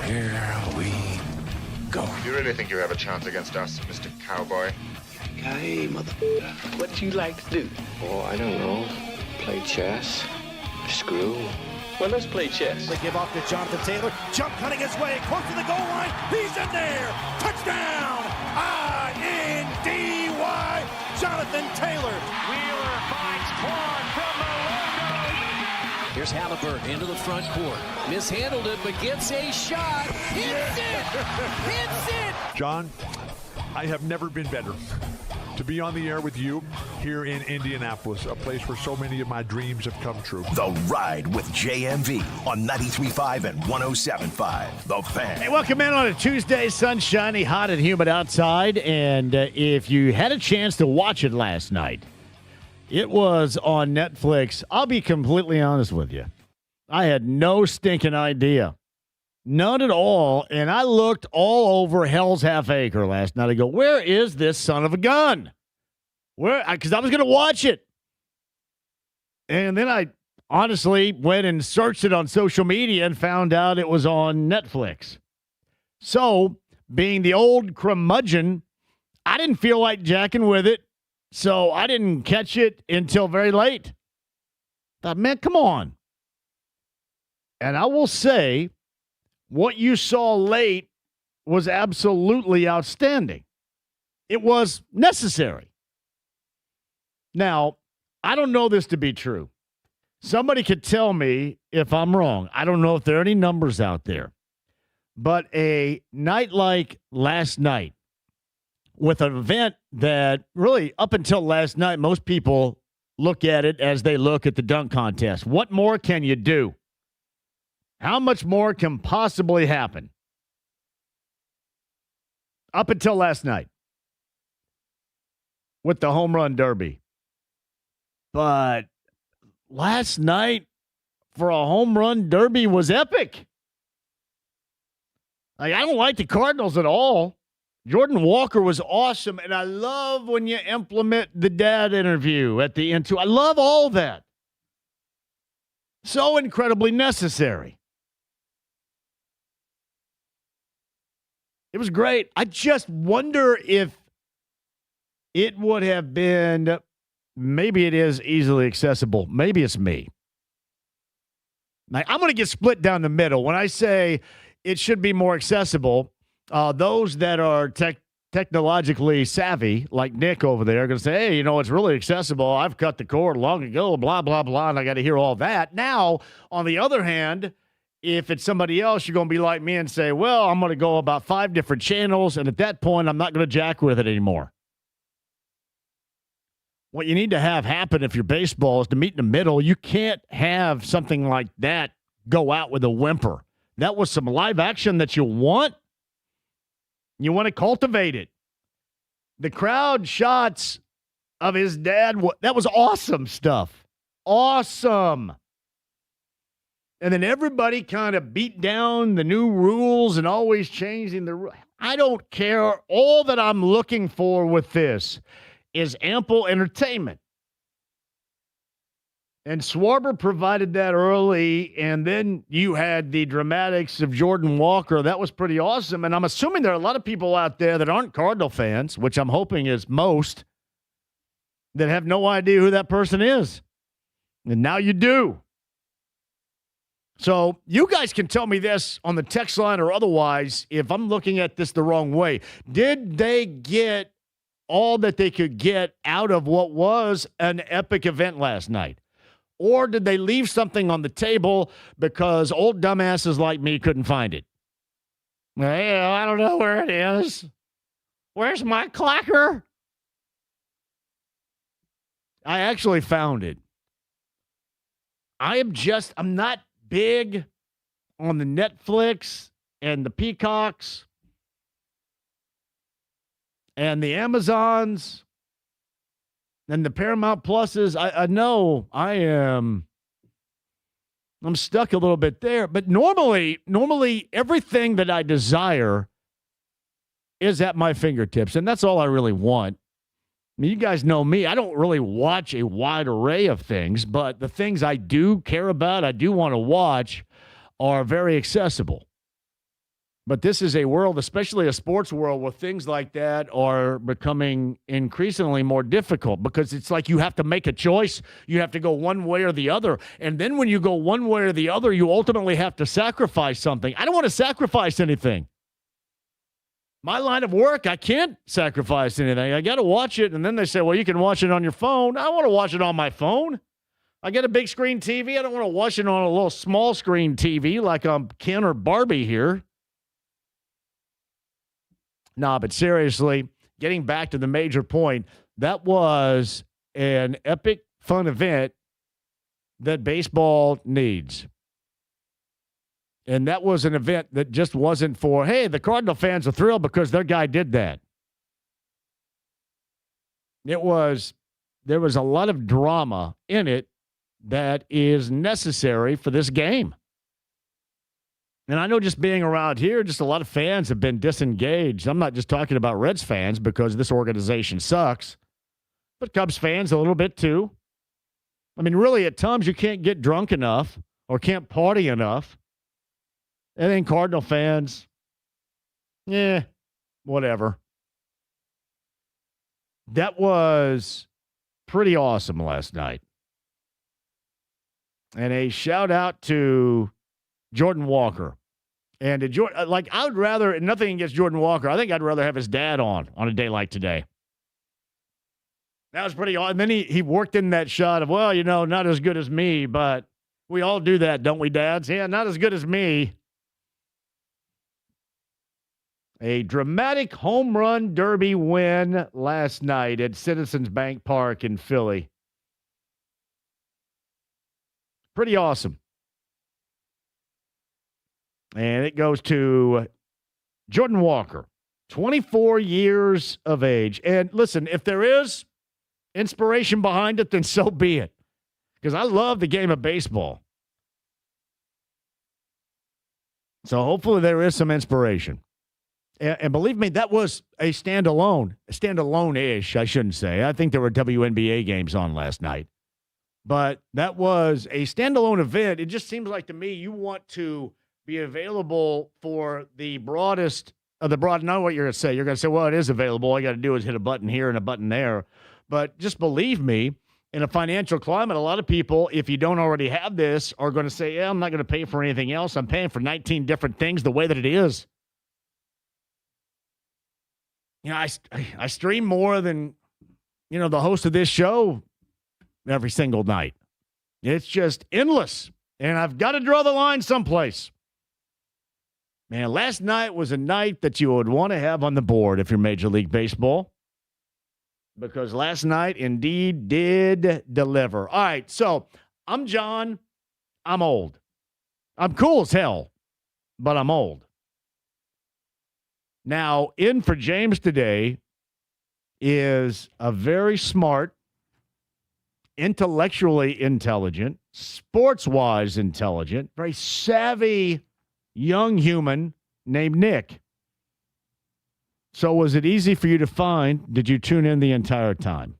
Here we go. You really think you have a chance against us, Mr. Cowboy? Hey, motherfucker. What you like to do? Oh, I don't know. Play chess. Screw. Well, let's play chess. They give off to Jonathan Taylor. Jump cutting his way. Close to the goal line. He's in there. Touchdown. I-N-D-Y. Jonathan Taylor. Wheeler finds Quan from the logo. Here's Halliburton into the front court. Mishandled it, but gets a shot. Hits it! Hits it! John, I have never been better to be on the air with you here in Indianapolis, a place where so many of my dreams have come true. The Ride with JMV on 93.5 and 107.5. The Fan. Hey, welcome in on a Tuesday, sunshiny, hot and humid outside. And if you had a chance to watch it last night, it was on Netflix. I'll be completely honest with you. I had no stinking idea. None at all. And I looked all over Hell's Half Acre last night. I go, where is this son of a gun? Where? Because I was going to watch it. And then I honestly went and searched it on social media and found out it was on Netflix. So, being the old curmudgeon, I didn't feel like jacking with it. So, I didn't catch it until very late. Thought, man, come on. And I will say, what you saw late was absolutely outstanding. It was necessary. Now, I don't know this to be true. Somebody could tell me if I'm wrong. I don't know if there are any numbers out there. But a night like last night, with an event that really, up until last night, most people look at it as they look at the dunk contest. What more can you do? How much more can possibly happen? Up until last night with the home run derby. But last night for a home run derby was epic. Like, I don't like the Cardinals at all. Jordan Walker was awesome, and I love when you implement the dad interview at the end, too. I love all that. So incredibly necessary. It was great. I just wonder if it would have been, maybe it is easily accessible. Maybe it's me. Now, I'm going to get split down the middle. When I say it should be more accessible, those that are technologically savvy, like Nick over there, are going to say, hey, you know, it's really accessible. I've cut the cord long ago, blah, blah, blah, and I got to hear all that. Now, on the other hand, if it's somebody else, you're going to be like me and say, well, I'm going to go about 5 different channels, and at that point, I'm not going to jack with it anymore. What you need to have happen if you're baseball is to meet in the middle. You can't have something like that go out with a whimper. That was some live action that you want. You want to cultivate it. The crowd shots of his dad, that was awesome stuff. Awesome. And then everybody kind of beat down the new rules and always changing the rules. I don't care. All that I'm looking for with this is ample entertainment. And Schwarber provided that early, and then you had the dramatics of Jordan Walker. That was pretty awesome. And I'm assuming there are a lot of people out there that aren't Cardinal fans, which I'm hoping is most, that have no idea who that person is. And now you do. So you guys can tell me this on the text line or otherwise if I'm looking at this the wrong way. Did they get all that they could get out of what was an epic event last night? Or did they leave something on the table because old dumbasses like me couldn't find it? Well, I don't know where it is. Where's my clacker? I actually found it. I'm not big on the Netflix and the Peacocks and the Amazons and the Paramount Pluses. I know I'm stuck a little bit there, but normally everything that I desire is at my fingertips, and that's all I really want. I mean, you guys know me. I don't really watch a wide array of things, but the things I do care about, I do want to watch, are very accessible. But this is a world, especially a sports world, where things like that are becoming increasingly more difficult because it's like you have to make a choice. You have to go one way or the other. And then when you go one way or the other, you ultimately have to sacrifice something. I don't want to sacrifice anything. My line of work, I can't sacrifice anything. I got to watch it. And then they say, well, you can watch it on your phone. I don't want to watch it on my phone. I get a big screen TV. I don't want to watch it on a little small screen TV like I'm Ken or Barbie here. No, but seriously, getting back to the major point, that was an epic, fun event that baseball needs. And that was an event that just wasn't for, hey, the Cardinal fans are thrilled because their guy did that. There was a lot of drama in it that is necessary for this game. And I know just being around here, just a lot of fans have been disengaged. I'm not just talking about Reds fans because this organization sucks, but Cubs fans a little bit too. I mean, really, at times you can't get drunk enough or can't party enough. And then Cardinal fans, whatever. That was pretty awesome last night. And a shout out to Jordan Walker. And I would rather, nothing against Jordan Walker, I think I'd rather have his dad on a day like today. That was pretty awesome. And then he worked in that shot of, well, not as good as me, but we all do that, don't we, dads? Yeah, not as good as me. A dramatic home run derby win last night at Citizens Bank Park in Philly. Pretty awesome. And it goes to Jordan Walker, 24 years of age. And listen, if there is inspiration behind it, then so be it. Because I love the game of baseball. So hopefully there is some inspiration. And believe me, that was a standalone-ish, I shouldn't say. I think there were WNBA games on last night. But that was a standalone event. It just seems like to me you want to be available for the broadest of the broad. Not what you're going to say. You're going to say, well, it is available. All you got to do is hit a button here and a button there. But just believe me, in a financial climate, a lot of people, if you don't already have this, are going to say, yeah, I'm not going to pay for anything else. I'm paying for 19 different things the way that it is. I stream more than, the host of this show every single night. It's just endless. And I've got to draw the line someplace. Man, last night was a night that you would want to have on the board if you're Major League Baseball. Because last night indeed did deliver. All right, so I'm John. I'm old. I'm cool as hell, but I'm old. Now, in for James today is a very smart, intellectually intelligent, sports-wise intelligent, very savvy young human named Nick. So was it easy for you to find? Did you tune in the entire time?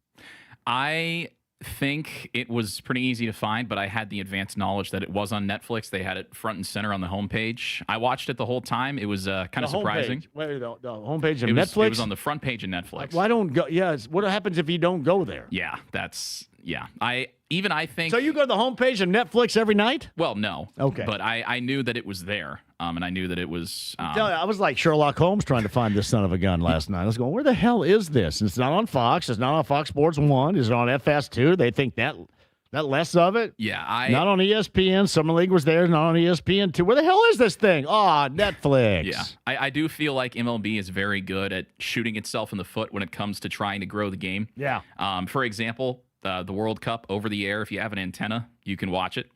I think it was pretty easy to find, but I had the advanced knowledge that it was on Netflix. They had it front and center on the homepage. I watched it the whole time. It was kind of surprising. Wait, the homepage of Netflix? It was on the front page of Netflix. Why don't go? Yes. What happens if you don't go there? Yeah, I think. So you go to the homepage of Netflix every night? Well, no. Okay. But I knew that it was there, and I knew that it was. I was like Sherlock Holmes trying to find this son of a gun last night. I was going, where the hell is this? And it's not on Fox. It's not on Fox Sports 1. It's on FS2. They think that less of it. Yeah, not on ESPN. Summer League was there. Not on ESPN 2. Where the hell is this thing? Netflix. Yeah, I do feel like MLB is very good at shooting itself in the foot when it comes to trying to grow the game. Yeah. For example, the World Cup over the air. If you have an antenna, you can watch it.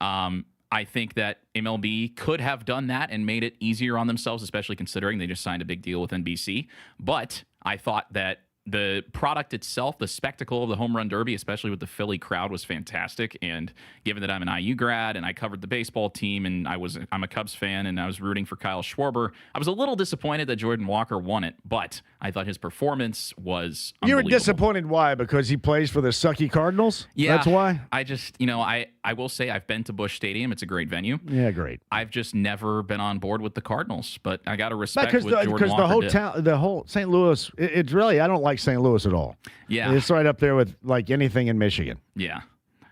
I think that MLB could have done that and made it easier on themselves, especially considering they just signed a big deal with NBC. But I thought that the product itself, the spectacle of the home run derby, especially with the Philly crowd, was fantastic. And given that I'm an IU grad and I covered the baseball team and I'm a Cubs fan and I was rooting for Kyle Schwarber, I was a little disappointed that Jordan Walker won it, but I thought his performance was unbelievable. You were disappointed why? Because he plays for the sucky Cardinals? Yeah. That's why? I just, I will say I've been to Busch Stadium. It's a great venue. Yeah, great. I've just never been on board with the Cardinals, but I got to respect Because what Jordan Walker did. the whole St. Louis, it's really, I don't like St. Louis at all. Yeah. It's right up there with like anything in Michigan. Yeah.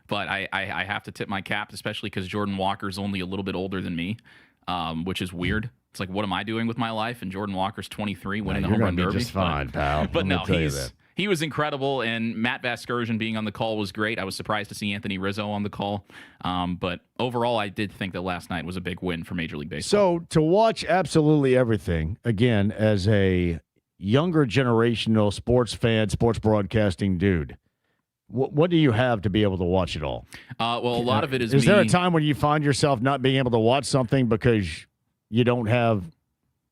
But I have to tip my cap, especially because Jordan Walker's only a little bit older than me, which is weird. It's like, what am I doing with my life? And Jordan Walker's 23, winning the home run derby. Just fine, pal. But no, he was incredible, and Matt Vasgersian being on the call was great. I was surprised to see Anthony Rizzo on the call. But overall, I did think that last night was a big win for Major League Baseball. So to watch absolutely everything, again, as a younger generational sports fan, sports broadcasting dude, what do you have to be able to watch it all? Well, a lot of it is Is there a time when you find yourself not being able to watch something because you don't have...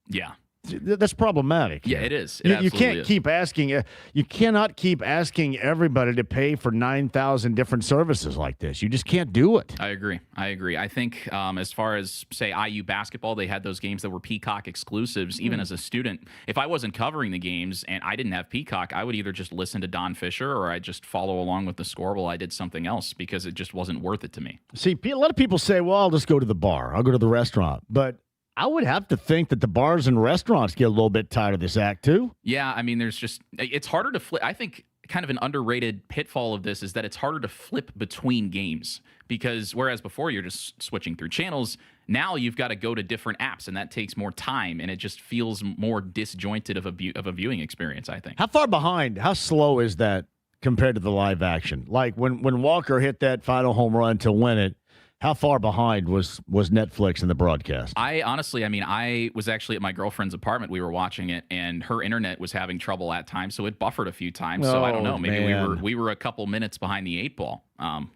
Yeah. That's problematic. Yeah, it is. You can't keep asking. You cannot keep asking everybody to pay for 9,000 different services like this. You just can't do it. I agree. I think as far as, say, IU basketball, they had those games that were Peacock exclusives. Even as a student, if I wasn't covering the games and I didn't have Peacock, I would either just listen to Don Fisher or I'd just follow along with the score while I did something else because it just wasn't worth it to me. See, a lot of people say, well, I'll just go to the bar. I'll go to the restaurant. But I would have to think that the bars and restaurants get a little bit tired of this act, too. Yeah, I mean, it's harder to flip. I think kind of an underrated pitfall of this is that it's harder to flip between games because whereas before you're just switching through channels, now you've got to go to different apps, and that takes more time, and it just feels more disjointed of a viewing experience, I think. How far behind, how slow is that compared to the live action? Like when Walker hit that final home run to win it, how far behind was Netflix in the broadcast? I was actually at my girlfriend's apartment. We were watching it, and her internet was having trouble at times, so it buffered a few times. So I don't know. Maybe we were a couple minutes behind the 8 ball,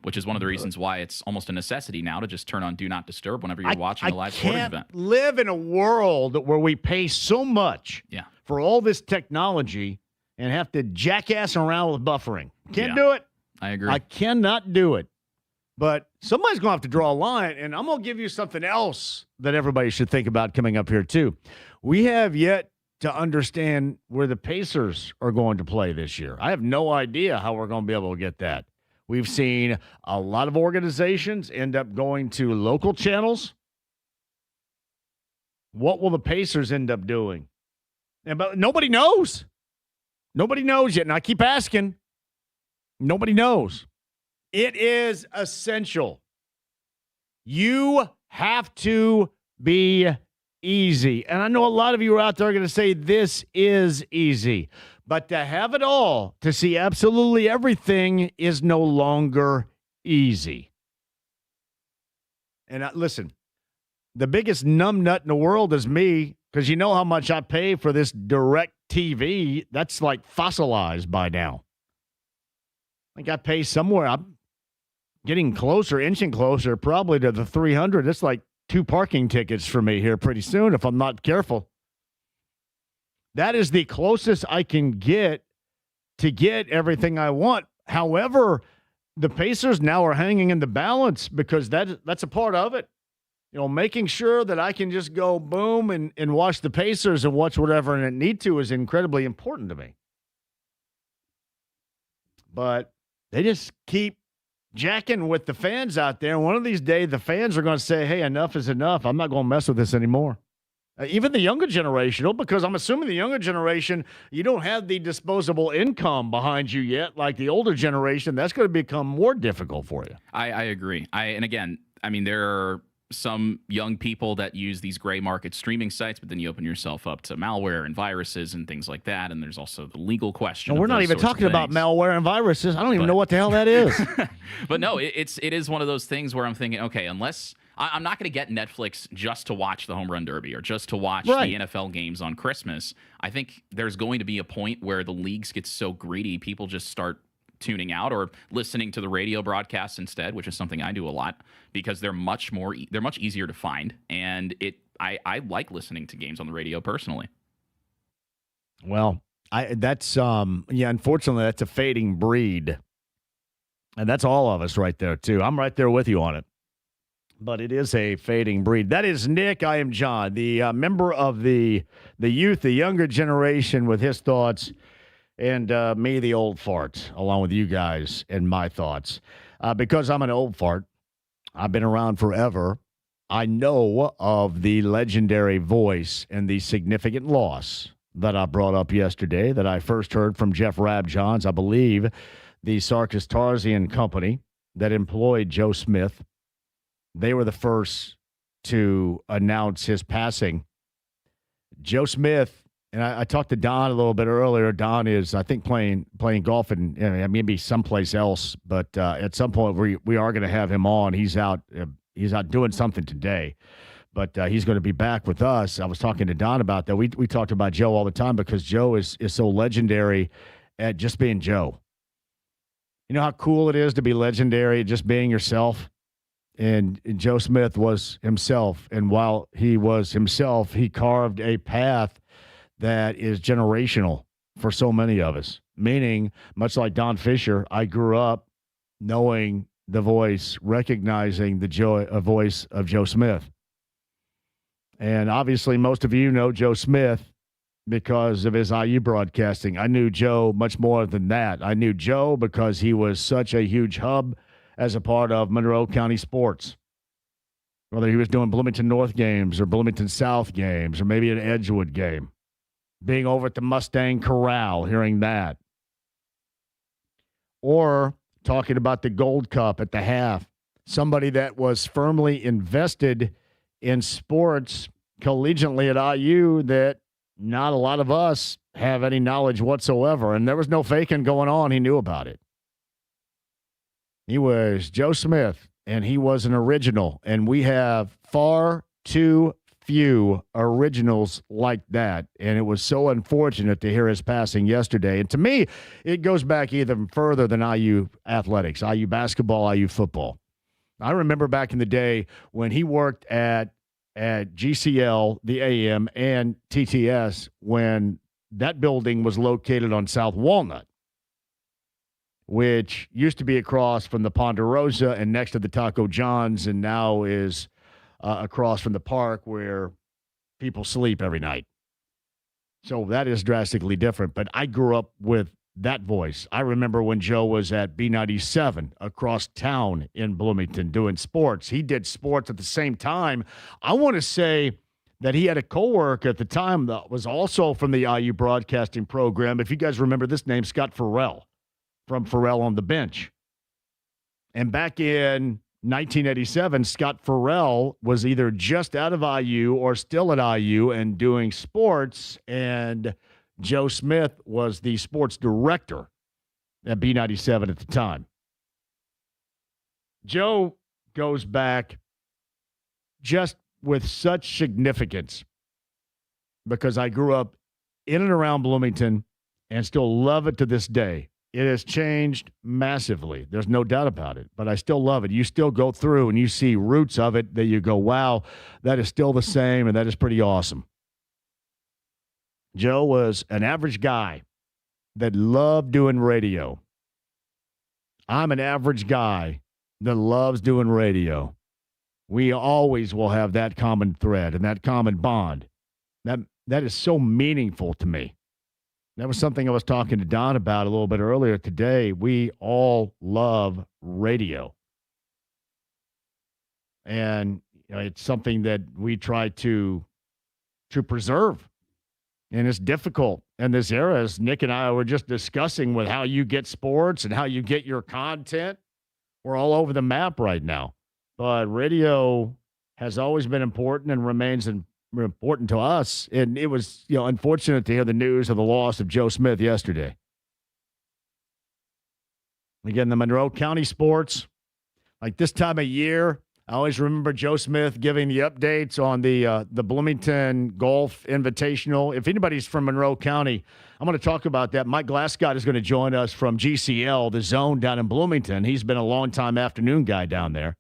which is one of the reasons why it's almost a necessity now to just turn on Do Not Disturb whenever you're watching a live sporting event. I can't live in a world where we pay so much for all this technology and have to jackass around with buffering. Can't do it. I agree. I cannot do it. But somebody's going to have to draw a line, and I'm going to give you something else that everybody should think about coming up here, too. We have yet to understand where the Pacers are going to play this year. I have no idea how we're going to be able to get that. We've seen a lot of organizations end up going to local channels. What will the Pacers end up doing? But nobody knows. Nobody knows yet, and I keep asking. Nobody knows. It is essential. You have to be easy. And I know a lot of you are out there going to say this is easy. But to have it all, to see absolutely everything is no longer easy. And listen, the biggest numbnut in the world is me because you know how much I pay for this direct TV. That's like fossilized by now. I think I pay somewhere. I'm getting closer, inching closer, probably to the 300. It's like 2 parking tickets for me here pretty soon if I'm not careful. That is the closest I can get to get everything I want. However, the Pacers now are hanging in the balance because that's a part of it. You know, making sure that I can just go boom and watch the Pacers and watch whatever I need to is incredibly important to me. But they just keep jacking with the fans out there. And one of these days, the fans are going to say, hey, enough is enough. I'm not going to mess with this anymore. Even the younger generation, because I'm assuming the younger generation, you don't have the disposable income behind you yet, like the older generation. That's going to become more difficult for you. I agree. And again, I mean, there are some young people that use these gray market streaming sites, but then you open yourself up to malware and viruses and things like that. And there's also the legal question. And we're not even talking about malware and viruses. I don't even know what the hell that is. But no, it is one of those things where I'm thinking, okay, unless I'm not going to get Netflix just to watch the Home Run Derby or just to watch the NFL games on Christmas. I think there's going to be a point where the leagues get so greedy, people just start tuning out or listening to the radio broadcasts instead, which is something I do a lot because they're much easier to find. And I like listening to games on the radio personally. Well, unfortunately that's a fading breed. And that's all of us right there too. I'm right there with you on it. But it is a fading breed. That is Nick. I am John, the member of the youth, the younger generation with his thoughts. And me, the old fart, along with you guys and my thoughts. Because I'm an old fart, I've been around forever. I know of the legendary voice and the significant loss that I brought up yesterday that I first heard from Jeff Rabjohns, I believe the Sarkis Tarzian company that employed Joe Smith. They were the first to announce his passing. Joe Smith, and I talked to Don a little bit earlier. Don is, I think, playing golf in maybe someplace else, but at some point we are going to have him on. He's out doing something today, but he's going to be back with us. I was talking to Don about that. We talked about Joe all the time because Joe is so legendary at just being Joe. You know how cool it is to be legendary at just being yourself? And Joe Smith was himself. And while he was himself, he carved a path that is generational for so many of us. Meaning, much like Don Fisher, I grew up knowing the voice, recognizing the voice of Joe Smith. And obviously, most of you know Joe Smith because of his IU broadcasting. I knew Joe much more than that. I knew Joe because he was such a huge hub as a part of Monroe County sports. Whether he was doing Bloomington North games or Bloomington South games or maybe an Edgewood game. Being over at the Mustang Corral, hearing that. Or talking about the Gold Cup at the half. Somebody that was firmly invested in sports collegiately at IU that not a lot of us have any knowledge whatsoever. And there was no faking going on. He knew about it. He was Joe Smith, and he was an original. And we have far too few originals like that. And it was so unfortunate to hear his passing yesterday. And to me, it goes back even further than IU athletics, IU basketball, IU football. I remember back in the day when he worked at GCL, the AM, and TTS when that building was located on South Walnut, which used to be across from the Ponderosa and next to the Taco John's, and now is across from the park where people sleep every night. So that is drastically different. But I grew up with that voice. I remember when Joe was at B97 across town in Bloomington doing sports. He did sports at the same time. I want to say that he had a coworker at the time that was also from the IU broadcasting program. If you guys remember this name, Scott Farrell from Farrell on the Bench. And back in 1987, Scott Farrell was either just out of IU or still at IU and doing sports, and Joe Smith was the sports director at B97 at the time. Joe goes back just with such significance because I grew up in and around Bloomington and still love it to this day. It has changed massively. There's no doubt about it, but I still love it. You still go through and you see roots of it that you go, wow, that is still the same, and that is pretty awesome. Joe was an average guy that loved doing radio. I'm an average guy that loves doing radio. We always will have that common thread and that common bond. That is so meaningful to me. That was something I was talking to Don about a little bit earlier today. We all love radio. And it's something that we try to preserve. And it's difficult in this era, as Nick and I were just discussing, with how you get sports and how you get your content. We're all over the map right now. But radio has always been important and remains important to us. And it was, unfortunate to hear the news of the loss of Joe Smith yesterday. Again, the Monroe County sports, like this time of year, I always remember Joe Smith giving the updates on the Bloomington Golf Invitational. If anybody's from Monroe County, I'm going to talk about that. Mike Glasscott is going to join us from GCL, the Zone down in Bloomington. He's been a long-time afternoon guy down there,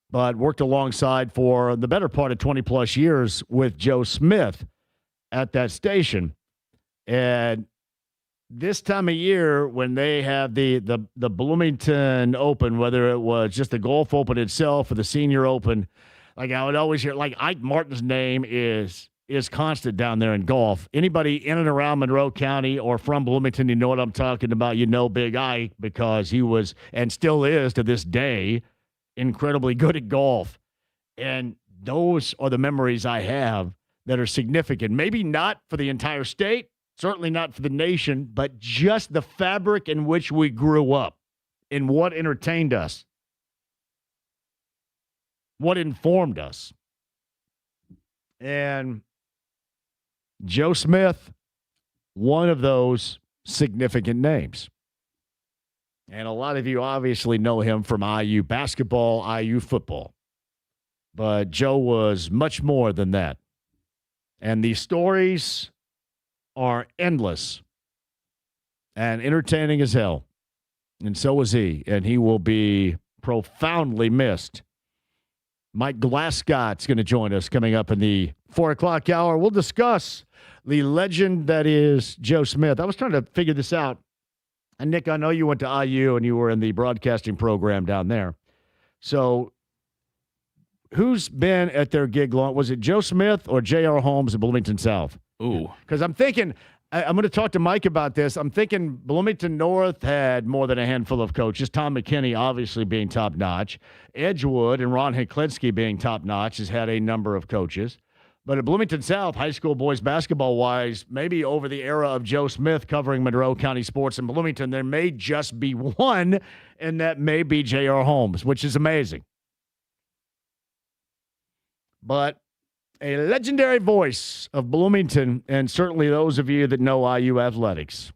but worked alongside for the better part of 20-plus years with Joe Smith at that station. And this time of year, when they have the Bloomington Open, whether it was just the Golf Open itself or the Senior Open, like I would always hear, like Ike Martin's name is constant down there in golf. Anybody in and around Monroe County or from Bloomington, you know what I'm talking about. You know Big Ike because he was and still is to this day incredibly good at golf. And those are the memories I have that are significant. Maybe not for the entire state, certainly not for the nation, but just the fabric in which we grew up and what entertained us, what informed us. And Joe Smith, one of those significant names. And a lot of you obviously know him from IU basketball, IU football. But Joe was much more than that. And the stories are endless and entertaining as hell. And so was he. And he will be profoundly missed. Mike Glasgott's going to join us coming up in the 4 o'clock hour. We'll discuss the legend that is Joe Smith. I was trying to figure this out. And, Nick, I know you went to IU and you were in the broadcasting program down there. So who's been at their gig long? Was it Joe Smith or J.R. Holmes at Bloomington South? Ooh. Because I'm thinking, I'm going to talk to Mike about this. I'm thinking Bloomington North had more than a handful of coaches. Tom McKinney obviously being top-notch. Edgewood and Ron Heklinski being top-notch has had a number of coaches. But at Bloomington South, high school boys basketball-wise, maybe over the era of Joe Smith covering Monroe County sports in Bloomington, there may just be one, and that may be J.R. Holmes, which is amazing. But a legendary voice of Bloomington, and certainly those of you that know IU athletics.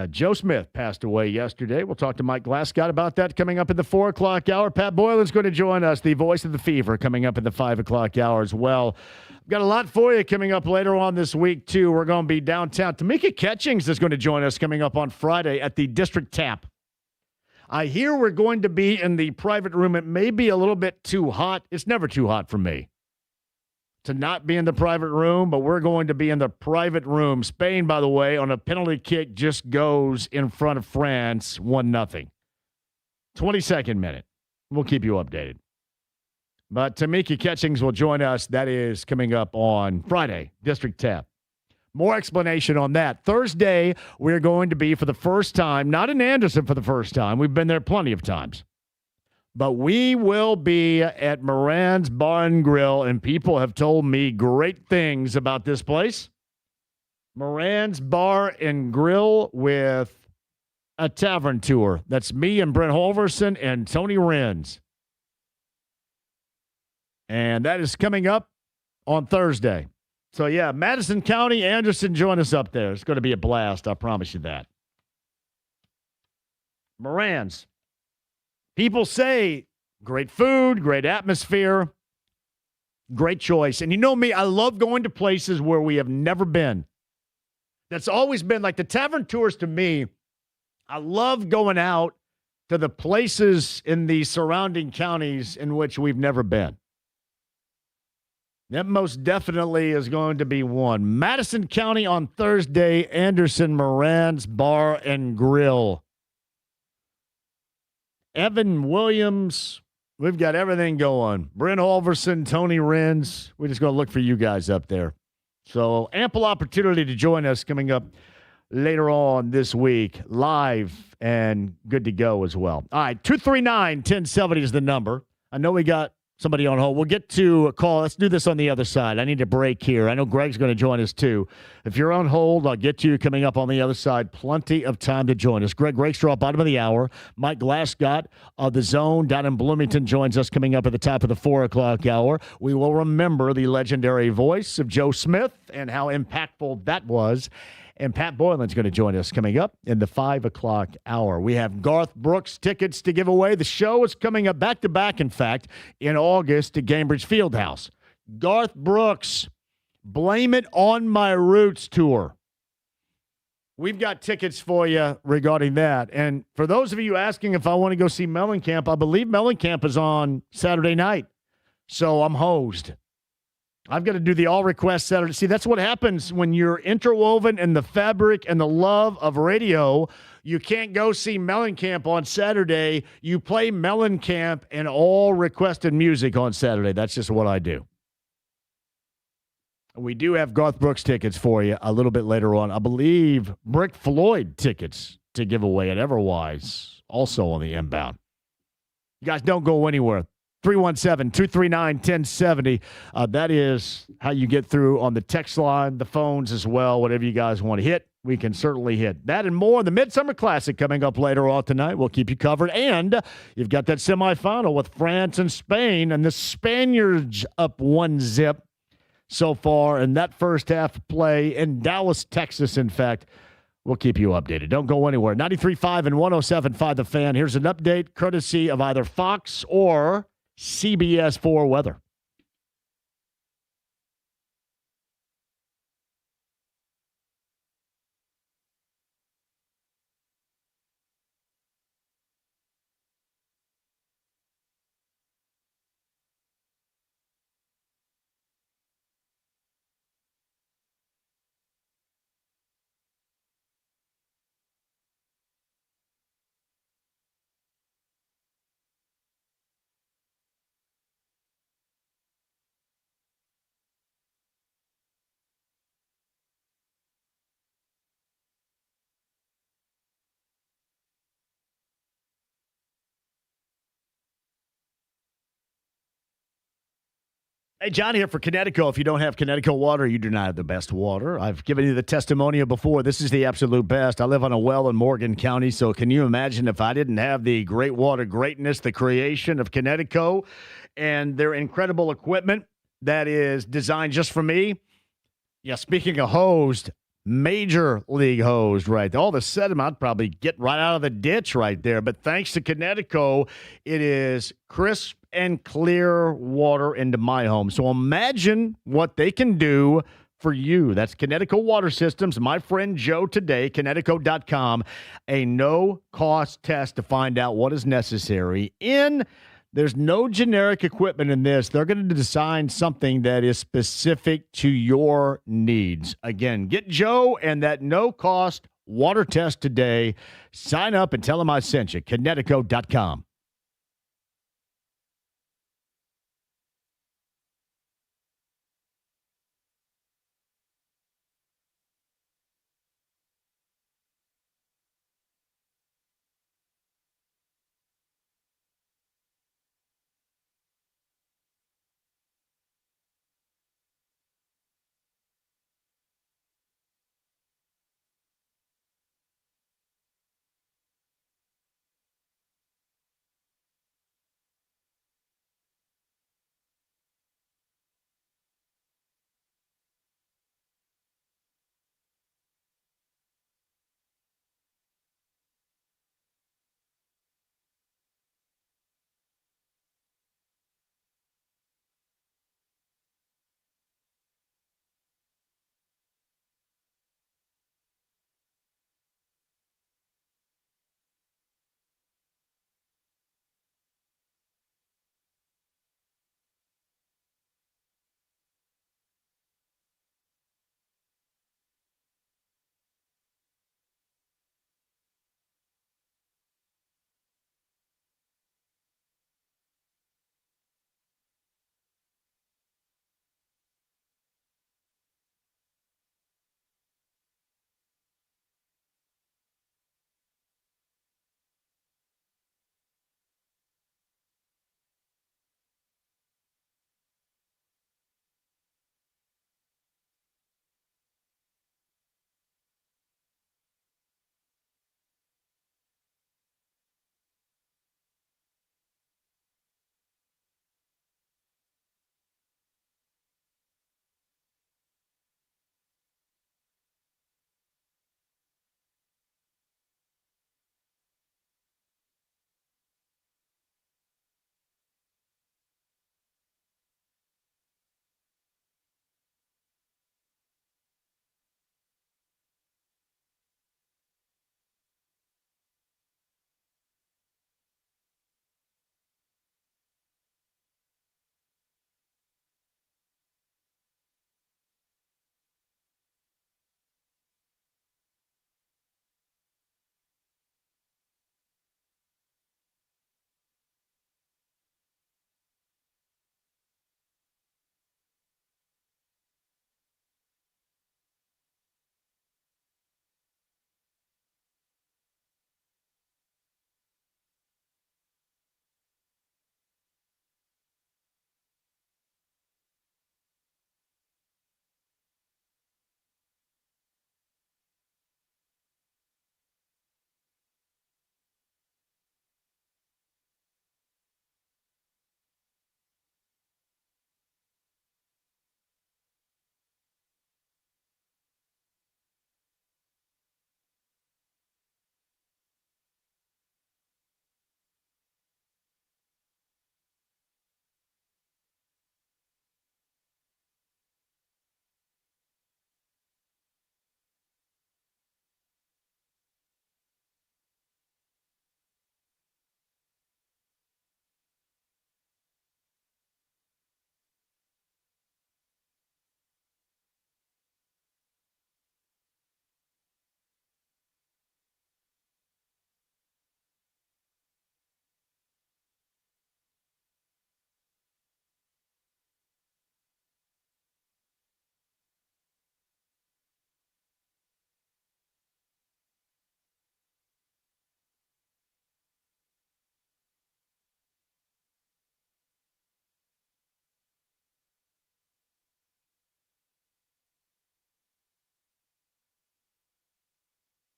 Joe Smith passed away yesterday. We'll talk to Mike Glasgott about that coming up in the 4 o'clock hour. Pat Boylan's going to join us, the voice of the Fever, coming up in the 5 o'clock hour as well. We've got a lot for you coming up later on this week, too. We're going to be downtown. Tamika Catchings is going to join us coming up on Friday at the District Tap. I hear we're going to be in the private room. It may be a little bit too hot. It's never too hot for me to not be in the private room, but we're going to be in the private room. Spain, by the way, on a penalty kick just goes in front of France 1-0. 22nd minute. We'll keep you updated. But Tamika Catchings will join us. That is coming up on Friday, District Tap. More explanation on that. Thursday, we're going to be for the first time, not in Anderson for the first time. We've been there plenty of times. But we will be at Moran's Bar and Grill, and people have told me great things about this place. Moran's Bar and Grill with a tavern tour. That's me and Brent Holverson and Tony Renz. And that is coming up on Thursday. So, yeah, Madison County, Anderson, join us up there. It's going to be a blast. I promise you that. Moran's. People say great food, great atmosphere, great choice. And you know me, I love going to places where we have never been. That's always been like the tavern tours to me. I love going out to the places in the surrounding counties in which we've never been. That most definitely is going to be one. Madison County on Thursday, Anderson Moran's Bar and Grill. Evan Williams, we've got everything going. Brent Holverson, Tony Renz. We're just going to look for you guys up there. So ample opportunity to join us coming up later on this week, live and good to go as well. All right, 239-1070 is the number. I know we got somebody on hold. We'll get to a call. Let's do this on the other side. I need a break here. I know Greg's going to join us too. If you're on hold, I'll get to you coming up on the other side. Plenty of time to join us. Greg Rakestraw, bottom of the hour. Mike Glasgott of The Zone down in Bloomington joins us coming up at the top of the 4 o'clock hour. We will remember the legendary voice of Joe Smith and how impactful that was. And Pat Boylan's going to join us coming up in the 5 o'clock hour. We have Garth Brooks tickets to give away. The show is coming up back-to-back, in fact, in August at Cambridge Fieldhouse. Garth Brooks, Blame It On My Roots tour. We've got tickets for you regarding that. And for those of you asking if I want to go see Mellencamp, I believe Mellencamp is on Saturday night. So I'm hosed. I've got to do the all-request Saturday. See, that's what happens when you're interwoven in the fabric and the love of radio. You can't go see Mellencamp on Saturday. You play Mellencamp and all requested music on Saturday. That's just what I do. We do have Garth Brooks tickets for you a little bit later on. I believe Brick Floyd tickets to give away at Everwise, also on the inbound. You guys don't go anywhere. 317-239-1070. That is how you get through on the text line, the phones as well, whatever you guys want to hit. We can certainly hit that and more. The Midsummer Classic coming up later on tonight. We'll keep you covered. And you've got that semifinal with France and Spain, and the Spaniards up 1-0 so far in that first half of play in Dallas, Texas, in fact. We'll keep you updated. Don't go anywhere. 93.5 and 107.5 The Fan. Here's an update courtesy of either Fox or CBS 4 Weather. Hey, John here for Connecticut. If you don't have Connecticut water, you do not have the best water. I've given you the testimonial before. This is the absolute best. I live on a well in Morgan County, so can you imagine if I didn't have the great water greatness, the creation of Connecticut, and their incredible equipment that is designed just for me? Yeah, speaking of hosed, major league hosed right there. All of a sudden, I'd probably get right out of the ditch right there. But thanks to Connecticut, it is crisp and clear water into my home. So imagine what they can do for you. That's Connecticut Water Systems. My friend Joe today, Connecticut.com, a no-cost test to find out what is necessary. There's no generic equipment in this. They're going to design something that is specific to your needs. Again, get Joe and that no-cost water test today. Sign up and tell them I sent you. Connecticut.com.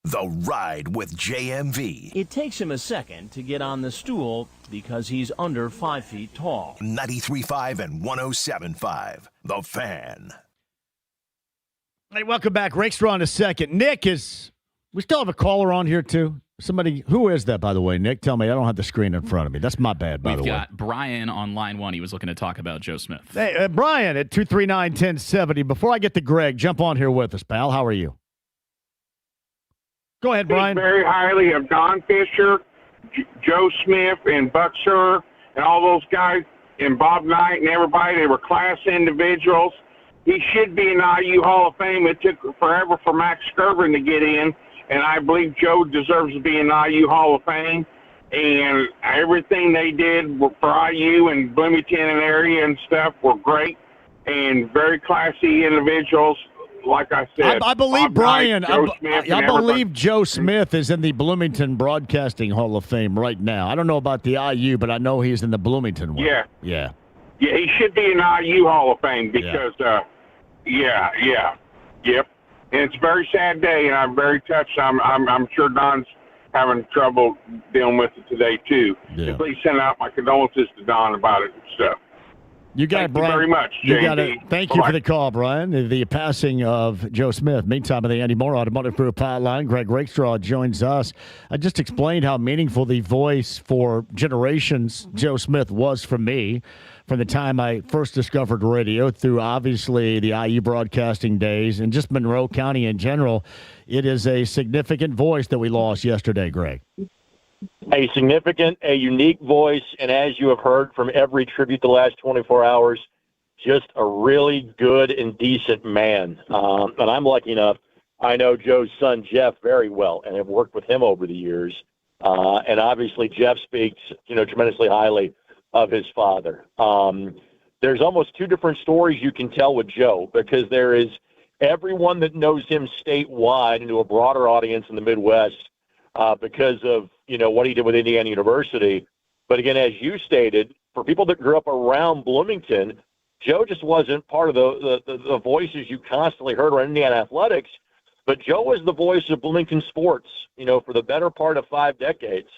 The Ride with JMV. It takes him a second to get on the stool because he's under 5 feet tall. 93.5 and 107.5. The Fan. Hey, welcome back. Rakestraw in a second. Nick is. We still have a caller on here, too. Somebody. Who is that, by the way, Nick? Tell me. I don't have the screen in front of me. That's my bad, by the way. We've got Brian on line one. He was looking to talk about Joe Smith. Hey, Brian at 239-1070. Before I get to Greg, jump on here with us, pal. How are you? Go ahead, Brian. Very highly of Don Fisher, Joe Smith, and Buck Sir, and all those guys, and Bob Knight and everybody. They were class individuals. He should be in the IU Hall of Fame. It took forever for Max Skirvin to get in, and I believe Joe deserves to be in the IU Hall of Fame. And everything they did for IU and Bloomington and area and stuff were great and very classy individuals. Like I said, I believe Brian. Knight, I believe Joe Smith is in the Bloomington Broadcasting Hall of Fame right now. I don't know about the IU, but I know he's in the Bloomington one. Yeah, he should be in the IU Hall of Fame because, yep. And it's a very sad day, and I'm very touched. I'm sure Don's having trouble dealing with it today too. Yeah. Please send out my condolences to Don about it and stuff. You got Thank it, Brian. you very much, You JD. got it. Thank you for the call, Brian. The passing of Joe Smith. Meantime, of the Andy Moore Automotive Group hotline, Greg Rakestraw joins us. I just explained how meaningful the voice for generations Joe Smith was for me from the time I first discovered radio through obviously the IU broadcasting days and just Monroe County in general. It is a significant voice that we lost yesterday, Greg. A significant, a unique voice, and as you have heard from every tribute the last 24 hours, just a really good and decent man. And I'm lucky enough, I know Joe's son, Jeff, very well and have worked with him over the years. And obviously Jeff speaks, tremendously highly of his father. There's almost two different stories you can tell with Joe because there is everyone that knows him statewide and to a broader audience in the Midwest because of, what he did with Indiana University. But again, as you stated, for people that grew up around Bloomington, Joe just wasn't part of the voices you constantly heard around Indiana athletics, but Joe was the voice of Bloomington sports, for the better part of 5 decades.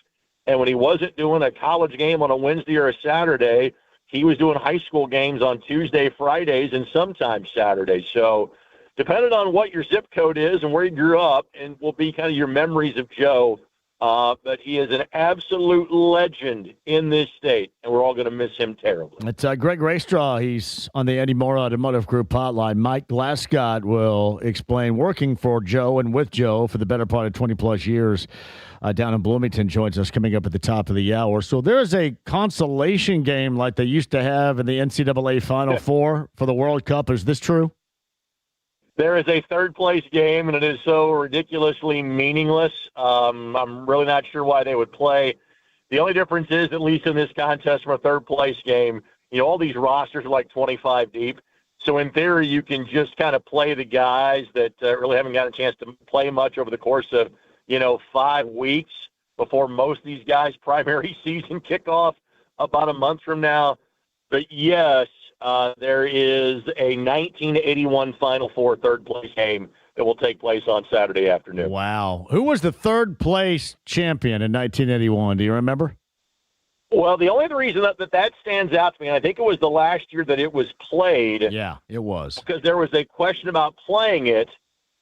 And when he wasn't doing a college game on a Wednesday or a Saturday, he was doing high school games on Tuesday, Fridays, and sometimes Saturdays. So depending on what your zip code is and where you grew up, and will be kind of your memories of Joe, but he is an absolute legend in this state, and we're all going to miss him terribly. It's Greg Rakestraw. He's on the Andy Moore Automotive Group hotline. Mike Glascott will explain, working for Joe and with Joe for the better part of 20-plus years down in Bloomington, joins us coming up at the top of the hour. So there's a consolation game like they used to have in the NCAA Final Four for the World Cup. Is this true? There is a third-place game, and it is so ridiculously meaningless. I'm really not sure why they would play. The only difference is, at least in this contest from a third-place game, all these rosters are like 25 deep. So in theory, you can just kind of play the guys that really haven't gotten a chance to play much over the course of, 5 weeks before most of these guys' primary season kickoff about a month from now. But yes, there is a 1981 Final Four third-place game that will take place on Saturday afternoon. Wow. Who was the third-place champion in 1981? Do you remember? Well, the only reason that stands out to me, and I think it was the last year that it was played. Yeah, it was. Because there was a question about playing it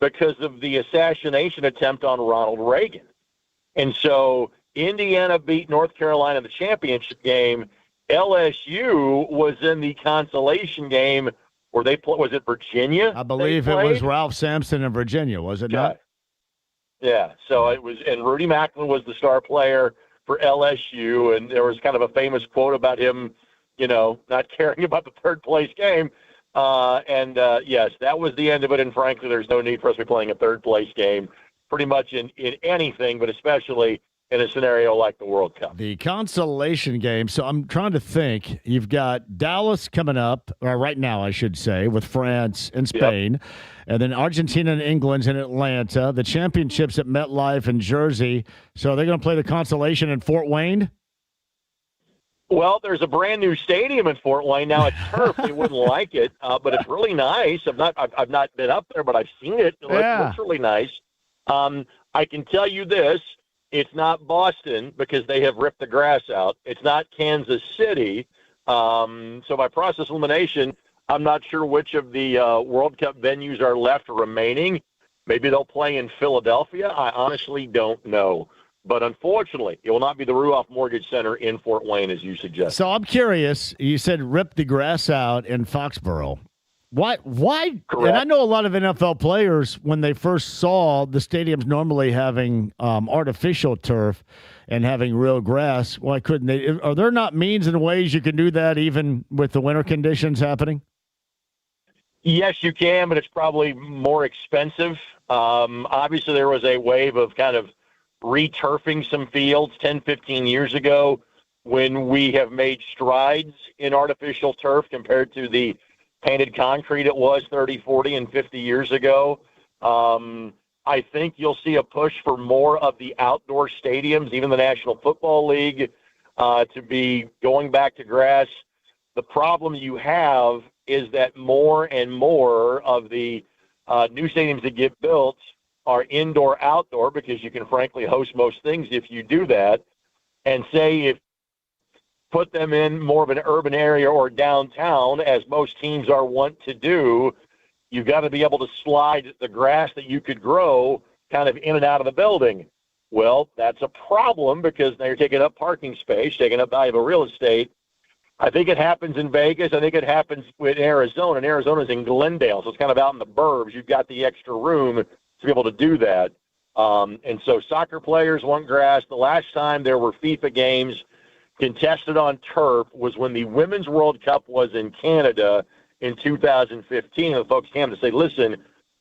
because of the assassination attempt on Ronald Reagan. And so Indiana beat North Carolina in the championship game. LSU was in the consolation game where they played. Was it Virginia? I believe it was Ralph Sampson in Virginia, was it not? Yeah. So it was, and Rudy Macklin was the star player for LSU, and there was kind of a famous quote about him, not caring about the third place game. Yes, that was the end of it. And frankly, there's no need for us to be playing a third place game pretty much in anything, but especially in a scenario like the World Cup. The consolation game. So I'm trying to think. You've got Dallas coming up, or right now, I should say, with France and Spain. Yep. And then Argentina and England's in Atlanta. The championships at MetLife and Jersey. So they're going to play the consolation in Fort Wayne? Well, there's a brand new stadium in Fort Wayne. Now it's turf. They wouldn't like it, but it's really nice. I've not been up there, but I've seen it. It looks really nice. I can tell you this. It's not Boston because they have ripped the grass out. It's not Kansas City. So by process elimination, I'm not sure which of the World Cup venues are left remaining. Maybe they'll play in Philadelphia. I honestly don't know. But unfortunately, it will not be the Ruoff Mortgage Center in Fort Wayne, as you suggest. So I'm curious. You said rip the grass out in Foxborough. Why? Correct. And I know a lot of NFL players, when they first saw the stadiums normally having artificial turf and having real grass, why couldn't they? Are there not means and ways you can do that even with the winter conditions happening? Yes, you can, but it's probably more expensive. Obviously, there was a wave of kind of returfing some fields 10, 15 years ago when we have made strides in artificial turf compared to the painted concrete it was 30, 40, and 50 years ago. I think you'll see a push for more of the outdoor stadiums, even the National Football League, to be going back to grass. The problem you have is that more and more of the new stadiums that get built are indoor-outdoor because you can frankly host most things if you do that. And say if put them in more of an urban area or downtown, as most teams are wont to do, you've got to be able to slide the grass that you could grow kind of in and out of the building. Well, that's a problem because now you're taking up parking space, taking up valuable real estate. I think it happens in Vegas. I think it happens with Arizona. And Arizona's in Glendale, so it's kind of out in the burbs. You've got the extra room to be able to do that. And so soccer players want grass. The last time there were FIFA games contested on turf was when the Women's World Cup was in Canada in 2015. And the folks came to say, listen,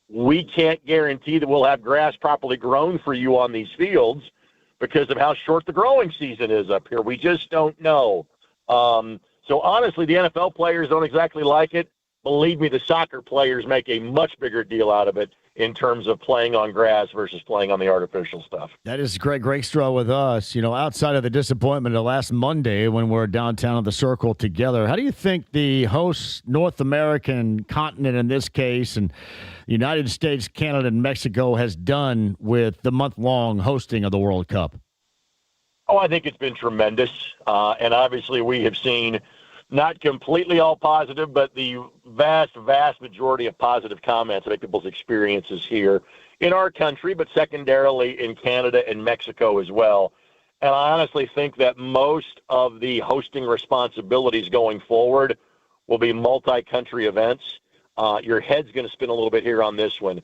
we can't guarantee that we'll have grass properly grown for you on these fields because of how short the growing season is up here. We just don't know. So honestly, the NFL players don't exactly like it. Believe me, the soccer players make a much bigger deal out of it in terms of playing on grass versus playing on the artificial stuff. That is Greg Rakestraw with us. You know, outside of the disappointment of last Monday when we're downtown at the Circle together, how do you think the host North American continent in this case and the United States, Canada, and Mexico has done with the month-long hosting of the World Cup? Oh, I think it's been tremendous. And obviously we have seen not completely all positive, but the vast, vast majority of positive comments about people's experiences here in our country, but secondarily in Canada and Mexico as well. And I honestly think that most of the hosting responsibilities going forward will be multi-country events. Your head's going to spin a little bit here on this one.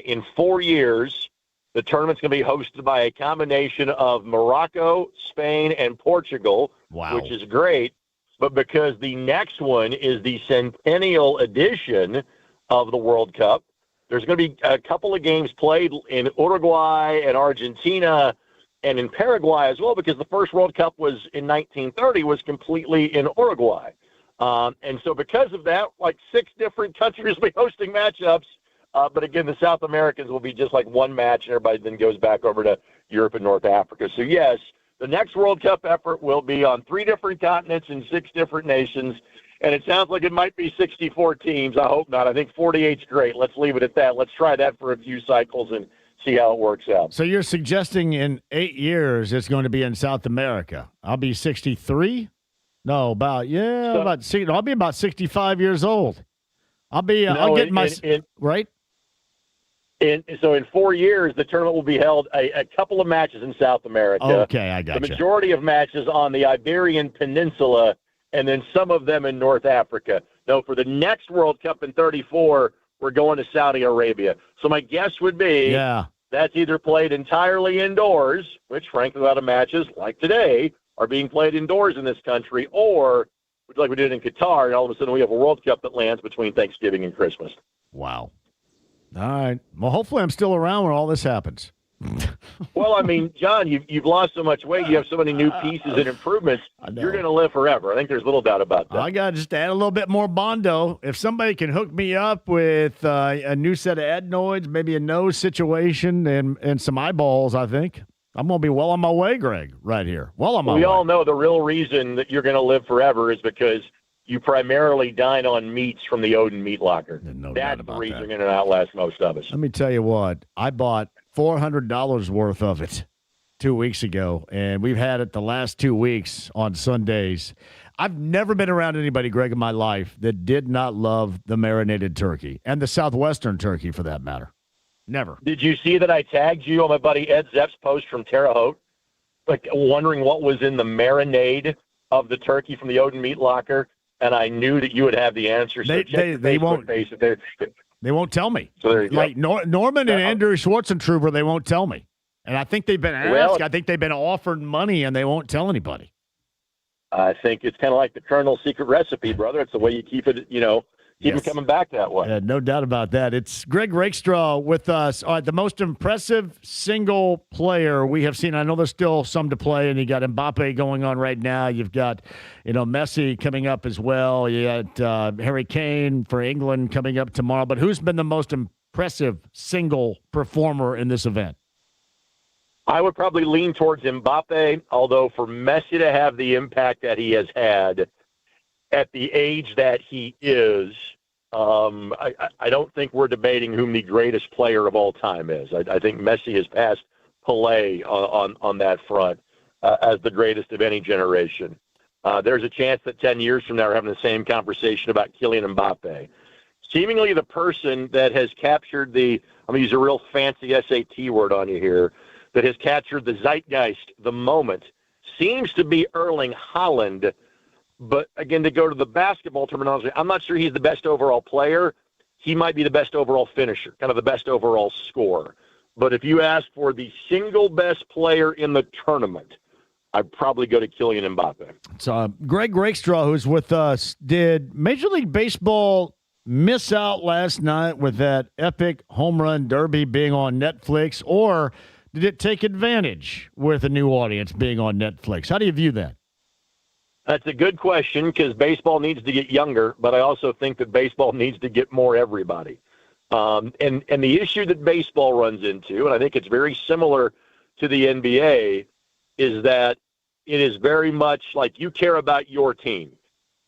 In 4 years, the tournament's going to be hosted by a combination of Morocco, Spain, and Portugal, which is great. But because the next one is the centennial edition of the World Cup, there's going to be a couple of games played in Uruguay and Argentina and in Paraguay as well, because the first World Cup was in 1930, was completely in Uruguay. And so because of that, like 6 different countries will be hosting matchups. But again, the South Americans will be just like one match, and everybody then goes back over to Europe and North Africa. So, yes, the next World Cup effort will be on 3 different continents in 6 different nations, and it sounds like it might be 64 teams. I hope not. I think 48's great. Let's leave it at that. Let's try that for a few cycles and see how it works out. So you're suggesting in 8 years it's going to be in South America. I'll be 63? No, about 60. I'll be about 65 years old. I'll get my right. So in 4 years, the tournament will be held a couple of matches in South America. Okay, I got you. The majority of matches on the Iberian Peninsula, and then some of them in North Africa. No, for the next World Cup in 34, we're going to Saudi Arabia. So my guess would be that's either played entirely indoors, which frankly a lot of matches like today are being played indoors in this country, or like we did in Qatar, and all of a sudden we have a World Cup that lands between Thanksgiving and Christmas. Wow. All right. Well, hopefully I'm still around when all this happens. Well, I mean, John, you've lost so much weight. You have so many new pieces and improvements. You're going to live forever. I think there's little doubt about that. I got to just add a little bit more Bondo. If somebody can hook me up with a new set of adenoids, maybe a nose situation and some eyeballs, I think I'm going to be well on my way, Greg, right here. Well on my way. We all know the real reason that you're going to live forever is because you primarily dine on meats from the Odin Meat Locker. No That's the reason you're going to outlast most of us. Let me tell you what. I bought $400 worth of it 2 weeks ago, and we've had it the last 2 weeks on Sundays. I've never been around anybody, Greg, in my life that did not love the marinated turkey and the Southwestern turkey for that matter. Never. Did you see that I tagged you on my buddy Ed Zepp's post from Terre Haute, like wondering what was in the marinade of the turkey from the Odin Meat Locker? And I knew that you would have the answer. So they won't. They won't tell me. So there you like go. Norman and Andrew Schwarzentrooper, they won't tell me. And I think they've been asked. Well, I think they've been offered money, and they won't tell anybody. I think it's kind of like the Colonel's secret recipe, brother. It's the way you keep it, keep it coming back that way. No doubt about that. It's Greg Rakestraw with us. The most impressive single player we have seen. I know there's still some to play, and you got Mbappe going on right now. You've got, Messi coming up as well. You got Harry Kane for England coming up tomorrow. But who's been the most impressive single performer in this event? I would probably lean towards Mbappe, although for Messi to have the impact that he has had at the age that he is, I don't think we're debating whom the greatest player of all time is. I think Messi has passed Pelé on that front as the greatest of any generation. There's a chance that 10 years from now we're having the same conversation about Kylian Mbappe. Seemingly the person that has captured I'm going to use a real fancy SAT word on you here, that has captured the zeitgeist, the moment, seems to be Erling Haaland. But, again, to go to the basketball terminology, I'm not sure he's the best overall player. He might be the best overall finisher, kind of the best overall scorer. But if you ask for the single best player in the tournament, I'd probably go to Kylian Mbappe. So, Greg Rakestraw, who's with us, did Major League Baseball miss out last night with that epic home run derby being on Netflix, or did it take advantage with a new audience being on Netflix? How do you view that? That's a good question because baseball needs to get younger, but I also think that baseball needs to get more everybody. And the issue that baseball runs into, and I think it's very similar to the NBA, is that it is very much like you care about your team.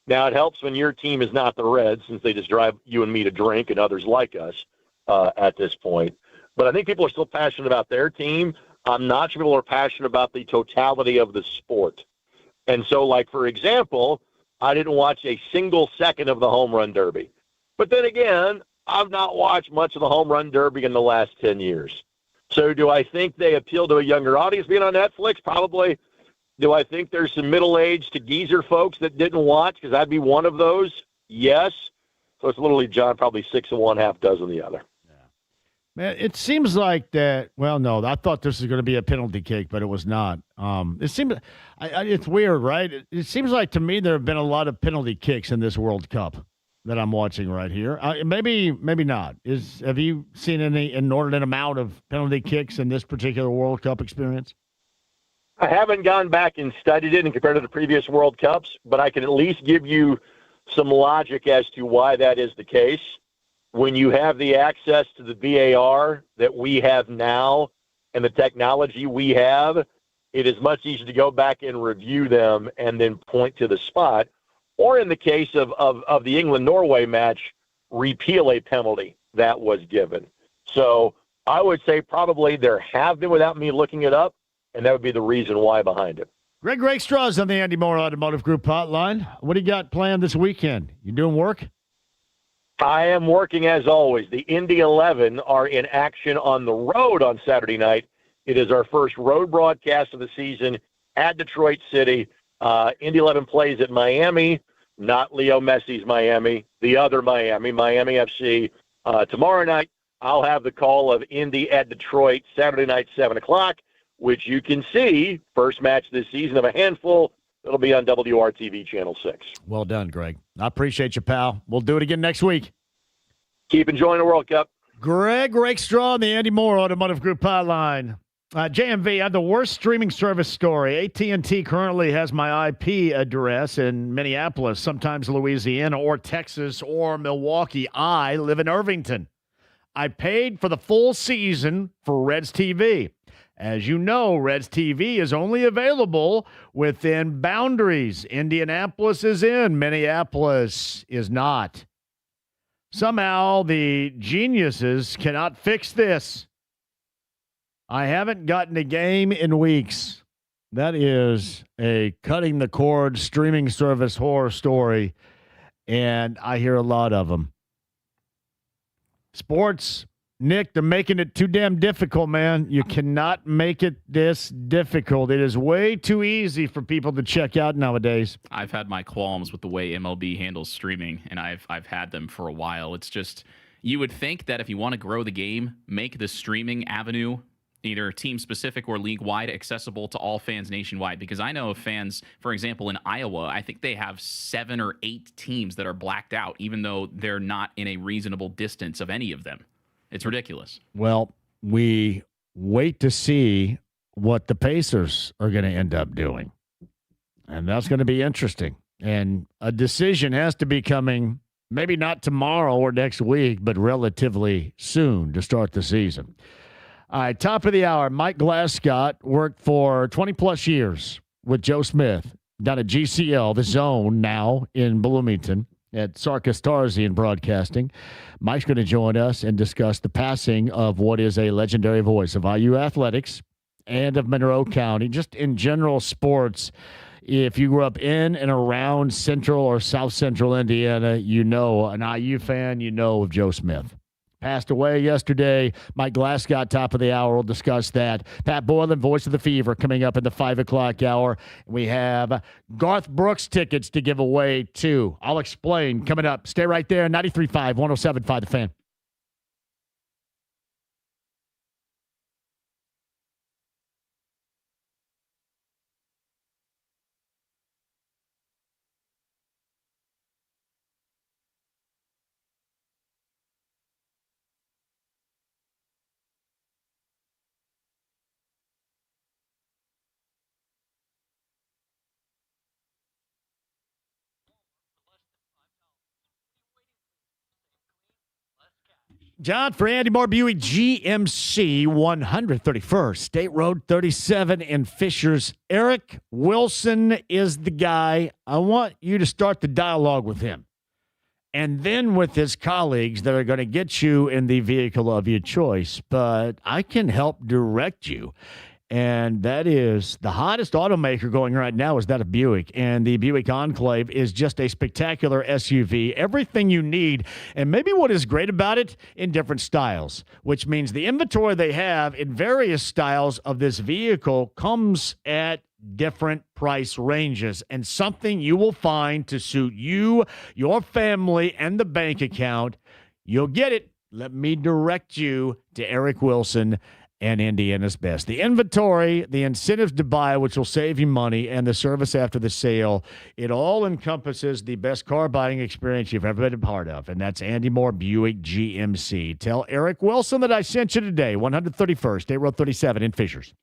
Now, it helps when your team is not the Reds, since they just drive you and me to drink and others like us at this point. But I think people are still passionate about their team. I'm not sure people are passionate about the totality of the sport. And so, like, for example, I didn't watch a single second of the home run derby. But then again, I've not watched much of the home run derby in the last 10 years. So do I think they appeal to a younger audience being on Netflix? Probably. Do I think there's some middle-aged to geezer folks that didn't watch? Because I'd be one of those. Yes. So it's literally, John, probably 6 of one, half dozen the other. Man, it seems like that. Well, no, I thought this was going to be a penalty kick, but it was not. It seems it's weird, right? It seems like to me there have been a lot of penalty kicks in this World Cup that I'm watching right here. Maybe not. Have you seen any inordinate amount of penalty kicks in this particular World Cup experience? I haven't gone back and studied it and compared it to previous World Cups, but I can at least give you some logic as to why that is the case. When you have the access to the VAR that we have now and the technology we have, it is much easier to go back and review them and then point to the spot. Or in the case of the England-Norway match, repeal a penalty that was given. So I would say probably there have been without me looking it up, and that would be the reason why behind it. Greg Rakestraw is on the Andy Moore Automotive Group hotline. What do you got planned this weekend? You doing work? I am working as always. The Indy 11 are in action on the road on Saturday night. It is our first road broadcast of the season at Detroit City. Indy 11 plays at Miami, not Leo Messi's Miami, the other Miami FC. Tomorrow night, I'll have the call of Indy at Detroit, Saturday night, 7 o'clock, which you can see, first match this season of a handful. It'll be on WRTV Channel 6. Well done, Greg. I appreciate you, pal. We'll do it again next week. Keep enjoying the World Cup. Greg Rakestraw on the Andy Moore Automotive Group hotline. JMV, I have the worst streaming service story. AT&T currently has my IP address in Minneapolis, sometimes Louisiana or Texas or Milwaukee. I live in Irvington. I paid for the full season for Reds TV. As you know, Reds TV is only available within boundaries. Indianapolis is in, Minneapolis is not. Somehow the geniuses cannot fix this. I haven't gotten a game in weeks. That is a cutting the cord streaming service horror story, and I hear a lot of them. Sports, Nick, they're making it too damn difficult, man. You cannot make it this difficult. It is way too easy for people to check out nowadays. I've had my qualms with the way MLB handles streaming, and I've had them for a while. It's just, you would think that if you want to grow the game, make the streaming avenue either team specific or league wide accessible to all fans nationwide. Because I know of fans, for example, in Iowa, I think they have 7 or 8 teams that are blacked out, even though they're not in a reasonable distance of any of them. It's ridiculous. Well, we wait to see what the Pacers are going to end up doing. And that's going to be interesting. And a decision has to be coming, maybe not tomorrow or next week, but relatively soon to start the season. All right, top of the hour, Mike Glascott worked for 20-plus years with Joe Smith down at GCL, the Zone now in Bloomington at Sarkis Tarzian Broadcasting. Mike's going to join us and discuss the passing of what is a legendary voice of IU athletics and of Monroe County, just in general sports. If you grew up in and around central or south central Indiana, you know an IU fan, you know of Joe Smith. Passed away yesterday. Mike Glascott, top of the hour, will discuss that. Pat Boylan, voice of the Fever, coming up in the 5 o'clock hour. We have Garth Brooks tickets to give away, too. I'll explain coming up. Stay right there. 93.5, 107.5 The Fan. John, for Andy Moore Buick GMC 131st State Road 37 in Fishers. Eric Wilson is the guy. I want you to start the dialogue with him. And then with his colleagues that are going to get you in the vehicle of your choice. But I can help direct you. And that is the hottest automaker going right now is that of Buick. And the Buick Enclave is just a spectacular SUV. Everything you need. And maybe what is great about it, in different styles, which means the inventory they have in various styles of this vehicle comes at different price ranges, and something you will find to suit you, your family, and the bank account. You'll get it. Let me direct you to Eric Wilson and Indiana's best. The inventory, the incentives to buy, which will save you money, and the service after the sale, it all encompasses the best car buying experience you've ever been a part of, and that's Andy Moore Buick GMC. Tell Eric Wilson that I sent you today, 131st, State Road 37 in Fishers.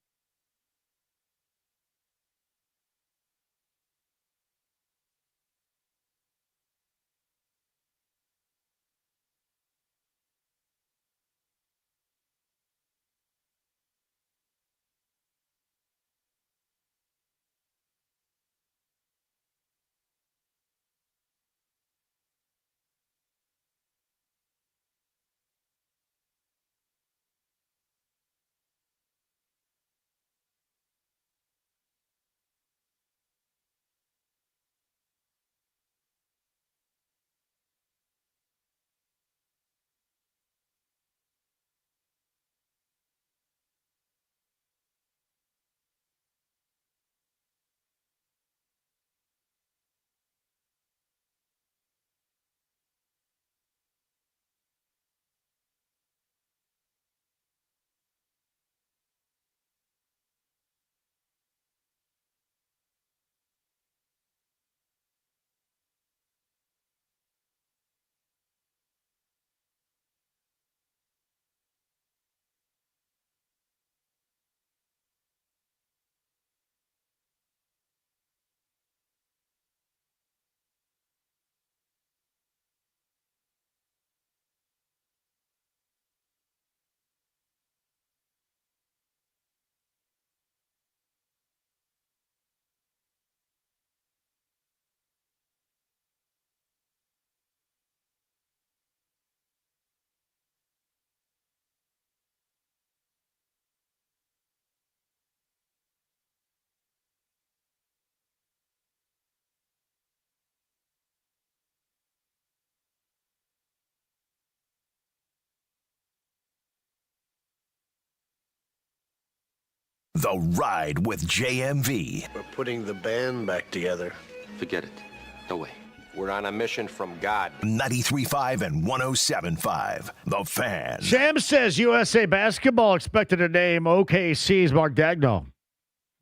The Ride with JMV. We're putting the band back together. Forget it. No way. We're on a mission from God. 93.5 and 107.5. The Fan. Sam says USA basketball expected to name OKC's Mark Daigneault,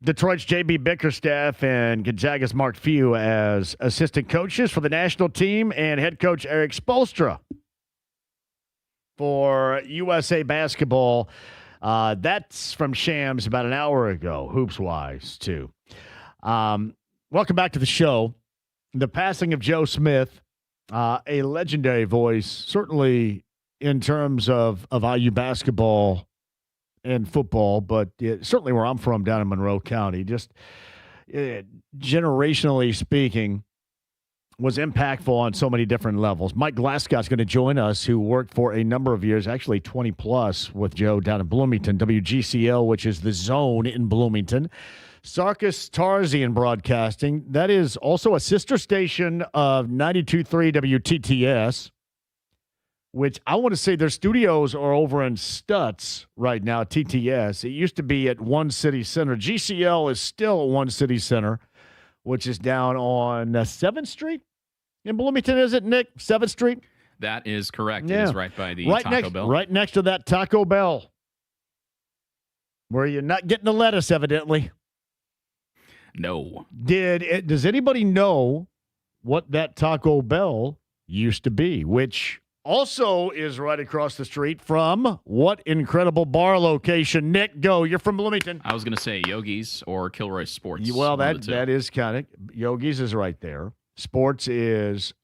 Detroit's J.B. Bickerstaff, and Gonzaga's Mark Few as assistant coaches for the national team, and head coach Eric Spoelstra for USA basketball. That's from Shams about an hour ago, hoops-wise, too. Welcome back to the show. The passing of Joe Smith, a legendary voice, certainly in terms of IU basketball and football, but certainly where I'm from down in Monroe County, just generationally speaking, was impactful on so many different levels. Mike Glasgott's going to join us, who worked for a number of years, actually 20 plus, with Joe down in Bloomington, WGCL, which is the zone in Bloomington. Sarkis Tarzian Broadcasting. That is also a sister station of 92.3 WTTS, which I want to say their studios are over in Stutz right now, TTS. It used to be at One City Center. GCL is still at One City Center, which is down on 7th Street in Bloomington, is it, Nick? 7th Street? That is correct. Yeah. It is right by the Taco Bell. Right next to that Taco Bell, where you're not getting the lettuce, evidently. No. Does anybody know what that Taco Bell used to be, which also is right across the street from what incredible bar location? Nick, go. You're from Bloomington. I was going to say Yogi's or Kilroy Sports. Well, that is kind of – Yogi's is right there. Sports is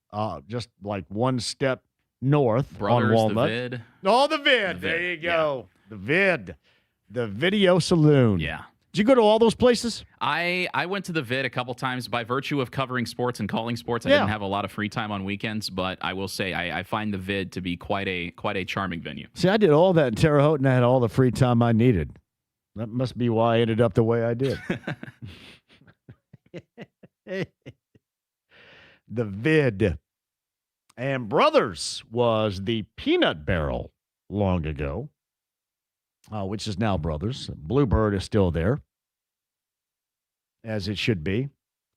just like one step north Brothers, on Walnut. the Vid. Oh, the Vid. There you go. Yeah. The Vid. The Video Saloon. Yeah. Did you go to all those places? I went to the Vid a couple times by virtue of covering sports and calling sports. I didn't have a lot of free time on weekends, but I will say I find the Vid to be quite a charming venue. See, I did all that in Terre Haute, and I had all the free time I needed. That must be why I ended up the way I did. The Vid. And Brothers was the Peanut Barrel long ago, which is now Brothers. Bluebird is still there, as it should be.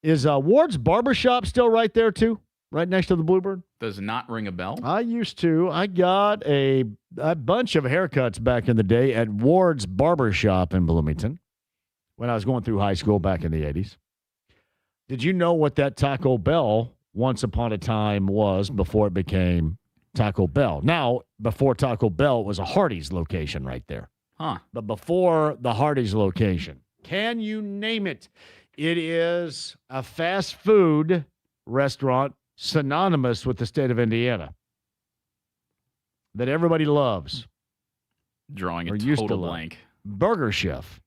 Is Ward's Barbershop still right there, too? Right next to the Bluebird? Does not ring a bell. I used to. I got a bunch of haircuts back in the day at Ward's Barbershop in Bloomington when I was going through high school back in the 80s. Did you know what that Taco Bell once upon a time was before it became Taco Bell? Now, before Taco Bell, it was a Hardee's location right there. Huh. But before the Hardee's location, can you name it? It is a fast food restaurant synonymous with the state of Indiana that everybody loves. Drawing a total blank. Burger Chef.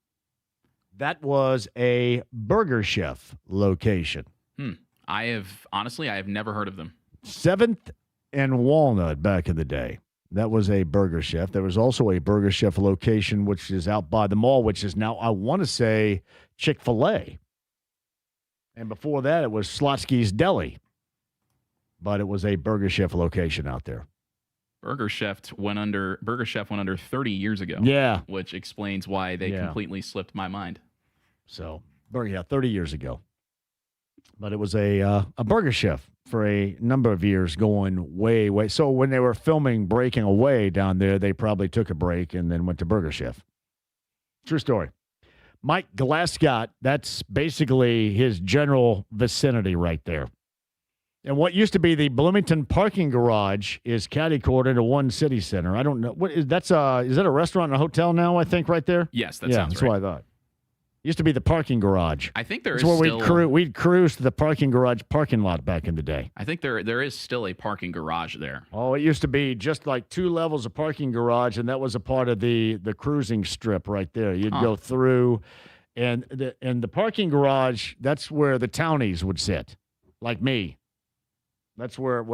That was a Burger Chef location. I have never heard of them. 7th and Walnut back in the day. That was a Burger Chef. There was also a Burger Chef location, which is out by the mall, which is now, I want to say, Chick-fil-A. And before that, it was Slotsky's Deli. But it was a Burger Chef location out there. Burger Chef went under 30 years ago. Yeah. Which explains why they completely slipped my mind. So, 30 years ago. But it was a Burger Chef for a number of years, going way. So when they were filming Breaking Away down there, they probably took a break and then went to Burger Chef. True story. Mike Glasgott, that's basically his general vicinity right there. And what used to be the Bloomington parking garage is catty-cornered into One City Center. I don't know. Is that a restaurant and a hotel now, I think, right there? Yes, that sounds that's right. what I thought. Used to be the parking garage. I think there is where still... we'd cruise to the parking garage parking lot back in the day. I think there is still a parking garage there. Oh, it used to be just like 2 levels of parking garage, and that was a part of the cruising strip right there. You'd go through, and the parking garage, that's where the townies would sit, like me. That's where,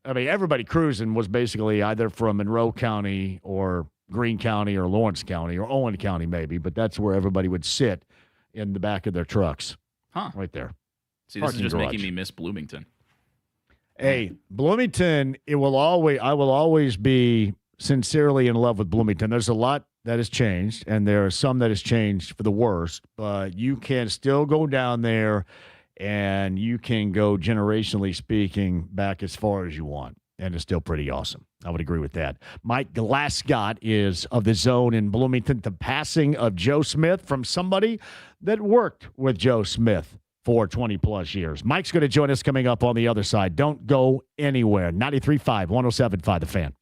everybody cruising was basically either from Monroe County or Greene County or Lawrence County or Owen County maybe, but that's where everybody would sit in the back of their trucks. Huh. Right there. See, this is just making me miss Bloomington. Hey, Bloomington, I will always be sincerely in love with Bloomington. There's a lot that has changed, and there are some that has changed for the worst, but you can still go down there and you can go, generationally speaking, back as far as you want. And it's still pretty awesome. I would agree with that. Mike Glascott is of the Zone in Bloomington. The passing of Joe Smith from somebody that worked with Joe Smith for 20-plus years. Mike's going to join us coming up on the other side. Don't go anywhere. 93.5, 107.5 The Fan.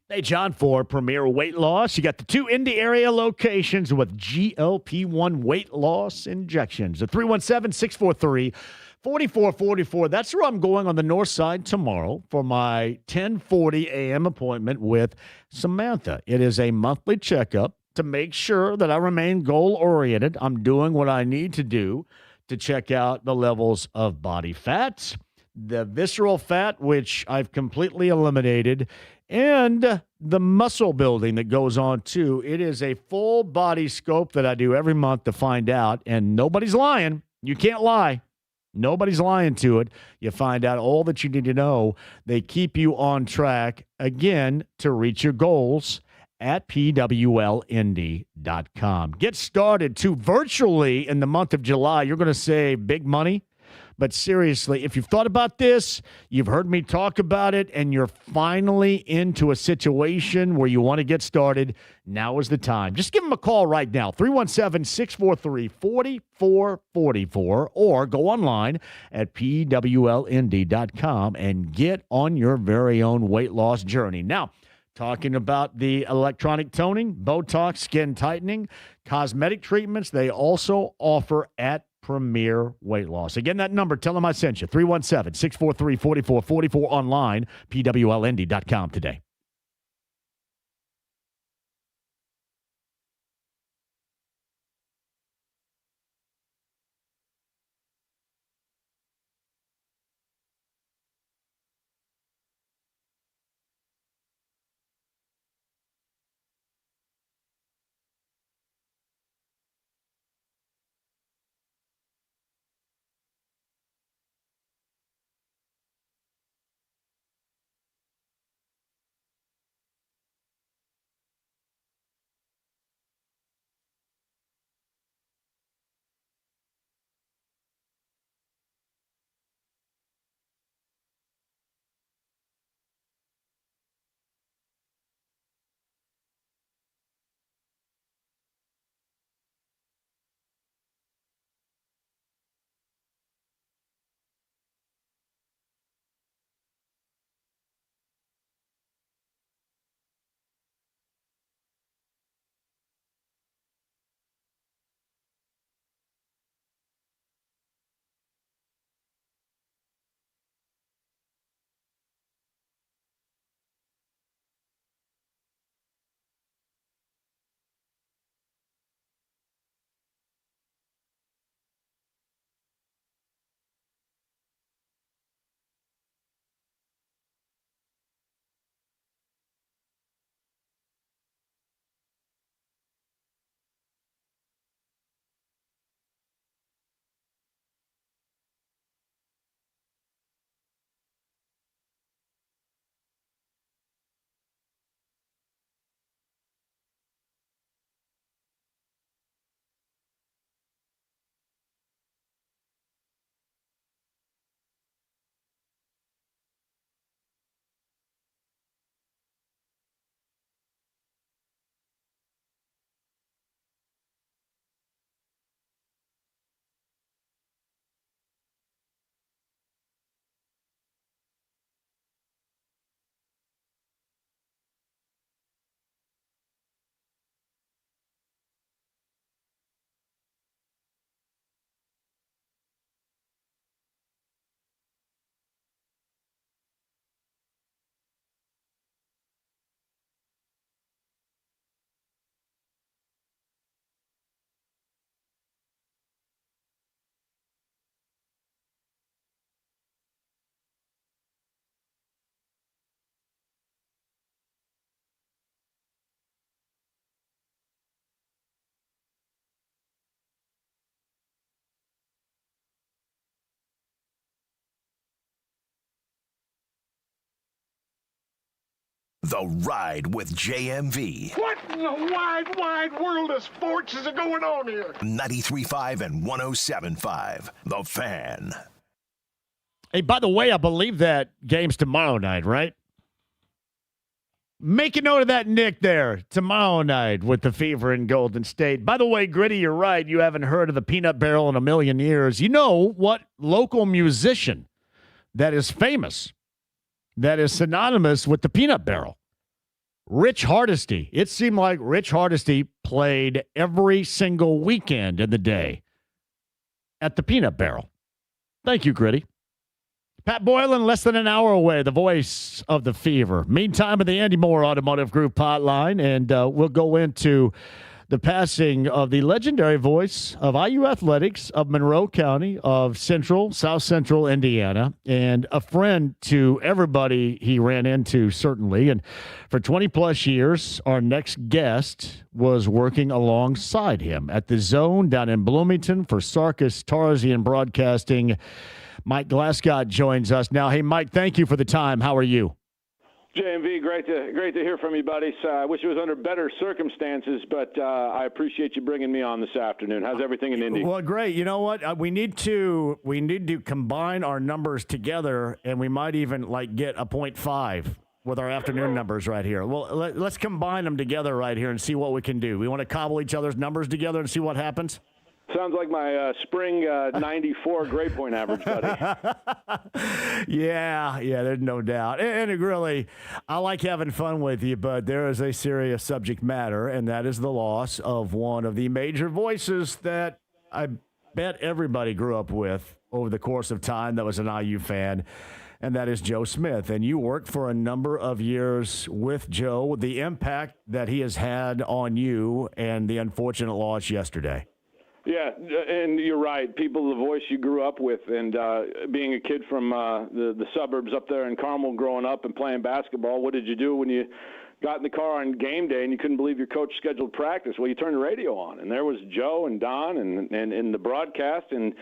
Hey, John, for Premier Weight Loss, you got the 2 Indy area locations with GLP-1 weight loss injections. The 317-643-4444. That's where I'm going on the north side tomorrow for my 10:40 a.m. appointment with Samantha. It is a monthly checkup to make sure that I remain goal-oriented. I'm doing what I need to do to check out the levels of body fat, the visceral fat, which I've completely eliminated, and the muscle building that goes on, too. It is a full body scope that I do every month to find out, and nobody's lying. You can't lie. Nobody's lying to it. You find out all that you need to know. They keep you on track, again, to reach your goals at pwlindy.com. Get started, too, virtually in the month of July. You're going to save big money. But seriously, if you've thought about this, you've heard me talk about it, and you're finally into a situation where you want to get started, now is the time. Just give them a call right now, 317-643-4444, or go online at pwlindy.com and get on your very own weight loss journey. Now, talking about the electronic toning, Botox, skin tightening, cosmetic treatments, they also offer at Premier Weight Loss. Again, that number, tell them I sent you, 317-643-4444, online, pwlindy.com today. The Ride with JMV. What in the wide, wide world of sports is going on here? 93.5 and 107.5. The Fan. Hey, by the way, I believe that game's tomorrow night, right? Make a note of that, Nick, there. Tomorrow night with the Fever in Golden State. By the way, Gritty, you're right. You haven't heard of the Peanut Barrel in a million years. You know what local musician that is famous, that is synonymous with the Peanut Barrel? Rich Hardesty. It seemed like Rich Hardesty played every single weekend in the day at the Peanut Barrel. Thank you, Gritty. Pat Boylan, less than an hour away, the voice of the Fever. Meantime, at the Andy Moore Automotive Group hotline, and we'll go into the passing of the legendary voice of IU Athletics, of Monroe County, of South Central Indiana, and a friend to everybody he ran into, certainly. And for 20-plus years, our next guest was working alongside him at the Zone down in Bloomington for Sarkis Tarzian Broadcasting. Mike Glasgow joins us now. Hey, Mike, thank you for the time. How are you? JMV, great to hear from you, buddy. So I wish it was under better circumstances, but I appreciate you bringing me on this afternoon. How's everything in Indy? Well, great. You know what? We need to combine our numbers together, and we might even get a 0.5 with our afternoon numbers right here. Well, let's combine them together right here and see what we can do. We want to cobble each other's numbers together and see what happens. Sounds like my spring 94 grade point average, buddy. Yeah, there's no doubt. And it really, I like having fun with you, but there is a serious subject matter, and that is the loss of one of the major voices that I bet everybody grew up with over the course of time that was an IU fan, and that is Joe Smith. And you worked for a number of years with Joe, the impact that he has had on you, and the unfortunate loss yesterday. Yeah, and you're right. People, the voice you grew up with, and being a kid from the suburbs up there in Carmel growing up and playing basketball, what did you do when you got in the car on game day and you couldn't believe your coach scheduled practice? Well, you turned the radio on, and there was Joe and Don and the broadcast, and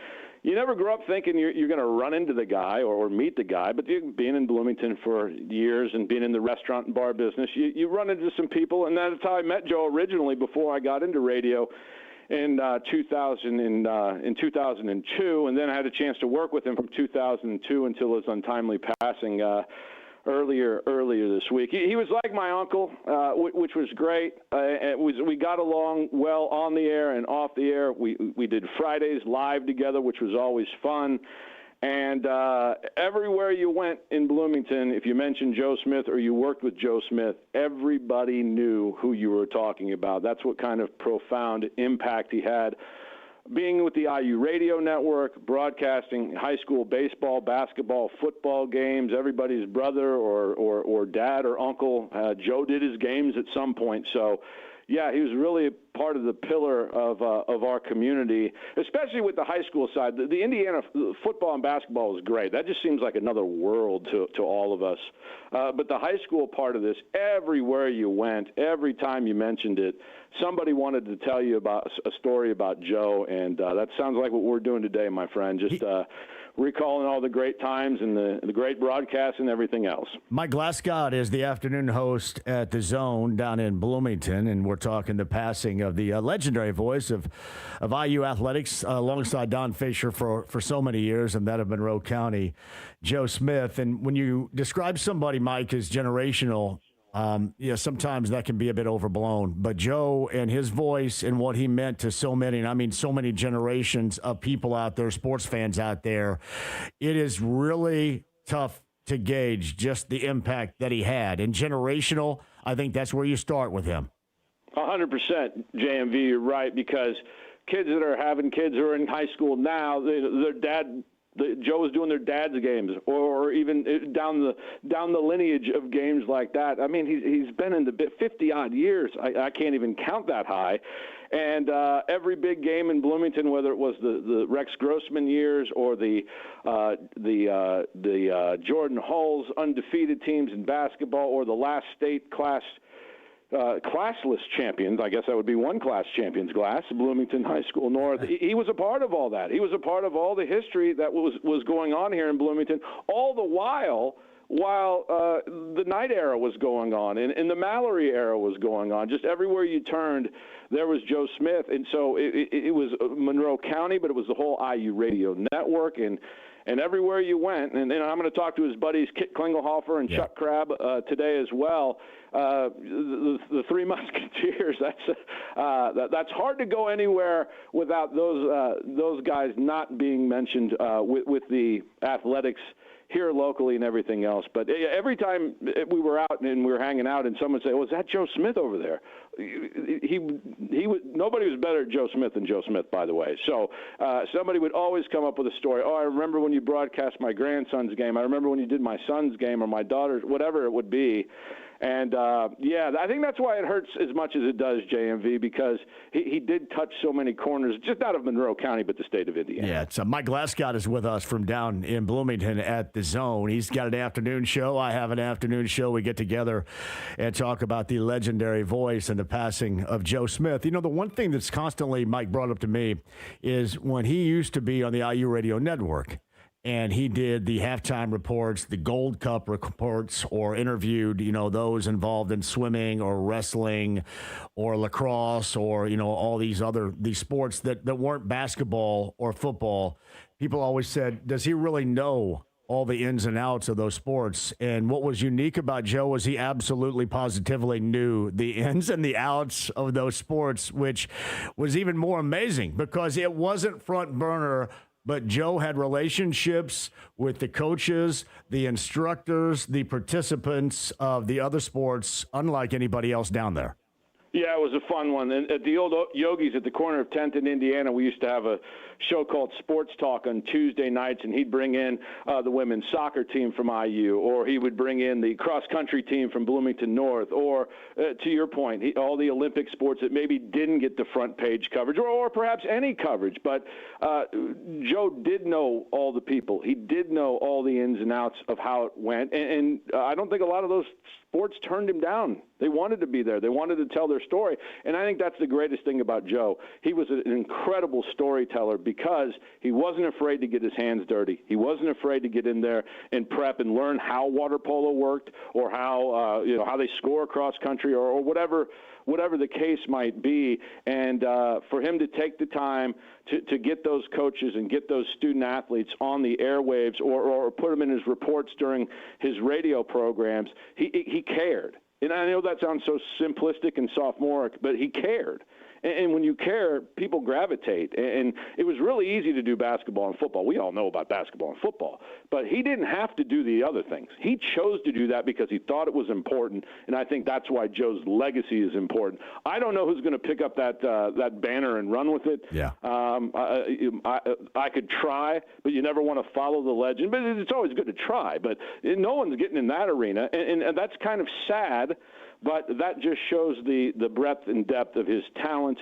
you never grew up thinking you're going to run into the guy or meet the guy, but being in Bloomington for years and being in the restaurant and bar business, you run into some people, and that's how I met Joe originally before I got into radio. In 2002, and then I had a chance to work with him from 2002 until his untimely passing earlier this week. He was like my uncle, which was great. We got along well on the air and off the air. We did Fridays live together, which was always fun. And everywhere you went in Bloomington, if you mentioned Joe Smith or you worked with Joe Smith, everybody knew who you were talking about. That's what kind of profound impact he had. Being with the IU radio network, broadcasting high school baseball, basketball, football games, everybody's brother or dad or uncle. Joe did his games at some point. So, yeah, he was really part of the pillar of our community, especially with the high school side. The Indiana football and basketball is great. That just seems like another world to all of us. But the high school part of this, everywhere you went, every time you mentioned it, somebody wanted to tell you about a story about Joe, and that sounds like what we're doing today, my friend. Just recalling all the great times and the great broadcasts and everything else. Mike Glasgow is the afternoon host at the Zone down in Bloomington, and we're talking the passing of the legendary voice of IU Athletics alongside Don Fisher for so many years, and that of Monroe County, Joe Smith. And when you describe somebody, Mike, as generational, sometimes that can be a bit overblown. But Joe and his voice and what he meant to so many, and I mean so many generations of people out there, sports fans out there, it is really tough to gauge just the impact that he had. And generational, I think that's where you start with him. 100%, JMV, you're right, because kids that are having kids who are in high school now, their dad – Joe was doing their dad's games, or even down the lineage of games like that. I mean, he's been in the 50-odd years. I can't even count that high. And every big game in Bloomington, whether it was the Rex Grossman years or the Jordan Hulls undefeated teams in basketball, or the last state classless champions, I guess that would be one class champions, Glass, Bloomington High School North. He was a part of all that. He was a part of all the history that was going on here in Bloomington, all the while while the Knight era was going on and the Mallory era was going on. Just everywhere you turned, there was Joe Smith. And so it was Monroe County, but it was the whole IU radio network and everywhere you went. And I'm going to talk to his buddies Kit Klingelhofer and Chuck Crabb today as well. The Three Musketeers. That's hard to go anywhere without those guys not being mentioned with the athletics here locally and everything else. But every time we were out and we were hanging out, and someone would say, "Oh, is that Joe Smith over there?" Nobody was better at Joe Smith than Joe Smith, by the way. So somebody would always come up with a story. Oh, I remember when you broadcast my grandson's game. I remember when you did my son's game or my daughter's, whatever it would be. And, I think that's why it hurts as much as it does, JMV, because he did touch so many corners, just not of Monroe County, but the state of Indiana. Yeah, it's Mike Glasgow is with us from down in Bloomington at the Zone. He's got an afternoon show. I have an afternoon show. We get together and talk about the legendary voice and the passing of Joe Smith. You know, the one thing that's constantly, Mike brought up to me, is when he used to be on the IU radio network, and he did the halftime reports, the Gold Cup reports, or interviewed, those involved in swimming or wrestling or lacrosse or, all these sports that weren't basketball or football. People always said, does he really know all the ins and outs of those sports? And what was unique about Joe was he absolutely positively knew the ins and the outs of those sports, which was even more amazing because it wasn't front burner. But Joe had relationships with the coaches, the instructors, the participants of the other sports, unlike anybody else down there. Yeah, it was a fun one. And at the old Yogi's at the corner of 10th and Indiana, we used to have a show called Sports Talk on Tuesday nights, and he'd bring in the women's soccer team from IU, or he would bring in the cross-country team from Bloomington North, or, to your point, all the Olympic sports that maybe didn't get the front page coverage, or perhaps any coverage. But Joe did know all the people. He did know all the ins and outs of how it went, and I don't think a lot of those sports turned him down. They wanted to be there. They wanted to tell their story. And I think that's the greatest thing about Joe. He was an incredible storyteller because he wasn't afraid to get his hands dirty. He wasn't afraid to get in there and prep and learn how water polo worked or how how they score across country or whatever the case might be. And for him to take the time to get those coaches and get those student athletes on the airwaves or put them in his reports during his radio programs, he cared. And I know that sounds so simplistic and sophomoric, but he cared. And when you care, people gravitate. And it was really easy to do basketball and football. We all know about basketball and football. But he didn't have to do the other things. He chose to do that because he thought it was important, and I think that's why Joe's legacy is important. I don't know who's going to pick up that banner and run with it. Yeah. I could try, but you never want to follow the legend. But it's always good to try. But no one's getting in that arena, and that's kind of sad. But that just shows the breadth and depth of his talent,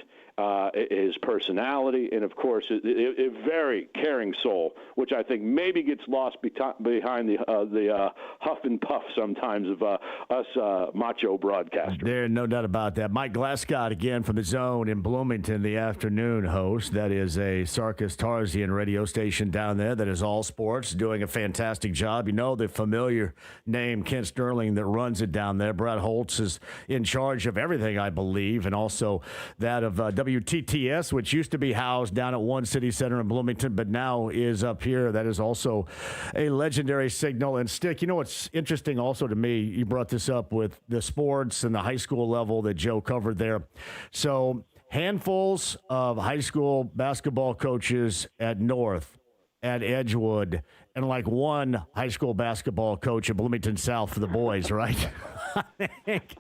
his personality, and, of course, a very caring soul, which I think maybe gets lost behind the huff and puff sometimes of us macho broadcasters. There's no doubt about that. Mike Glasgow, again, from the Zone in Bloomington, the afternoon host. That is a Sarkis Tarzian radio station down there that is all sports, doing a fantastic job. You know the familiar name, Kent Sterling, that runs it down there. Brad Holtz is in charge of everything, I believe, and also that of WTTS, which used to be housed down at One City Center in Bloomington, but now is up here. That is also a legendary signal. And Stick, you know what's interesting also to me, you brought this up with the sports and the high school level that Joe covered there. So handfuls of high school basketball coaches at North, at Edgewood, and like one high school basketball coach at Bloomington South for the boys, right? I think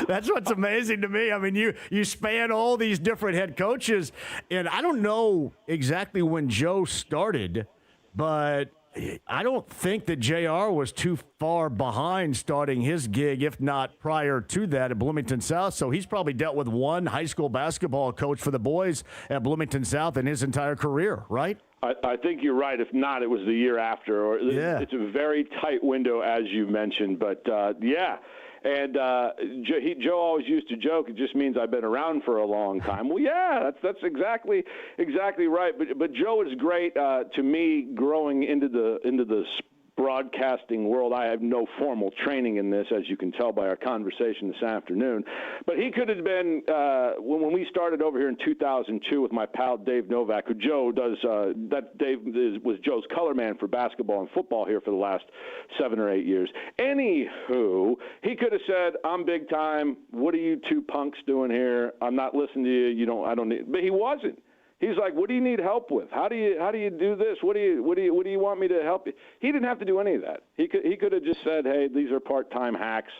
that's what's amazing to me. I mean, you span all these different head coaches, and I don't know exactly when Joe started, but I don't think that JR was too far behind starting his gig, if not prior to that at Bloomington South. So he's probably dealt with one high school basketball coach for the boys at Bloomington South in his entire career, right? I think you're right. If not, it was the year after. Or yeah. It's a very tight window, as you mentioned. But, yeah. And Joe always used to joke, it just means I've been around for a long time. Well, yeah, that's exactly right. But Joe is great to me growing into the broadcasting world. I have no formal training in this, as you can tell by our conversation this afternoon. But he could have been, when we started over here in 2002 with my pal Dave Novak, who Joe does, Dave was Joe's color man for basketball and football here for the last 7 or 8 years. Anywho, he could have said, I'm big time. What are you two punks doing here? I'm not listening to you. I don't need, but he wasn't. He's like, what do you need help with? How do you do this? What do you want me to help you? He didn't have to do any of that. He could have just said, hey, these are part-time hacks.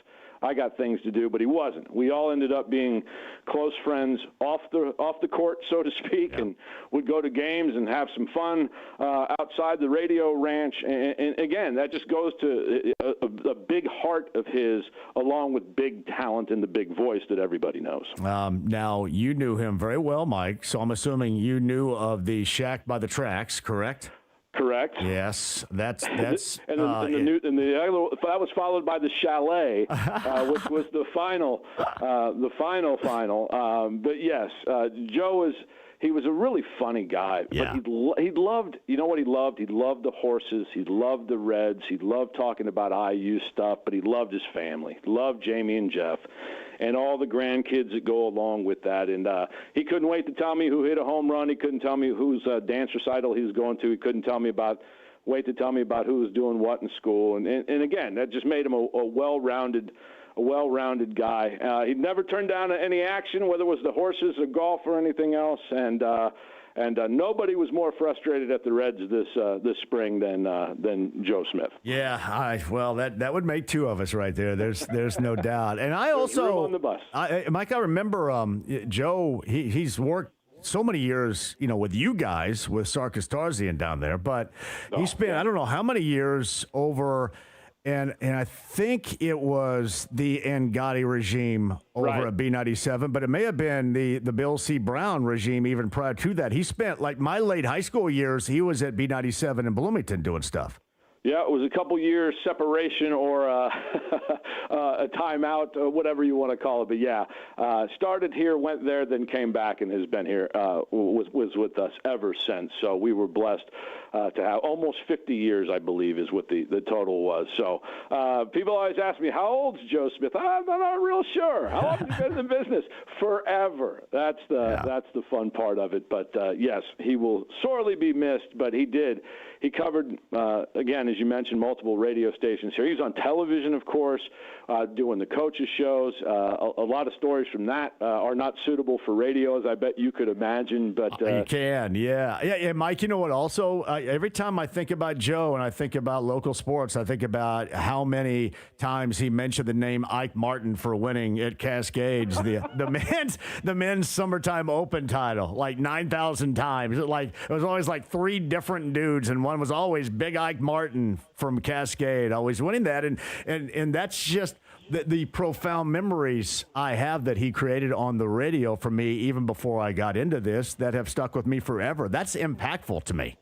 I got things to do, but he wasn't. We all ended up being close friends off the court, so to speak, and would go to games and have some fun outside the radio ranch. And again, that just goes to a big heart of his, along with big talent and the big voice that everybody knows. Now, you knew him very well, Mike, so I'm assuming you knew of the Shack by the Tracks, correct? Correct. Yes, that's and that was followed by the Chalet, which was the final. But yes, Joe he was a really funny guy. Yeah. But he loved, you know what he loved? He loved the horses. He loved the Reds. He loved talking about IU stuff. But he loved his family. He loved Jamie and Jeff, and all the grandkids that go along with that. And he couldn't wait to tell me who hit a home run. He couldn't tell me whose dance recital he was going to. He couldn't wait to tell me about who was doing what in school. And again, that just made him a well-rounded guy. He'd never turned down any action, whether it was the horses or golf or anything else. And nobody was more frustrated at the Reds this spring than Joe Smith. Yeah, well, that would make two of us right there. There's no doubt. And I also on the bus. Mike, I remember Joe. He's worked so many years, with you guys with Sarkistarzian down there, but he spent I don't know how many years over. And I think it was the Angotti regime over at B97, but it may have been the Bill C. Brown regime even prior to that. He spent, like my late high school years, he was at B97 in Bloomington doing stuff. Yeah, it was a couple years separation or a timeout, whatever you want to call it. But yeah, started here, went there, then came back and has been here, was with us ever since. So we were blessed to have almost 50 years, I believe, is what the total was. So people always ask me, how old's Joe Smith? I'm not real sure. How long have you been in the business? Forever. That's the fun part of it. But yes, he will sorely be missed, but he did. He covered, again, as you mentioned, multiple radio stations here. He was on television, of course, doing the coaches' shows. A lot of stories from that are not suitable for radio, as I bet you could imagine. But you can, yeah. Mike, you know what? Also, every time I think about Joe and I think about local sports, I think about how many times he mentioned the name Ike Martin for winning at Cascades, the men's Summertime Open title, like 9,000 times. It was always like three different dudes, and one was always Big Ike Martin from Cascade, always winning that. And that's just the profound memories I have that he created on the radio for me, even before I got into this, that have stuck with me forever. That's impactful to me.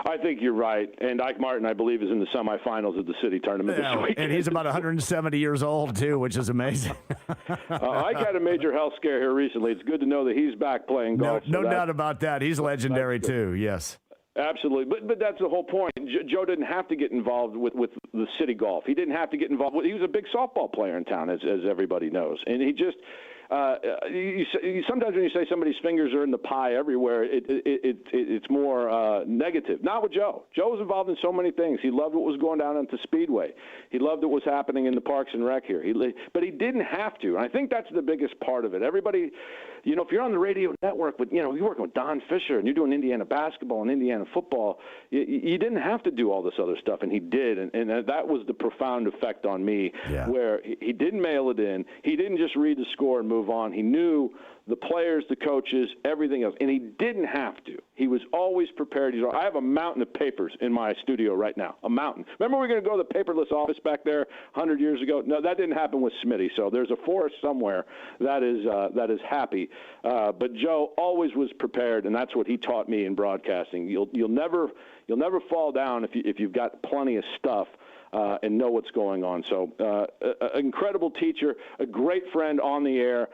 I think you're right. And Ike Martin, I believe, is in the semifinals of the city tournament this week. And he's about 170 years old, too, which is amazing. Ike had a major health scare here recently. It's good to know that he's back playing golf. No doubt about that. He's legendary, too, yes. Absolutely, but that's the whole point. Joe didn't have to get involved with the city golf. He didn't have to get involved. He was a big softball player in town, as everybody knows, and he just. Sometimes when you say somebody's fingers are in the pie everywhere, it's more negative. Not with Joe. Joe was involved in so many things. He loved what was going down at the Speedway. He loved what was happening in the Parks and Rec here. But he didn't have to. And I think that's the biggest part of it. Everybody, if you're on the radio network, you're working with Don Fisher and you're doing Indiana basketball and Indiana football, you didn't have to do all this other stuff, and he did. And that was the profound effect on me, where he didn't mail it in. He didn't just read the score and move on. He knew the players, the coaches, everything else, and he didn't have to. He was always prepared. I have a mountain of papers in my studio right now, a mountain. Remember we were going to go to the paperless office back there 100 years ago? No, that didn't happen with Smitty, so there's a forest somewhere that is happy. But Joe always was prepared, and that's what he taught me in broadcasting. You'll never fall down if you've got plenty of stuff. and know what's going on. So an incredible teacher, a great friend on the air.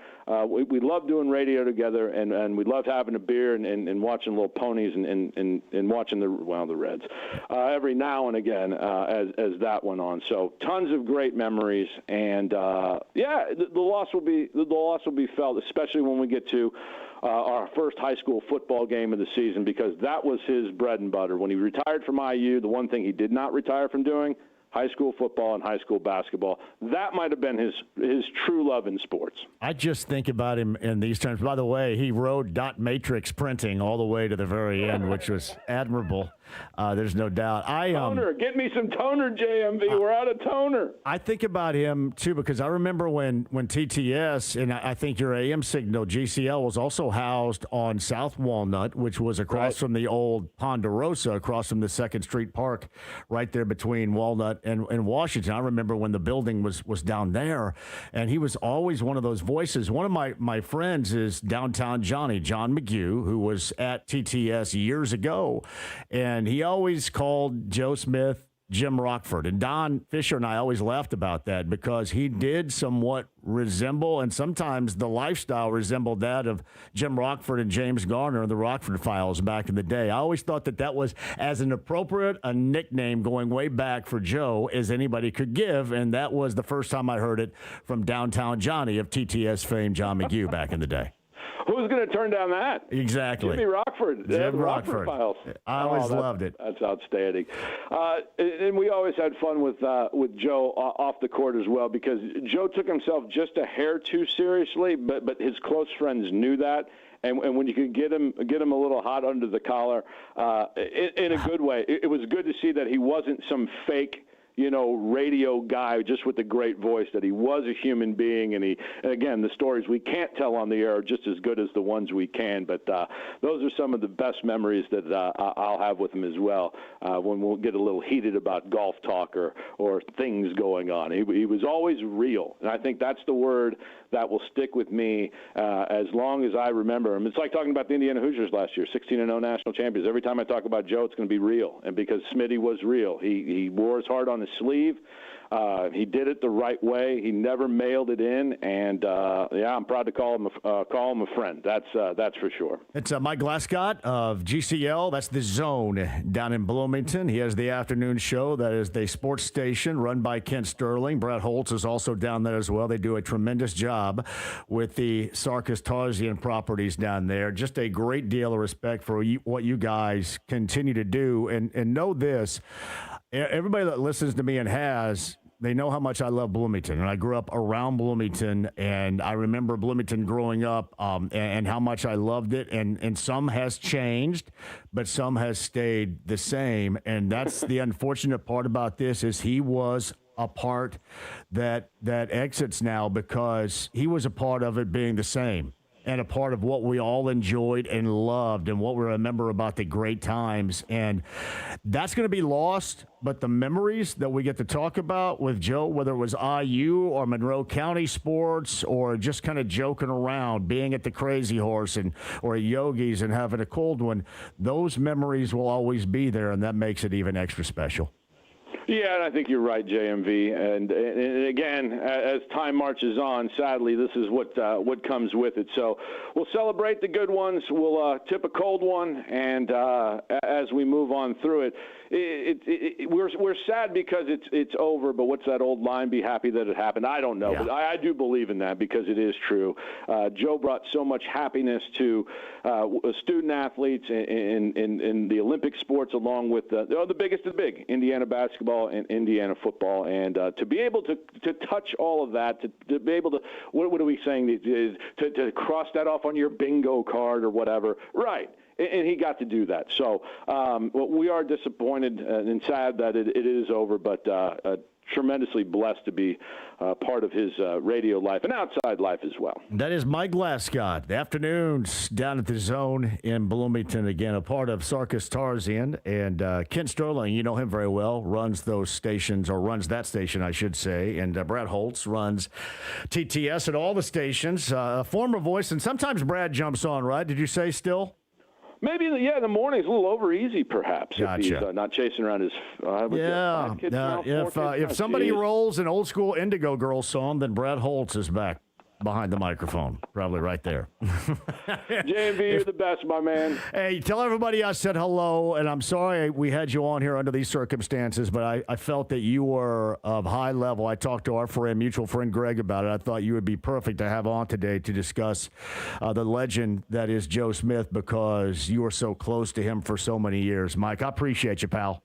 We love doing radio together, and we love having a beer and watching little ponies and watching the Reds every now and again as that went on. So tons of great memories, and the loss will be felt, especially when we get to our first high school football game of the season, because that was his bread and butter. When he retired from IU, the one thing he did not retire from doing, high school football and high school basketball. That might have been his true love in sports. I just think about him in these terms. By the way, he rode dot matrix printing all the way to the very end, which was admirable. There's no doubt. Toner, get me some toner, JMV. We're out of toner. I think about him too, because I remember when TTS and I think your AM signal GCL was also housed on South Walnut, which was across from the old Ponderosa, across from the 2nd Street Park, right there between Walnut and Washington. I remember when the building was down there, and he was always one of those voices. One of my friends is Downtown Johnny, John McGew, who was at TTS years ago, and he always called Joe Smith Jim Rockford. And Don Fisher and I always laughed about that because he did somewhat resemble, and sometimes the lifestyle resembled that of Jim Rockford and James Garner and the Rockford Files back in the day. I always thought that was as an appropriate a nickname going way back for Joe as anybody could give, and that was the first time I heard it from Downtown Johnny of TTS fame, John McGew, back in the day. Who's going to turn down that? Exactly. Jimmy Rockford. Jim Rockford Files. I always loved it. That's outstanding. And we always had fun with Joe off the court as well, because Joe took himself just a hair too seriously, but his close friends knew that. And when you could get him a little hot under the collar, in a good way, it was good to see that he wasn't some fake, radio guy just with a great voice, that he was a human being. And again, the stories we can't tell on the air are just as good as the ones we can. But those are some of the best memories that I'll have with him as well, when we'll get a little heated about golf talk or things going on. He was always real. And I think that's the word that will stick with me as long as I remember him. It's like talking about the Indiana Hoosiers last year, 16-0 national champions. Every time I talk about Joe, it's going to be real. And because Smitty was real, he wore his heart on his sleeve. He did it the right way. He never mailed it in, and I'm proud to call him a friend. That's for sure. It's Mike Glascott of GCL. That's the Zone down in Bloomington. He has the afternoon show. That is the sports station run by Kent Sterling. Brett Holtz is also down there as well. They do a tremendous job with the Sarkis-Tarzian properties down there. Just a great deal of respect for what you guys continue to do, and know this. Everybody that listens to me they know how much I love Bloomington, and I grew up around Bloomington, and I remember Bloomington growing up and how much I loved it, and some has changed, but some has stayed the same, and that's the unfortunate part about this is he was a part that exits now because he was a part of it being the same. And a part of what we all enjoyed and loved and what we remember about the great times. And that's going to be lost, but the memories that we get to talk about with Joe, whether it was IU or Monroe County sports or just kind of joking around, being at the Crazy Horse or at Yogi's and having a cold one, those memories will always be there, and that makes it even extra special. Yeah, and I think you're right, JMV. And again, as time marches on, sadly, this is what comes with it. So we'll celebrate the good ones. We'll tip a cold one, and as we move on through it, we're sad because it's over. But what's that old line? Be happy that it happened. I don't know, but I do believe in that because it is true. Joe brought so much happiness to student athletes in the Olympic sports, along with the biggest of the big, Indiana basketball and Indiana football, and to be able to touch all of that, to be able to, what are we saying, to cross that off on your bingo card or whatever, right? And he got to do that. So we are disappointed and sad that it is over, but tremendously blessed to be part of his radio life and outside life as well. That is Mike Glascott. The afternoons down at the Zone in Bloomington, again, a part of Sarkis-Tarzian. And Kent Sterling, you know him very well, runs those stations, or runs that station, I should say. And Brad Holtz runs TTS at all the stations. A former voice, and sometimes Brad jumps on, right? Did you say still? Maybe in the morning's a little over easy, perhaps. Gotcha. If he's not chasing around his. If somebody rolls an old school Indigo Girls song, then Brad Holtz is back behind the microphone, probably right there. JMV, you're the best, my man. Hey, tell everybody I said hello, and I'm sorry we had you on here under these circumstances, but I felt that you were of high level. I talked to our mutual friend Greg about it. I thought you would be perfect to have on today to discuss the legend that is Joe Smith, because you were so close to him for so many years. Mike, I appreciate you, pal.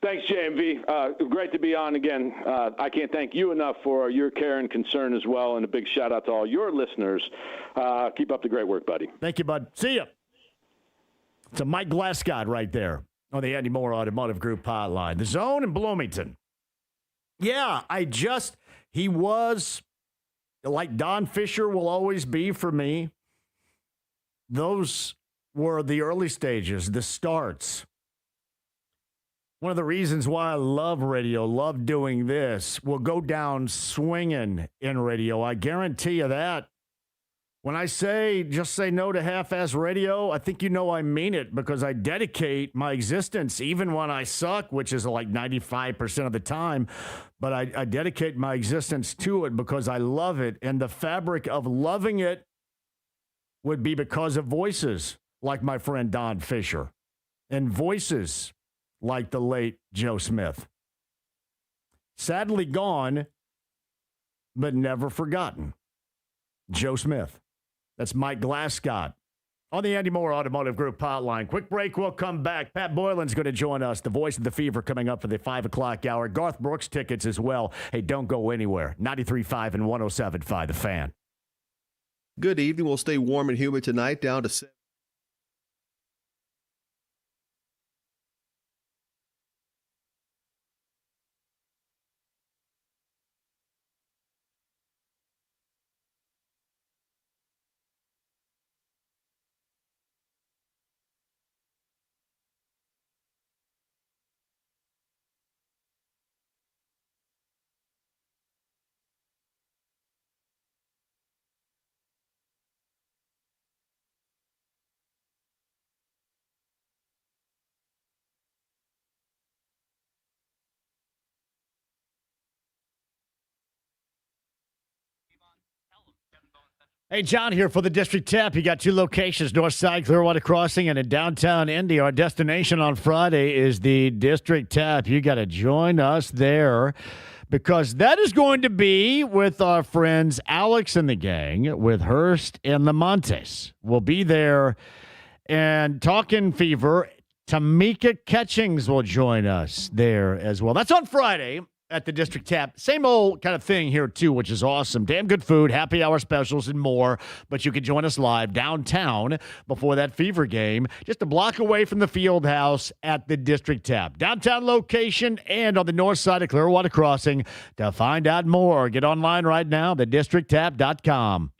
Thanks, JMV. Great to be on again. I can't thank you enough for your care and concern as well, and a big shout-out to all your listeners. Keep up the great work, buddy. Thank you, bud. See ya. It's a Mike Glasgow right there on the Andy Moore Automotive Group hotline. The Zone in Bloomington. Yeah, he was, like Don Fisher will always be for me. Those were the early stages, the starts. One of the reasons why I love radio, love doing this, will go down swinging in radio. I guarantee you that. When I say just say no to half-ass radio, I think you know I mean it, because I dedicate my existence, even when I suck, which is like 95% of the time, but I dedicate my existence to it because I love it. And the fabric of loving it would be because of voices like my friend Don Fisher and voices like the late Joe Smith. Sadly gone, but never forgotten. Joe Smith. That's Mike Glasgow on the Andy Moore Automotive Group hotline. Quick break, we'll come back. Pat Boylan's going to join us, the voice of the Fever, coming up for the 5 o'clock hour. Garth Brooks tickets as well. Hey, don't go anywhere. 93.5 and 107.5, The Fan. Good evening. We'll stay warm and humid tonight, down to 7. Hey, John here for the District Tap. You got 2 locations, Northside, Clearwater Crossing, and in downtown Indy. Our destination on Friday is the District Tap. You got to join us there, because that is going to be with our friends Alex and the gang with Hurst and the Montes. We'll be there and talking Fever. Tamika Catchings will join us there as well. That's on Friday at the District Tap. Same old kind of thing here, too, which is awesome. Damn good food, happy hour specials, and more. But you can join us live downtown before that Fever game, just a block away from the field house at the District Tap. Downtown location and on the north side of Clearwater Crossing. To find out more, get online right now, thedistricttap.com.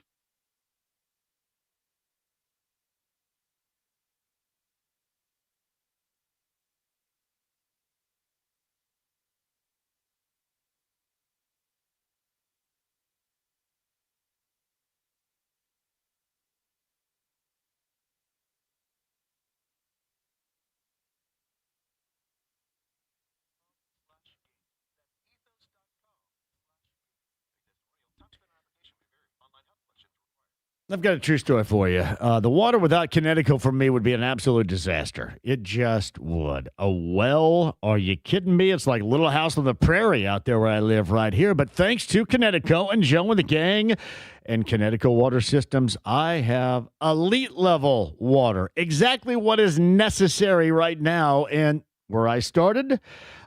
I've got a true story for you. The water without Connecticut for me would be an absolute disaster. It just would. A well? Are you kidding me? It's like Little House on the Prairie out there where I live right here. But thanks to Connecticut and Joe and the gang and Connecticut Water Systems, I have elite level water. Exactly what is necessary right now. And where I started,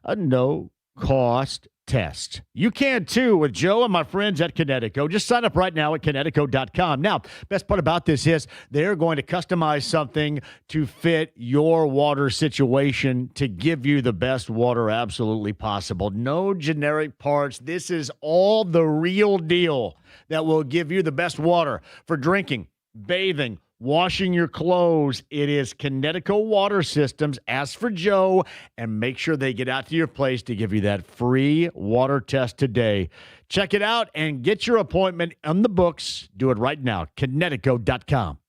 a no-cost test. You can too with Joe and my friends at Connecticut. Just sign up right now at Connecticut.com. Now, best part about this is they're going to customize something to fit your water situation to give you the best water absolutely possible. No generic parts. This is all the real deal that will give you the best water for drinking, bathing, washing your clothes. It is Connecticut Water Systems. Ask for Joe and make sure they get out to your place to give you that free water test today. Check it out and get your appointment on the books. Do it right now. Connecticut.com.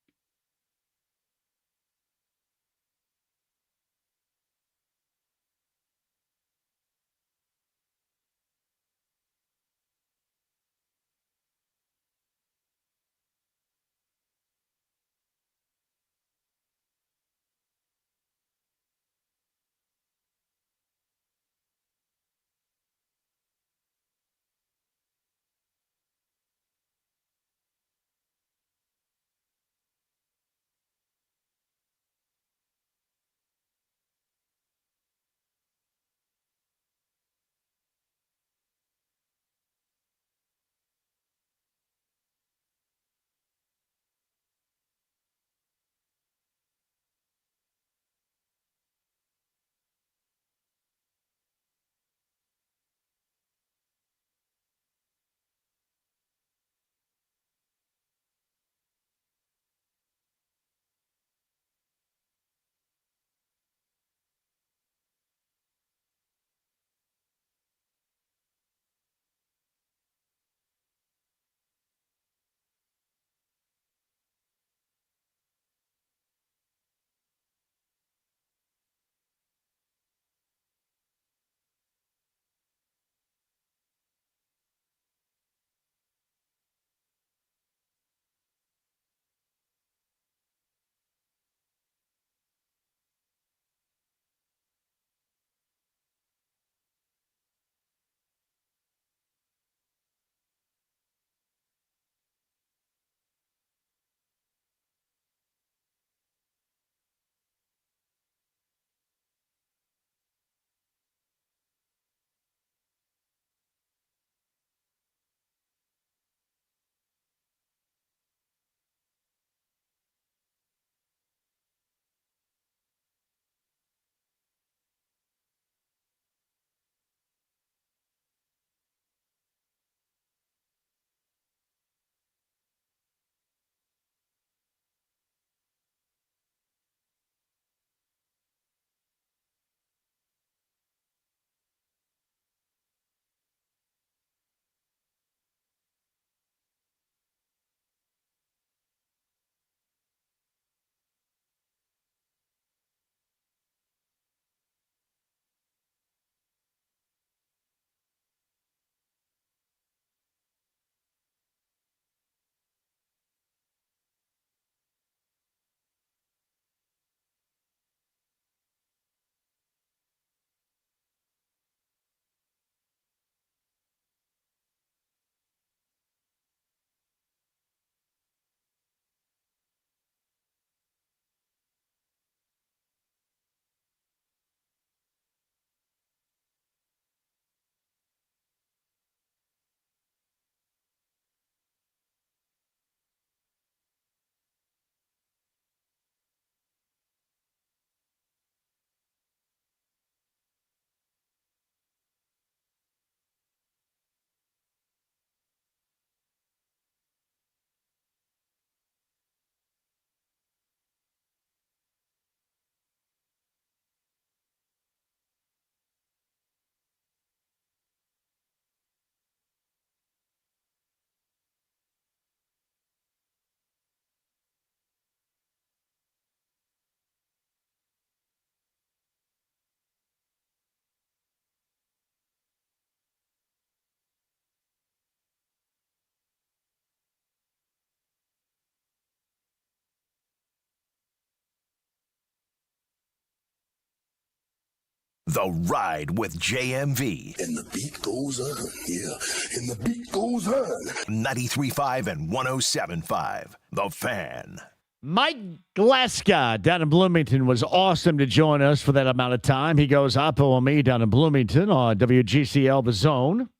The Ride with JMV. And the beat goes on, yeah. And the beat goes on. 93.5 and 107.5. The Fan. Mike Glasgow down in Bloomington was awesome to join us for that amount of time. He goes Oppo and me down in Bloomington on WGCL The Zone.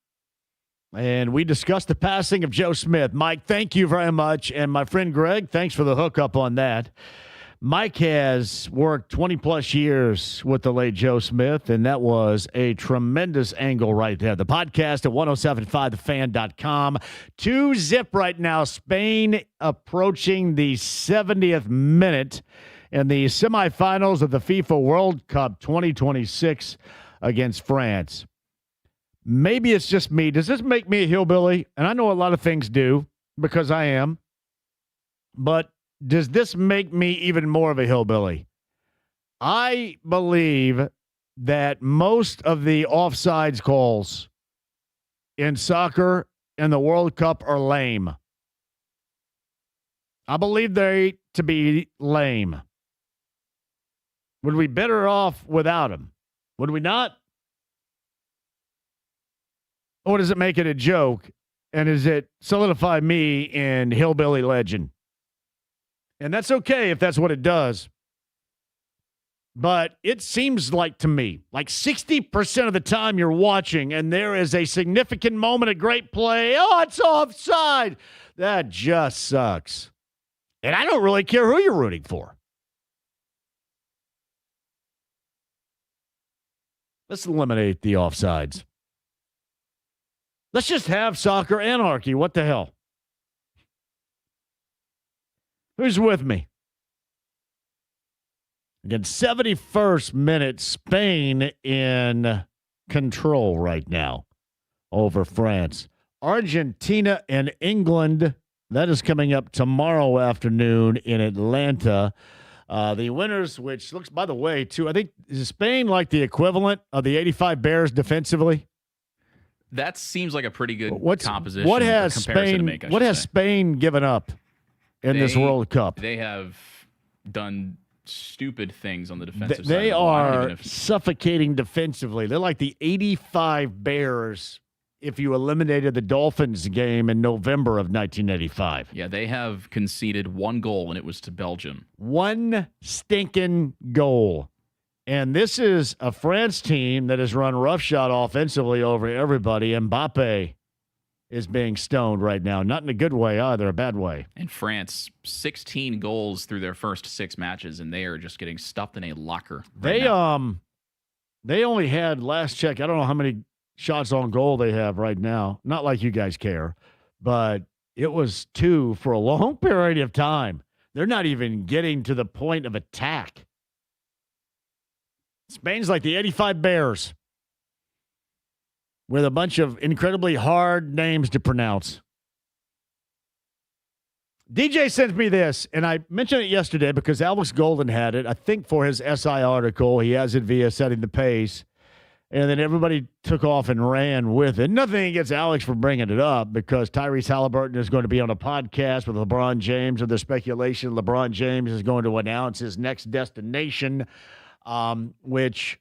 And we discussed the passing of Joe Smith. Mike, thank you very much. And my friend Greg, thanks for the hookup on that. Mike has worked 20-plus years with the late Joe Smith, and that was a tremendous angle right there. The podcast at 1075thefan.com. 2-zip right now. Spain approaching the 70th minute in the semifinals of the FIFA World Cup 2026 against France. Maybe it's just me. Does this make me a hillbilly? And I know a lot of things do because I am. But does this make me even more of a hillbilly? I believe that most of the offsides calls in soccer and the World Cup are lame. I believe they to be lame. Would we be better off without them? Would we not? Or does it make it a joke? And does it solidify me in hillbilly legend? And that's okay if that's what it does. But it seems like to me, like 60% of the time you're watching and there is a significant moment, a great play. Oh, it's offside. That just sucks. And I don't really care who you're rooting for. Let's eliminate the offsides. Let's just have soccer anarchy. What the hell? Who's with me? Again, 71st minute, Spain in control right now over France. Argentina and England, that is coming up tomorrow afternoon in Atlanta. The winners, which looks, by the way, too, I think, is Spain like the equivalent of the 85 Bears defensively? That seems like a pretty good composition. What has comparison Spain? to make, What has Spain given up in this World Cup? They have done stupid things on the defensive side. They are suffocating defensively. They're like the 85 Bears if you eliminated the Dolphins game in November of 1985. Yeah, they have conceded one goal, and it was to Belgium. One stinking goal. And this is a France team that has run roughshod offensively over everybody. Mbappe is being stoned right now. Not in a good way either, a bad way. And France, 16 goals through their first 6 matches, and they are just getting stuffed in a locker. They only had, last check, I don't know how many shots on goal they have right now. Not like you guys care, but it was 2 for a long period of time. They're not even getting to the point of attack. Spain's like the 85 Bears with a bunch of incredibly hard names to pronounce. DJ sends me this, and I mentioned it yesterday because Alex Golden had it, I think for his SI article. He has it via Setting the Pace. And then everybody took off and ran with it. Nothing against Alex for bringing it up because Tyrese Halliburton is going to be on a podcast with LeBron James, and the speculation LeBron James is going to announce his next destination, which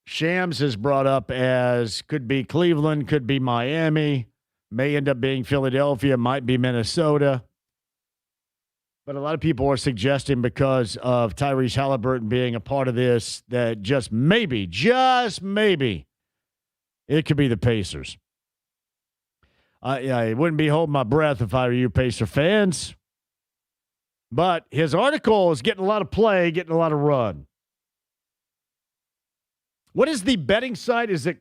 Shams has brought up as could be Cleveland, could be Miami, may end up being Philadelphia, might be Minnesota. But a lot of people are suggesting because of Tyrese Halliburton being a part of this that just maybe, it could be the Pacers. I wouldn't be holding my breath if I were you Pacer fans. But his article is getting a lot of play, getting a lot of run. What is the betting site? Is it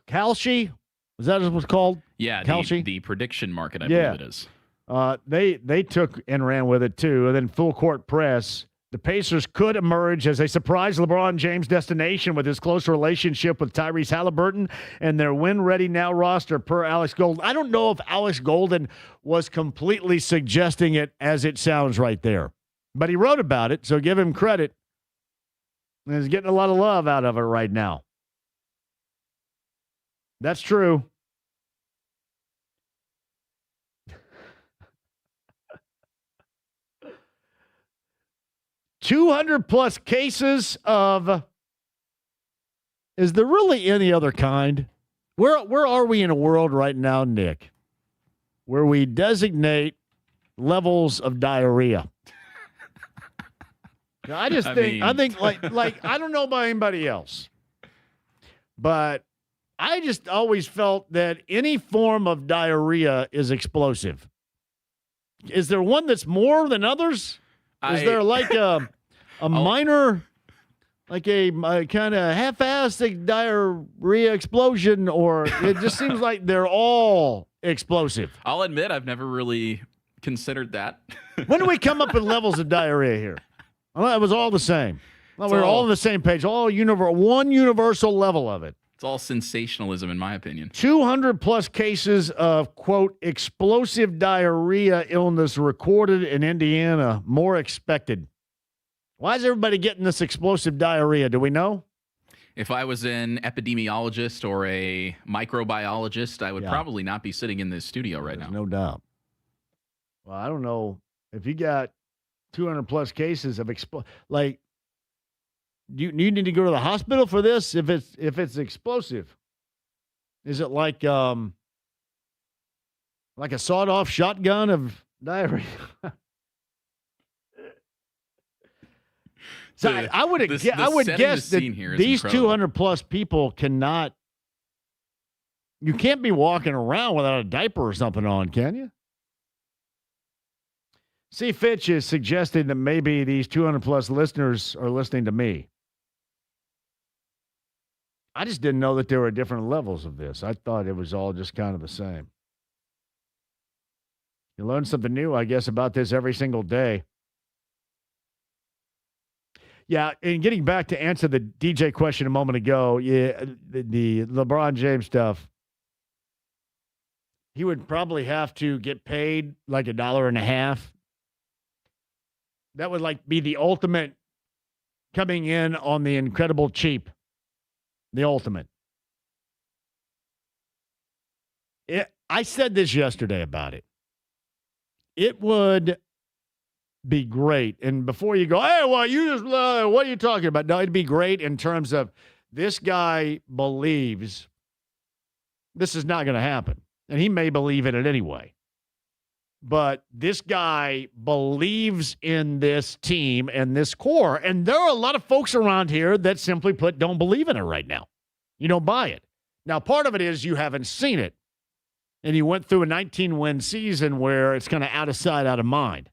Kalshi? Is that what it's called? Yeah, the prediction market, I believe it is. They took and ran with it too. And then Full Court Press, the Pacers could emerge as a surprise LeBron James destination with his close relationship with Tyrese Halliburton and their win-ready now roster per Alex Golden. I don't know if Alex Golden was completely suggesting it as it sounds right there, but he wrote about it, so give him credit. And he's getting a lot of love out of it right now. That's true. +200 cases of Is there really any other kind? Where are we in a world right now, Nick, where we designate levels of diarrhea? Now, I think like I don't know about anybody else, but I just always felt that any form of diarrhea is explosive. Is there one that's more than others? Is there like a minor, like a kind of half-assed diarrhea explosion, or it just seems like they're all explosive? I'll admit I've never really considered that. When do we come up with levels of diarrhea here? Well, it was all the same. Well, we're all on the same page. One universal level of it. It's all sensationalism, in my opinion. 200 plus cases of, quote, explosive diarrhea illness recorded in Indiana. More expected. Why is everybody getting this explosive diarrhea? Do we know? If I was an epidemiologist or a microbiologist, I would probably not be sitting in this studio right now. No doubt. Well, I don't know. If you got 200 plus cases of you need to go to the hospital for this if it's explosive. Is it like a sawed-off shotgun of diarrhea? So I would guess that these 200 plus people cannot. You can't be walking around without a diaper or something on, can you? C. Fitch is suggesting that maybe these 200 plus listeners are listening to me. I just didn't know that there were different levels of this. I thought it was all just kind of the same. You learn something new, I guess, about this every single day. Yeah, and getting back to answer the DJ question a moment ago, yeah, the LeBron James stuff, he would probably have to get paid like $1.50. That would be the ultimate coming in on the incredible cheap. The ultimate. I said this yesterday about it. It would be great. And before you go, hey, well, you just, what are you talking about? No, it'd be great in terms of this guy believes this is not going to happen. And he may believe in it anyway. But this guy believes in this team and this core. And there are a lot of folks around here that simply put don't believe in it right now. You don't buy it. Now, part of it is you haven't seen it. And you went through a 19-win season where it's kind of out of sight, out of mind.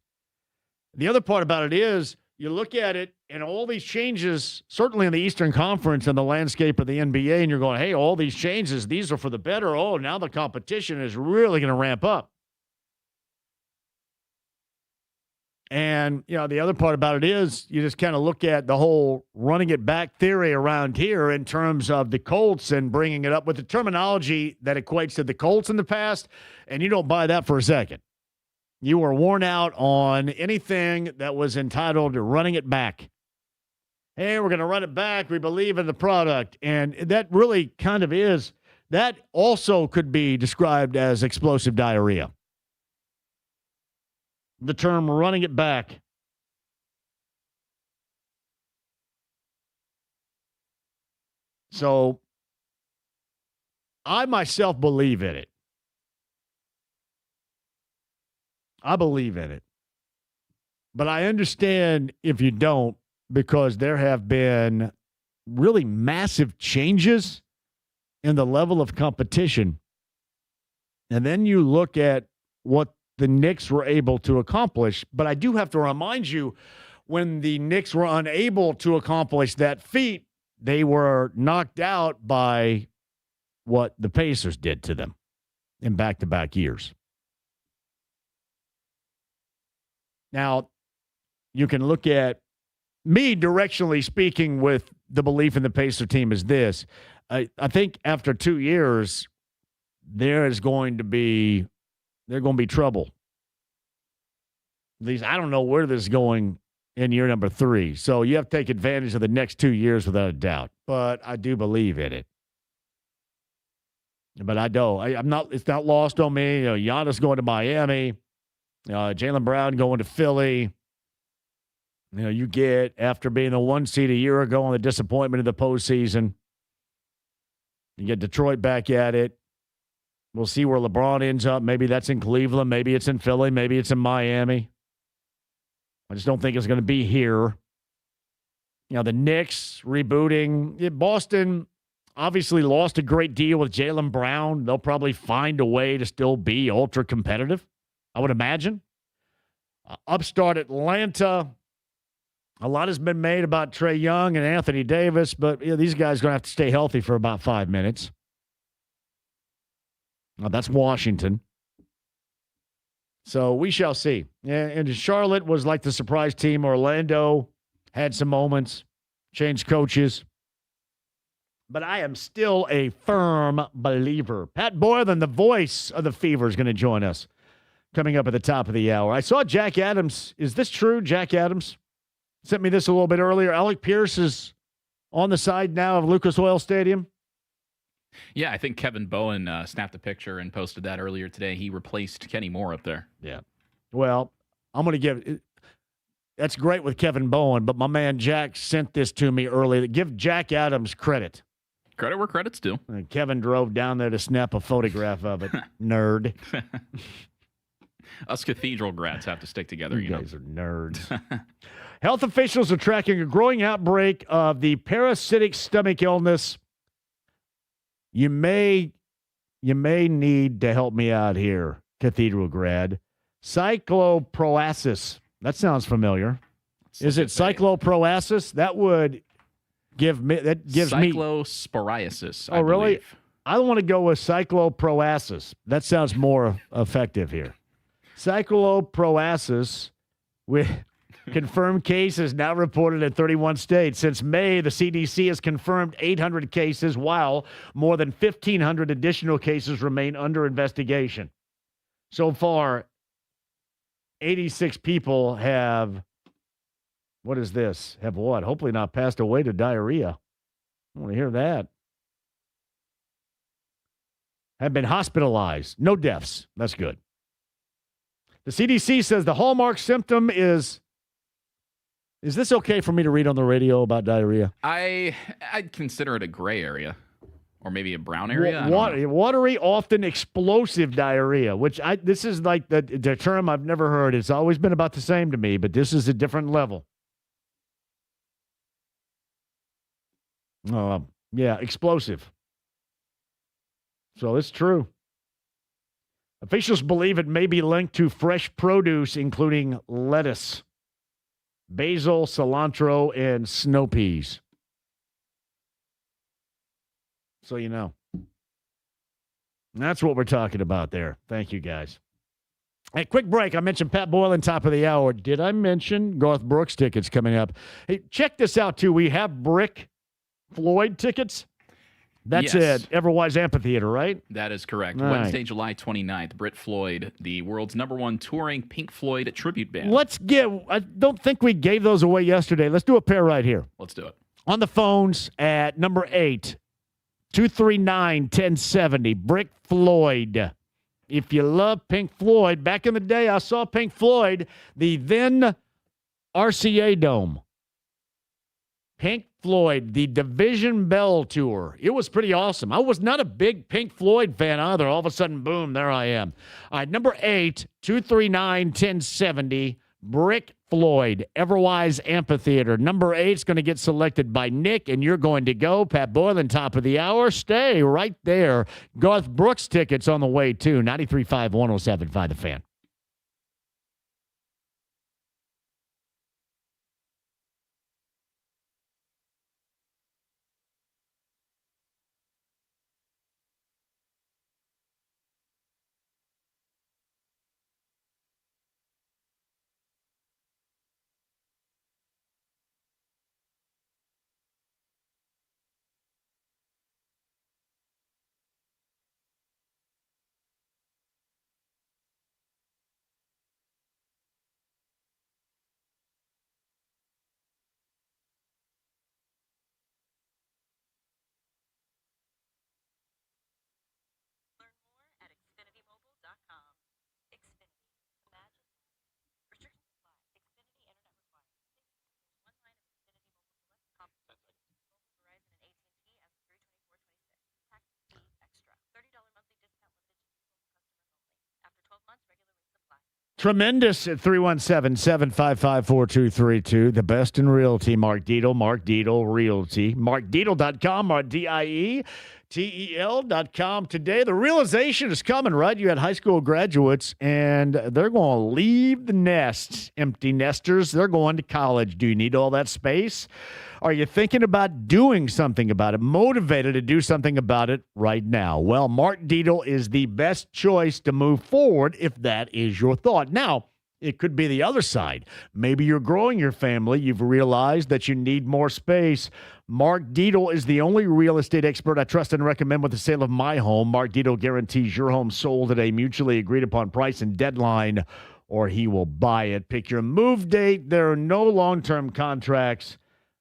The other part about it is you look at it and all these changes, certainly in the Eastern Conference and the landscape of the NBA, and you're going, hey, all these changes, these are for the better. Oh, now the competition is really going to ramp up. And, the other part about it is you just kind of look at the whole running it back theory around here in terms of the Colts and bringing it up with the terminology that equates to the Colts in the past, and you don't buy that for a second. You were worn out on anything that was entitled to running it back. Hey, we're going to run it back. We believe in the product. And that really kind of is. That also could be described as explosive diarrhea. The term running it back. So I myself believe in it. I believe in it. But I understand if you don't, because there have been really massive changes in the level of competition. And then you look at what the Knicks were able to accomplish. But I do have to remind you, when the Knicks were unable to accomplish that feat, they were knocked out by what the Pacers did to them in back-to-back years. Now, you can look at me directionally speaking with the belief in the Pacer team is this. I think after 2 years, there's going to be trouble. At least I don't know where this is going in year number 3. So you have to take advantage of the next 2 years without a doubt. But I do believe in it. But I don't. I'm not. It's not lost on me. Giannis going to Miami. Jaylen Brown going to Philly. You get, after being the 1 seed a year ago on the disappointment of the postseason, You get Detroit back at it. We'll see where LeBron ends up. Maybe that's in Cleveland. Maybe it's in Philly. Maybe it's in Miami. I just don't think it's going to be here. The Knicks rebooting. Boston obviously lost a great deal with Jaylen Brown. They'll probably find a way to still be ultra competitive, I would imagine. Upstart Atlanta. A lot has been made about Trae Young and Anthony Davis, but these guys are going to have to stay healthy for about 5 minutes. That's Washington. So we shall see. And Charlotte was like the surprise team. Orlando had some moments, changed coaches. But I am still a firm believer. Pat Boylan, the voice of the Fever, is going to join us coming up at the top of the hour. I saw Jack Adams. Is this true? Jack Adams sent me this a little bit earlier. Alec Pierce is on the side now of Lucas Oil Stadium. Yeah, I think Kevin Bowen snapped a picture and posted that earlier today. He replaced Kenny Moore up there. Yeah. Well, I'm going to give – that's great with Kevin Bowen, but my man Jack sent this to me earlier. Give Jack Adams credit. Credit where credit's due. And Kevin drove down there to snap a photograph of it. Nerd. Us cathedral grads have to stick together. You guys are nerds. Health officials are tracking a growing outbreak of the parasitic stomach illness. You may need to help me out here, cathedral grad. Cycloproasis. That sounds familiar. Is it cycloproasis? That would gives me cyclosporiasis. Oh, really? I want to go with cycloproasis. That sounds more effective here. Cycloproasis with confirmed cases now reported in 31 states. Since May, the CDC has confirmed 800 cases, while more than 1,500 additional cases remain under investigation. So far, 86 people have, what is this? Have what? Hopefully not passed away to diarrhea. I want to hear that. Have been hospitalized. No deaths. That's good. The CDC says the hallmark symptom is this okay for me to read on the radio about diarrhea? I'd consider it a gray area or maybe a brown area. Watery, often explosive diarrhea, which this is like the term I've never heard. It's always been about the same to me, but this is a different level. Yeah, explosive. So it's true. Officials believe it may be linked to fresh produce, including lettuce, basil, cilantro, and snow peas. So you know. That's what we're talking about there. Thank you, guys. Hey, quick break. I mentioned Pat Boylan, top of the hour. Did I mention Garth Brooks tickets coming up? Hey, check this out, too. We have Brick Floyd tickets. That's it. Everwise Amphitheater, right? That is correct. All Wednesday, right. July 29th, Britt Floyd, the world's #1 touring Pink Floyd tribute band. I don't think we gave those away yesterday. Let's do a pair right here. Let's do it. On the phones at number 8, 239-1070, Brick Floyd. If you love Pink Floyd, back in the day, I saw Pink Floyd, the then RCA Dome. Pink Floyd, the Division Bell Tour. It was pretty awesome. I was not a big Pink Floyd fan either. All of a sudden, boom, there I am. All right, number 8, 239-1070, Brick Floyd, Everwise Amphitheater. Number 8 is going to get selected by Nick, and you're going to go. Pat Boylan, top of the hour. Stay right there. Garth Brooks tickets on the way, too. 93.5, 107.5 The Fan. Tremendous at 317-755-4232. The best in realty. Mark Dietel, Mark Dietel Realty. MarkDietel.com, MarkDietel.com. Today, the realization is coming, right? You had high school graduates, and they're going to leave the nest. Empty nesters, they're going to college. Do you need all that space? Are you thinking about doing something about it? Motivated to do something about it right now? Well, Mark Dietel is the best choice to move forward if that is your thought. Now, it could be the other side. Maybe you're growing your family. You've realized that you need more space. Mark Dietel is the only real estate expert I trust and recommend with the sale of my home. Mark Dietel guarantees your home sold at a mutually agreed upon price and deadline, or he will buy it. Pick your move date. There are no long-term contracts.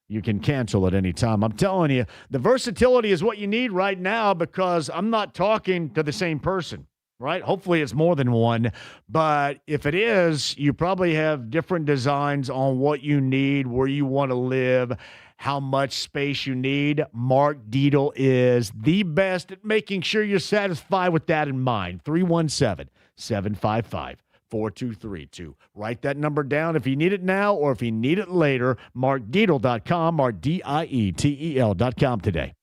You can cancel at any time. I'm telling you, the versatility is what you need right now because I'm not talking to the same person, right? Hopefully it's more than one. But if it is, you probably have different designs on what you need, where you want to live, how much space you need. Mark Dietel is the best at making sure you're satisfied with that in mind. 317-755-4232. Write that number down if you need it now or if you need it later. MarkDietel.com or DIETEL.com today.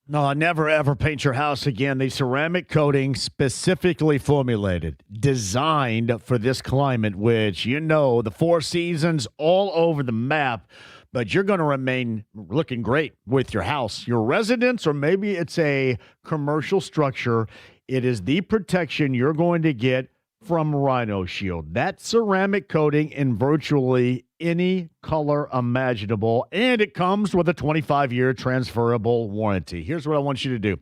No, never ever paint your house again. The ceramic coating specifically formulated, designed for this climate, which, the four seasons all over the map, but you're going to remain looking great with your house, your residence, or maybe it's a commercial structure. It is the protection you're going to get from Rhino Shield. That ceramic coating in virtually any color imaginable, and it comes with a 25-year transferable warranty. Here's what I want you to do.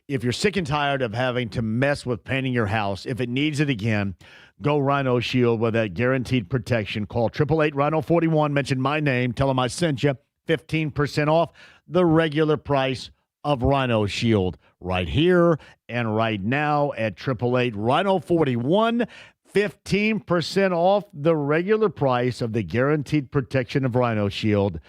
If you're sick and tired of having to mess with painting your house, if it needs it again, go Rhino Shield with that guaranteed protection. Call 888-RHINO-41, mention my name, tell them I sent you, 15% off the regular price of Rhino Shield right here and right now at 888-RHINO-41. 15% off the regular price of the guaranteed protection of Rhino Shield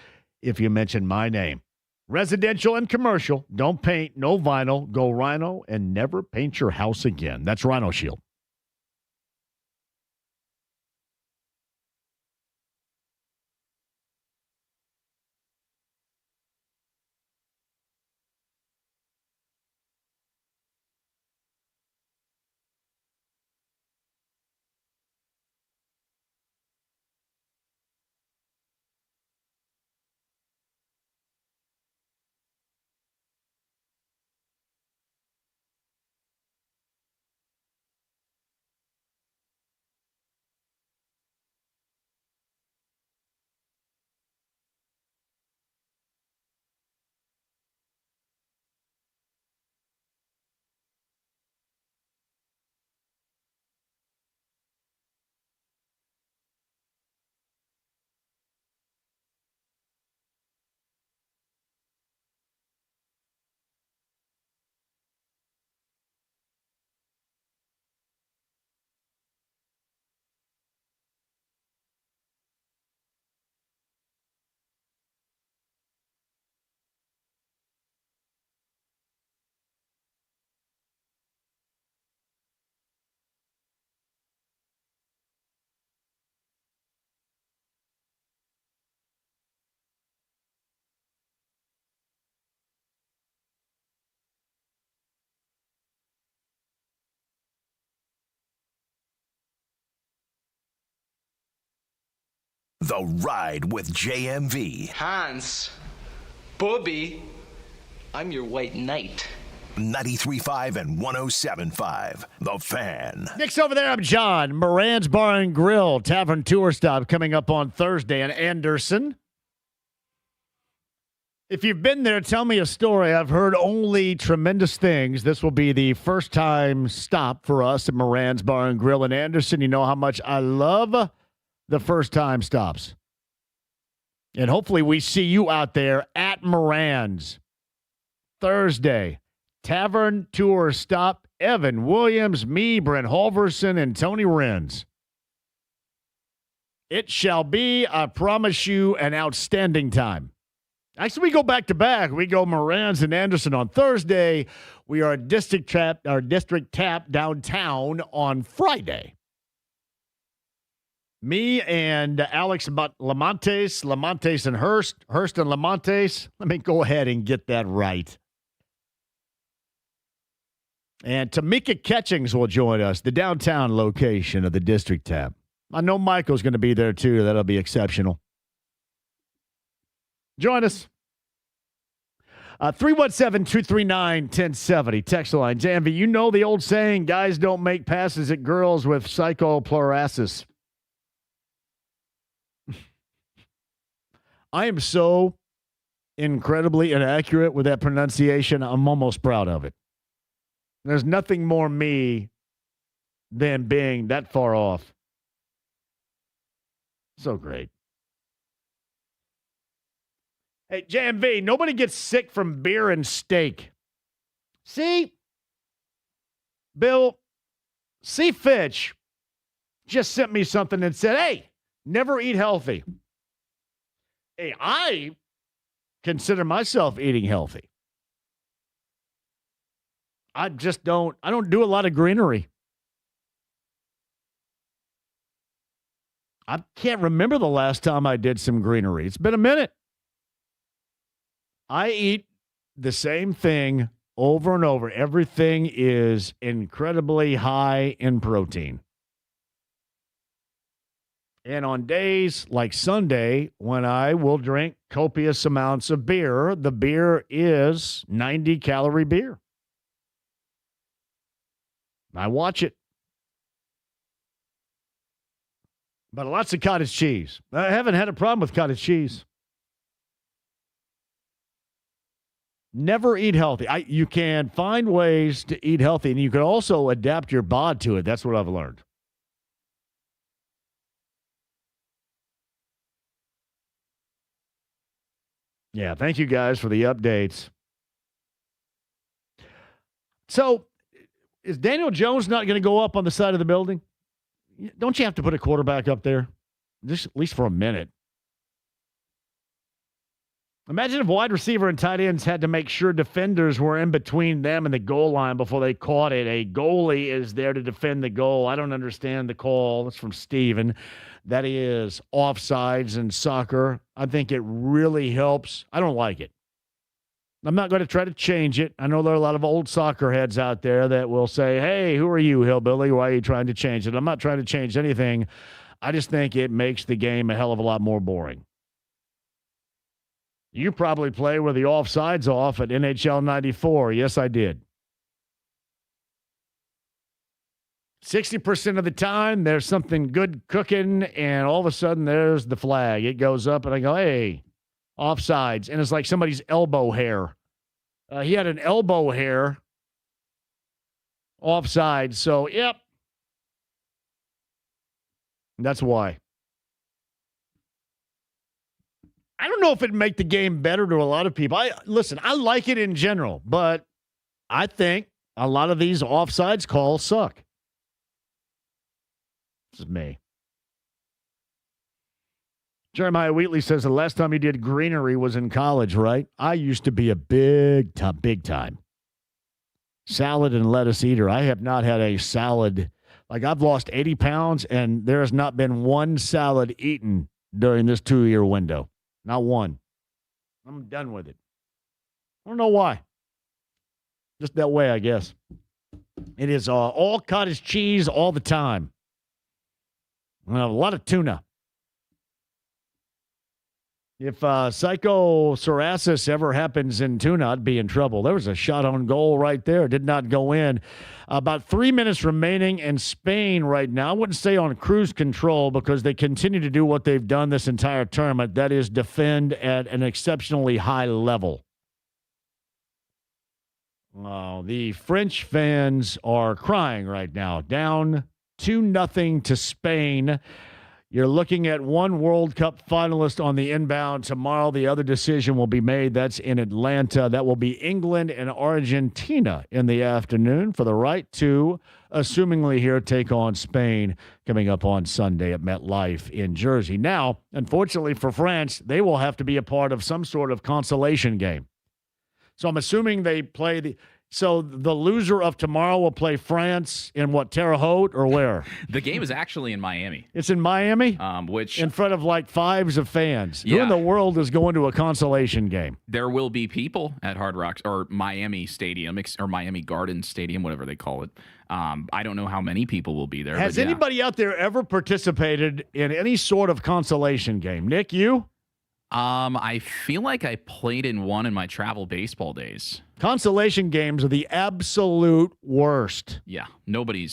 if you mention my name. Residential and commercial, don't paint, no vinyl, go Rhino and never paint your house again. That's Rhino Shield. The Ride with JMV. Hans, Bobby, I'm your white knight. 93.5 and 107.5. The Fan. Next over there, I'm John. Moran's Bar and Grill Tavern Tour Stop coming up on Thursday in Anderson. If you've been there, tell me a story. I've heard only tremendous things. This will be the first time stop for us at Moran's Bar and Grill in Anderson. You know how much I love the first time stops. And hopefully we see you out there at Moran's Thursday. Tavern Tour Stop. Evan Williams, me, Brent Halverson, and Tony Renz. It shall be, I promise you, an outstanding time. Actually, we go back to back. We go Moran's and Anderson on Thursday. We are district tap downtown on Friday. Me and Alex Lamontes and Hurst and Lamontes. Let me go ahead and get that right. And Tamika Catchings will join us, the downtown location of the district tap. I know Michael's going to be there too. That'll be exceptional. Join us. 317-239-1070. Text line. JMV, you know the old saying, guys don't make passes at girls with psychopleuresis. I am so incredibly inaccurate with that pronunciation. I'm almost proud of it. There's nothing more me than being that far off. So great. Hey, JMV, nobody gets sick from beer and steak. See? Bill, C. Fitch just sent me something and said, hey, never eat healthy. Hey, I consider myself eating healthy. I don't do a lot of greenery. I can't remember the last time I did some greenery. It's been a minute. I eat the same thing over and over. Everything is incredibly high in protein. And on days like Sunday, when I will drink copious amounts of beer, the beer is 90-calorie beer. I watch it. But lots of cottage cheese. I haven't had a problem with cottage cheese. Never eat healthy. You can find ways to eat healthy, and you can also adapt your bod to it. That's what I've learned. Yeah, thank you guys for the updates. So, is Daniel Jones not going to go up on the side of the building? Don't you have to put a quarterback up there? Just at least for a minute. Imagine if wide receiver and tight ends had to make sure defenders were in between them and the goal line before they caught it. A goalie is there to defend the goal. I don't understand the call. That's from Steven. That is offsides in soccer. I think it really helps. I don't like it. I'm not going to try to change it. I know there are a lot of old soccer heads out there that will say, hey, who are you, hillbilly? Why are you trying to change it? I'm not trying to change anything. I just think it makes the game a hell of a lot more boring. You probably play with the offsides off at NHL 94. Yes, I did. 60% of the time, there's something good cooking, and all of a sudden, there's the flag. It goes up, and I go, hey, offsides. And it's like somebody's elbow hair. He had an elbow hair offside. So, yep. That's why. I don't know if it'd make the game better to a lot of people. Listen, I like it in general, but I think a lot of these offsides calls suck. This is me. Jeremiah Wheatley says the last time he did greenery was in college, right? I used to be a big time salad and lettuce eater. I have not had a salad. Like, I've lost 80 pounds, and there has not been one salad eaten during this 2-year window. Not one. I'm done with it. I don't know why. Just that way, I guess. It is all cottage cheese all the time. A lot of tuna. If psychosorasis ever happens in tuna, I'd be in trouble. There was a shot on goal right there. Did not go in. About 3 minutes remaining in Spain right now. I wouldn't say on cruise control because they continue to do what they've done this entire tournament. That is defend at an exceptionally high level. The French fans are crying right now. Down 2-0 to Spain. You're looking at one World Cup finalist on the inbound tomorrow. The other decision will be made. That's in Atlanta. That will be England and Argentina in the afternoon for the right to, assumingly here, take on Spain coming up on Sunday at MetLife in Jersey. Now, unfortunately for France, they will have to be a part of some sort of consolation game. So I'm assuming they play So the loser of tomorrow will play France in what, Terre Haute or where? The game is actually in Miami. It's in Miami? Which in front of like fives of fans. Yeah. Who in the world is going to a consolation game? There will be people at Hard Rock or Miami Stadium or Miami Garden Stadium, whatever they call it. I don't know how many people will be there. Has anybody out there ever participated in any sort of consolation game? Nick, you? I feel like I played in one in my travel baseball days. Consolation games are the absolute worst. Yeah, nobody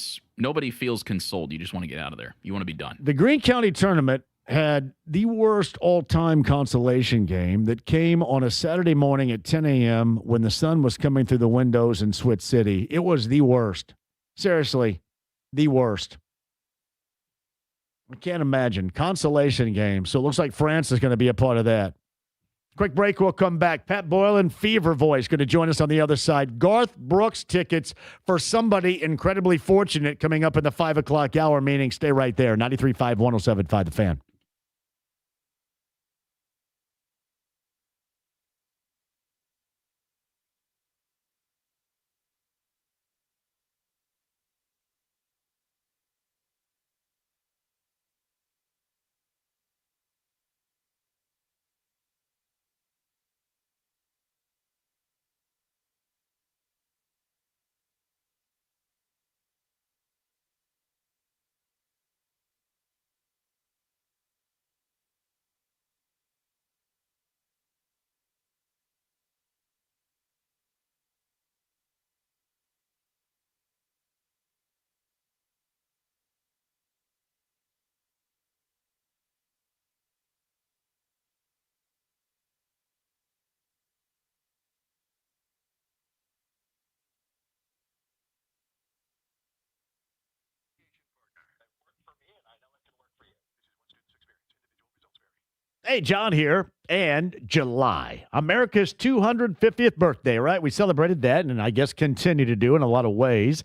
feels consoled. You just want to get out of there. You want to be done. The Greene County tournament had the worst all-time consolation game that came on a Saturday morning at 10 a.m. when the sun was coming through the windows in Switch City. It was the worst. Seriously, the worst. I can't imagine. Consolation game. So it looks like France is going to be a part of that. Quick break. We'll come back. Pat Boyle and Fever Voice going to join us on the other side. Garth Brooks tickets for somebody incredibly fortunate coming up in the 5 o'clock hour, meaning stay right there. 93.5, 107.5 The Fan. Hey, John here. And July, America's 250th birthday, right? We celebrated that and I guess continue to do in a lot of ways.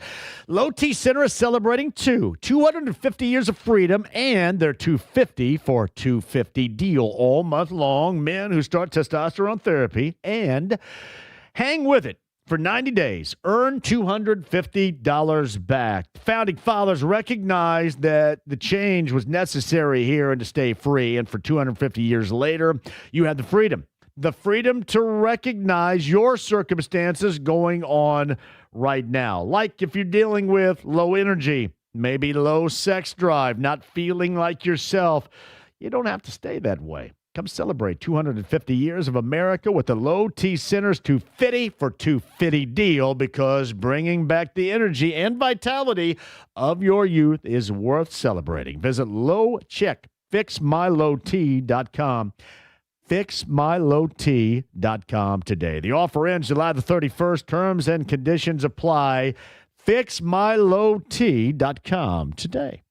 Low T Center is celebrating 250 years of freedom and their 250 for 250 deal all month long. Men who start testosterone therapy and hang with it for 90 days. Earn $250 back. The founding fathers recognized that the change was necessary here and to stay free. And for 250 years later, you had the freedom. The freedom to recognize your circumstances going on right now. Like if you're dealing with low energy, maybe low sex drive, not feeling like yourself, you don't have to stay that way. Come celebrate 250 years of America with the Low T Center's 250 for 250 deal, because bringing back the energy and vitality of your youth is worth celebrating. Visit fixmylowt.com. Fixmylowt.com today. The offer ends July the 31st. Terms and conditions apply. Fixmylowt.com today.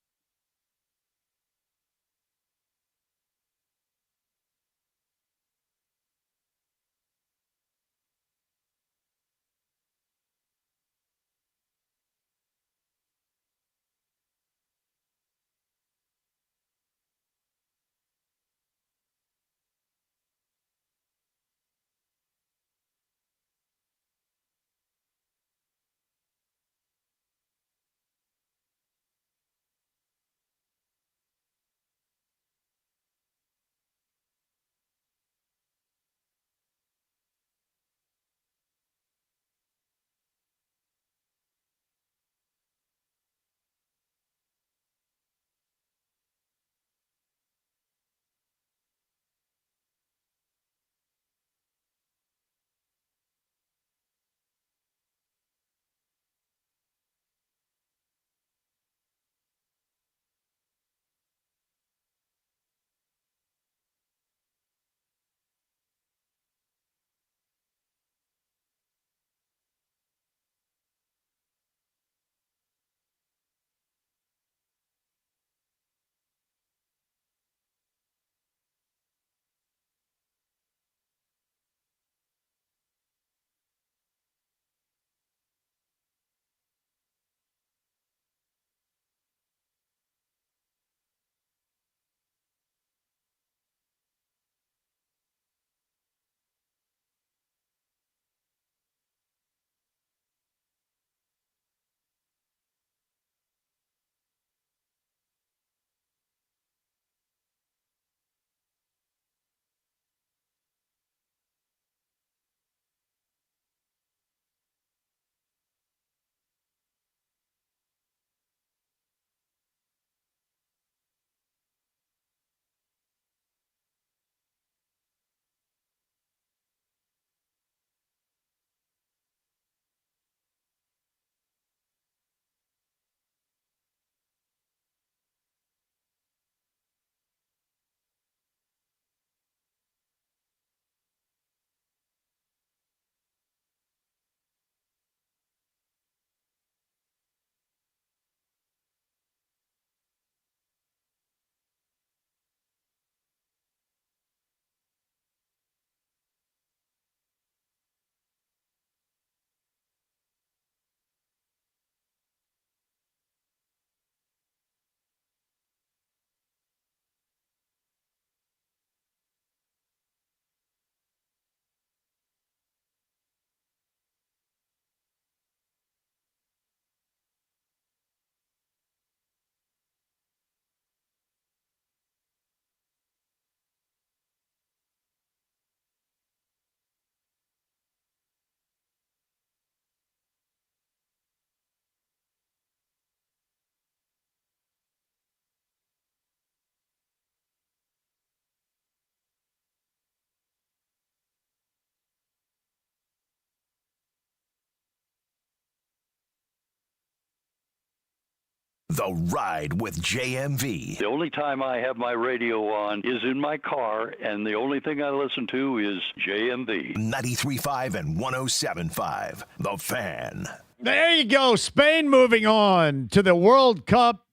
The Ride with JMV. The only time I have my radio on is in my car, and the only thing I listen to is JMV. 93.5 and 107.5. The Fan. There you go. Spain moving on to the World Cup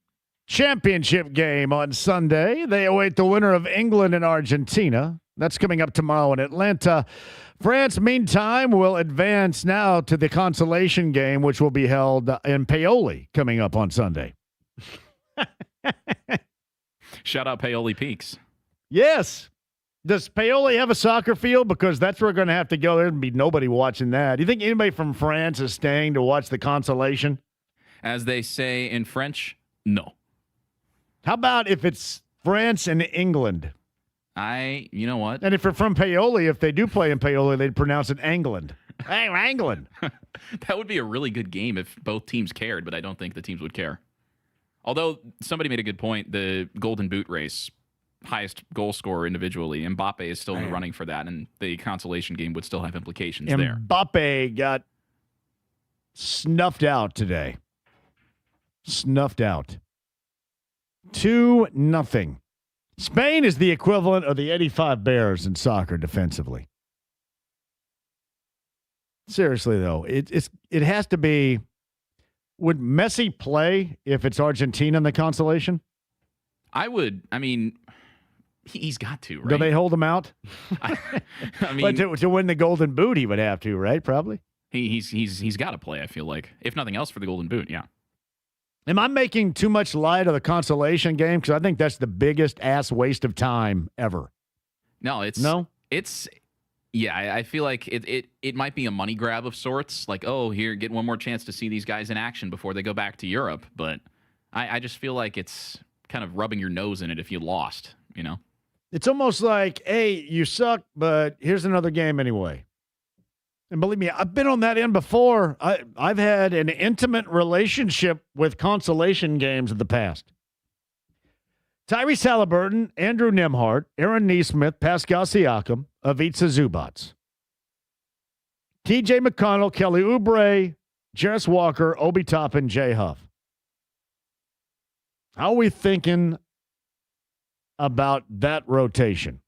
championship game on Sunday. They await the winner of England and Argentina. That's coming up tomorrow in Atlanta. France, meantime, will advance now to the consolation game, which will be held in Paoli coming up on Sunday. Shout out Paoli Peaks. Yes. Does Paoli have a soccer field? Because that's where we're going to have to go. There'd be nobody watching that. Do you think anybody from France is staying to watch the consolation? As they say in French, no. How about if it's France and England? You know what? And if you're from Paoli, if they do play in Paoli, they'd pronounce it England. Hey, England. That would be a really good game if both teams cared, but I don't think the teams would care. Although somebody made a good point, the Golden Boot race, highest goal scorer individually, Mbappe is still in the running for that, and the consolation game would still have implications there. Mbappe got snuffed out today. Snuffed out. 2-0. Spain is the equivalent of the 85 Bears in soccer defensively. Seriously, though, it has to be. Would Messi play if it's Argentina in the consolation? I would. I mean, he's got to, right? Do they hold him out? I mean, but to win the Golden Boot, he would have to, right? Probably. He's got to play. I feel like, if nothing else, for the Golden Boot. Yeah. Am I making too much light of the consolation game? Because I think that's the biggest ass waste of time ever. No. Yeah, I feel like it might be a money grab of sorts. Like, oh, here, get one more chance to see these guys in action before they go back to Europe. But I just feel like it's kind of rubbing your nose in it if you lost, you know? It's almost like, hey, you suck, but here's another game anyway. And believe me, I've been on that end before. I've had an intimate relationship with consolation games in the past. Tyrese Halliburton, Andrew Nembhard, Aaron Nesmith, Pascal Siakam, Ivica Zubac. TJ McConnell, Kelly Oubre, Jarris Walker, Obi Toppin, Jay Huff. How are we thinking about that rotation?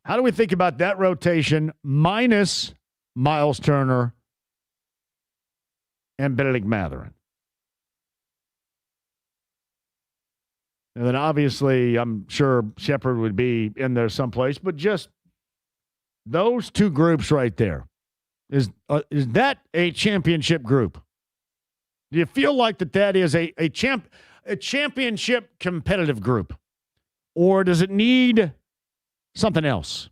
How do we think about that rotation minus Miles Turner and Benedict Mathurin? And then obviously, I'm sure Shepard would be in there someplace, but just those two groups right there. Is that a championship group? Do you feel like that is a championship competitive group? Or does it need something else?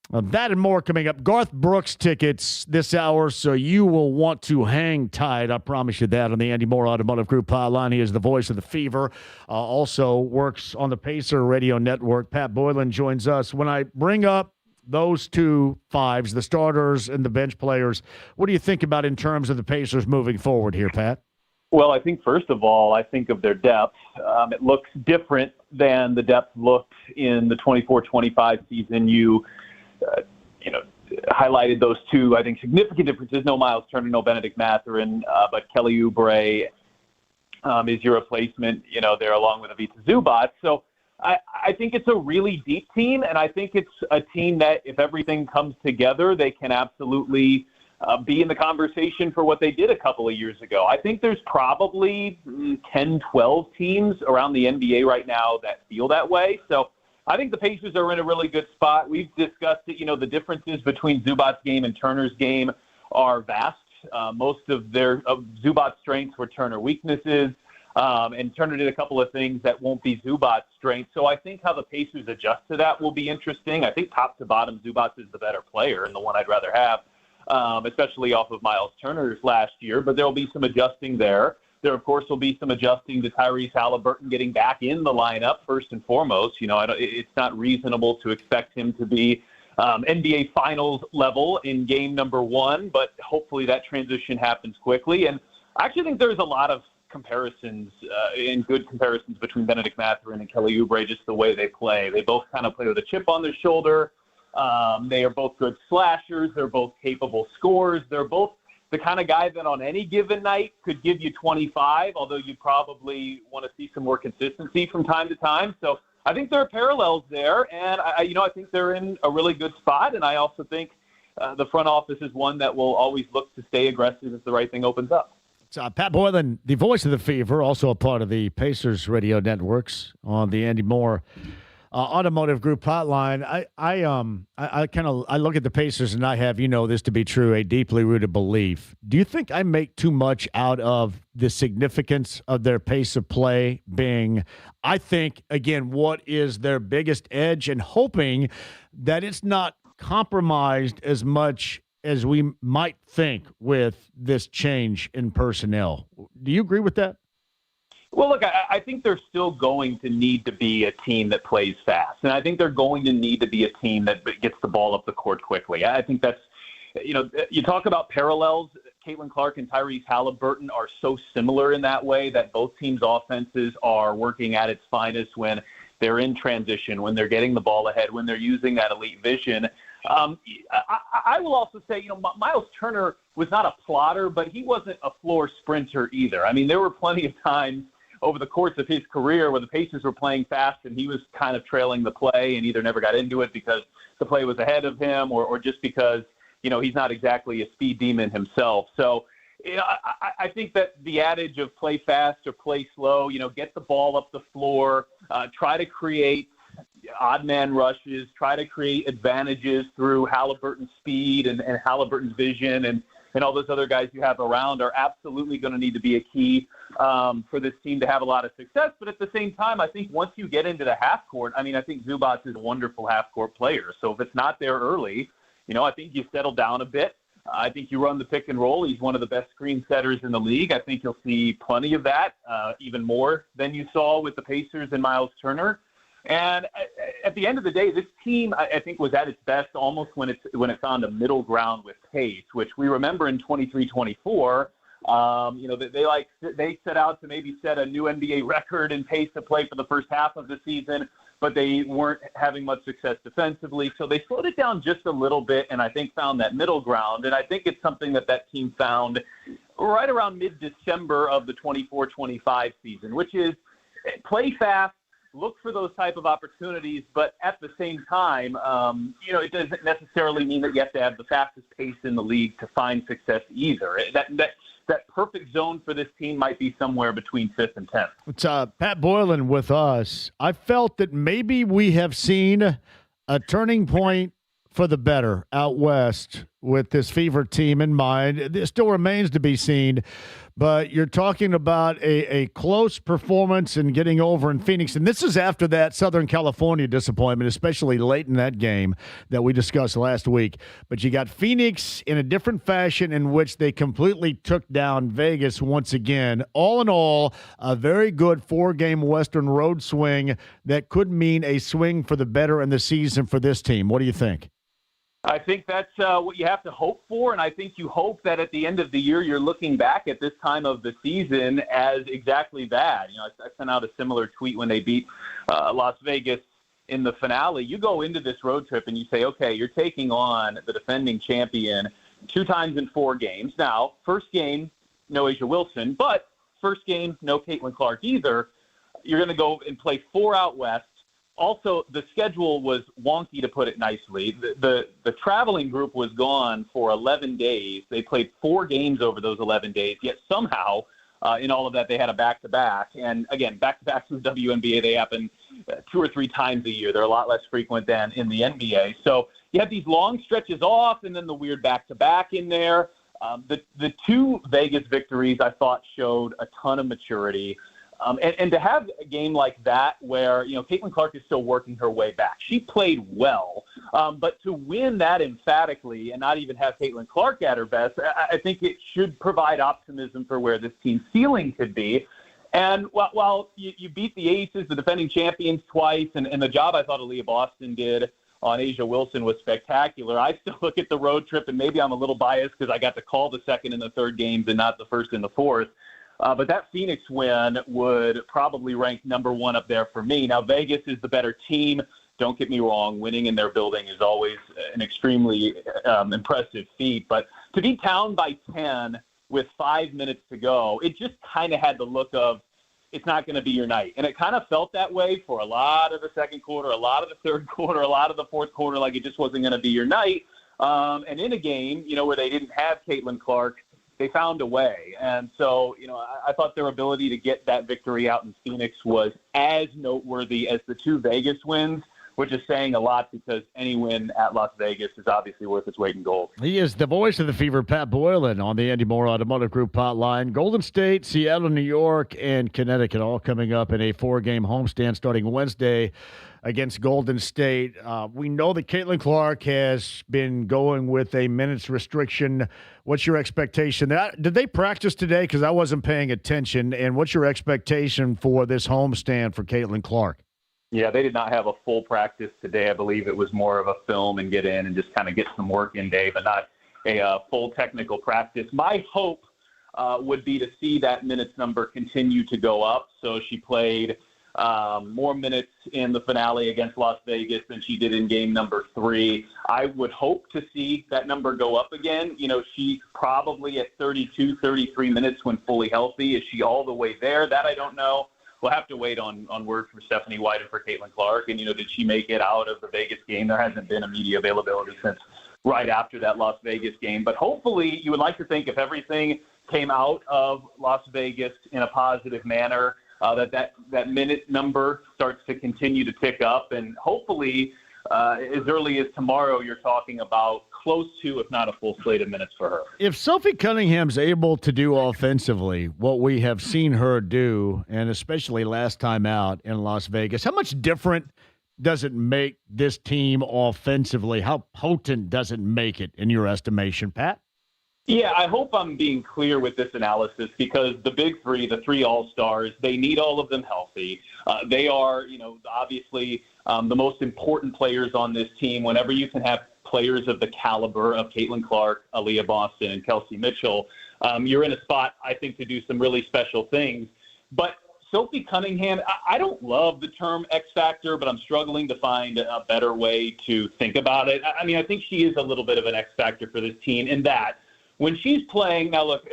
That and more coming up. Garth Brooks tickets this hour, so you will want to hang tight. I promise you that on the Andy Moore Automotive Group hotline. He is the voice of the Fever. Also works on the Pacer Radio Network. Pat Boylan joins us. When I bring up those two fives, the starters and the bench players, what do you think about in terms of the Pacers moving forward here, Pat? Well, I think, first of all, I think of their depth. It looks different than the depth looked in the 24-25 season. You highlighted those two, I think, significant differences. No Miles Turner, no Benedict Mathurin, but Kelly Oubre is your replacement, there along with Ivica Zubac. So I think it's a really deep team, and I think it's a team that, if everything comes together, they can absolutely be in the conversation for what they did a couple of years ago. I think there's probably 10, 12 teams around the NBA right now that feel that way. So I think the Pacers are in a really good spot. We've discussed it. The differences between Zubac's game and Turner's game are vast. Most of Zubac's strengths were Turner weaknesses, and Turner did a couple of things that won't be Zubac's strengths. So I think how the Pacers adjust to that will be interesting. I think top to bottom, Zubac is the better player and the one I'd rather have, especially off of Miles Turner's last year. But there will be some adjusting there. There, of course, will be some adjusting to Tyrese Halliburton getting back in the lineup, first and foremost. It's not reasonable to expect him to be NBA Finals level in game number one, but hopefully that transition happens quickly. And I actually think there's a lot of comparisons, and good comparisons, between Benedict Mathurin and Kelly Oubre, just the way they play. They both kind of play with a chip on their shoulder. They are both good slashers. They're both capable scorers. They're both the kind of guy that on any given night could give you 25, although you probably want to see some more consistency from time to time. So I think there are parallels there, and I think they're in a really good spot. And I also think the front office is one that will always look to stay aggressive if the right thing opens up. It's Pat Boylan, the voice of the Fever, also a part of the Pacers radio networks on the Andy Moore Automotive Group hotline. I look at the Pacers and I have, this to be true, a deeply rooted belief. Do you think I make too much out of the significance of their pace of play being, I think, again, what is their biggest edge, and hoping that it's not compromised as much as we might think with this change in personnel? Do you agree with that? Well, look, I think they're still going to need to be a team that plays fast. And I think they're going to need to be a team that gets the ball up the court quickly. I think that's, you talk about parallels. Caitlin Clark and Tyrese Halliburton are so similar in that way that both teams' offenses are working at its finest when they're in transition, when they're getting the ball ahead, when they're using that elite vision. I will also say, Miles Turner was not a plotter, but he wasn't a floor sprinter either. I mean, there were plenty of times over the course of his career where the Pacers were playing fast and he was kind of trailing the play and either never got into it because the play was ahead of him or just because, he's not exactly a speed demon himself. So, I think that the adage of play fast or play slow, get the ball up the floor, try to create odd man rushes, try to create advantages through Halliburton's speed and Halliburton's vision and all those other guys you have around are absolutely going to need to be a key for this team to have a lot of success. But at the same time, I think once you get into the half court, I think Zubac is a wonderful half court player. So if it's not there early, I think you settle down a bit. I think you run the pick and roll. He's one of the best screen setters in the league. I think you'll see plenty of that, even more than you saw with the Pacers and Miles Turner. And at the end of the day, this team, I think, was at its best almost when it found a middle ground with pace, which we remember in 23-24. They set out to maybe set a new NBA record in pace to play for the first half of the season, but they weren't having much success defensively. So they slowed it down just a little bit, and I think found that middle ground. And I think it's something that team found right around mid-December of the 24-25 season, which is play fast, look for those type of opportunities, but at the same time, it doesn't necessarily mean that you have to have the fastest pace in the league to find success either. That perfect zone for this team might be somewhere between 5th and 10th. It's Pat Boylan with us. I felt that maybe we have seen a turning point for the better out west with this Fever team in mind. It still remains to be seen, but you're talking about a close performance and getting over in Phoenix. And this is after that Southern California disappointment, especially late in that game that we discussed last week. But you got Phoenix in a different fashion in which they completely took down Vegas once again. All in all, a very good 4-game Western road swing that could mean a swing for the better in the season for this team. What do you think? I think that's what you have to hope for, and I think you hope that at the end of the year you're looking back at this time of the season as exactly that. I sent out a similar tweet when they beat Las Vegas in the finale. You go into this road trip and you say, okay, you're taking on the defending champion 2 times in 4 games. Now, first game, no Asia Wilson, but first game, no Caitlin Clark either. You're going to go and play 4 out west. Also, the schedule was wonky, to put it nicely. The traveling group was gone for 11 days. They played 4 games over those 11 days, yet somehow in all of that they had a back-to-back. And, again, back-to-backs in the WNBA, they happen 2 or 3 times a year. They're a lot less frequent than in the NBA. So you have these long stretches off and then the weird back-to-back in there. The 2 Vegas victories, I thought, showed a ton of maturity. And to have a game like that where, Caitlin Clark is still working her way back. She played well, but to win that emphatically and not even have Caitlin Clark at her best, I think it should provide optimism for where this team's ceiling could be. And while you beat the Aces, the defending champions, twice, and the job I thought Aaliyah Boston did on Asia Wilson was spectacular, I still look at the road trip, and maybe I'm a little biased because I got to call the second and the third games and not the first and the fourth. But that Phoenix win would probably rank number 1 up there for me. Now, Vegas is the better team. Don't get me wrong, winning in their building is always an extremely impressive feat. But to be down by 10 with 5 minutes to go, it just kind of had the look of it's not going to be your night. And it kind of felt that way for a lot of the second quarter, a lot of the third quarter, a lot of the fourth quarter, like it just wasn't going to be your night. And in a game, where they didn't have Caitlin Clark, they found a way. And so, I thought their ability to get that victory out in Phoenix was as noteworthy as the two Vegas wins, which is saying a lot because any win at Las Vegas is obviously worth its weight in gold. He is the voice of the Fever, Pat Boylan, on the Andy Moore Automotive Group hotline. Golden State, Seattle, New York, and Connecticut all coming up in a 4-game homestand starting Wednesday against Golden State. We know that Caitlin Clark has been going with a minutes restriction. What's your expectation? Did they practice today? Because I wasn't paying attention. And what's your expectation for this homestand for Caitlin Clark? Yeah, they did not have a full practice today. I believe it was more of a film and get in and just kind of get some work in day, but not a full technical practice. My hope would be to see that minutes number continue to go up. So she played more minutes in the finale against Las Vegas than she did in game number 3. I would hope to see that number go up again. She's probably at 32, 33 minutes when fully healthy. Is she all the way there? That I don't know. We'll have to wait on word from Stephanie White and for Caitlin Clark. And, did she make it out of the Vegas game? There hasn't been a media availability since right after that Las Vegas game. But hopefully you would like to think if everything came out of Las Vegas in a positive manner, that minute number starts to continue to tick up. And hopefully as early as tomorrow, you're talking about close to, if not a full slate of minutes for her. If Sophie Cunningham's able to do offensively what we have seen her do, and especially last time out in Las Vegas, how much different does it make this team offensively? How potent does it make it in your estimation, Pat? Yeah, I hope I'm being clear with this analysis because the big three, the 3 all-stars, they need all of them healthy. They are, obviously the most important players on this team. Whenever you can have players of the caliber of Caitlin Clark, Aaliyah Boston, and Kelsey Mitchell, you're in a spot, I think, to do some really special things. But Sophie Cunningham, I don't love the term X factor, but I'm struggling to find a better way to think about it. I mean, I think she is a little bit of an X factor for this team in that when she's playing, now look,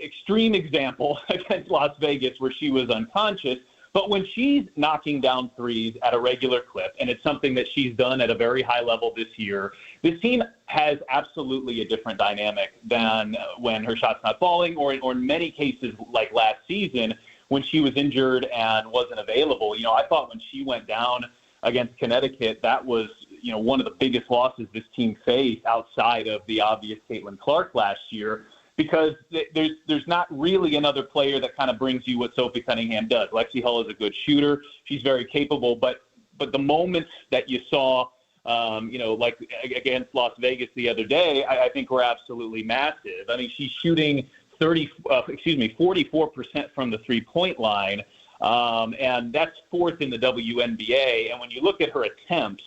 extreme example against Las Vegas where she was unconscious, but when she's knocking down threes at a regular clip, and it's something that she's done at a very high level this year, this team has absolutely a different dynamic than when her shot's not falling, or in many cases like last season when she was injured and wasn't available. I thought when she went down against Connecticut, that was, one of the biggest losses this team faced outside of the obvious Caitlin Clark last year, because there's not really another player that kind of brings you what Sophie Cunningham does. Lexi Hull is a good shooter. She's very capable, but the moments that you saw, like against Las Vegas the other day, I think were absolutely massive. I mean, she's shooting 44% from the three-point line, and that's 4th in the WNBA. And when you look at her attempts,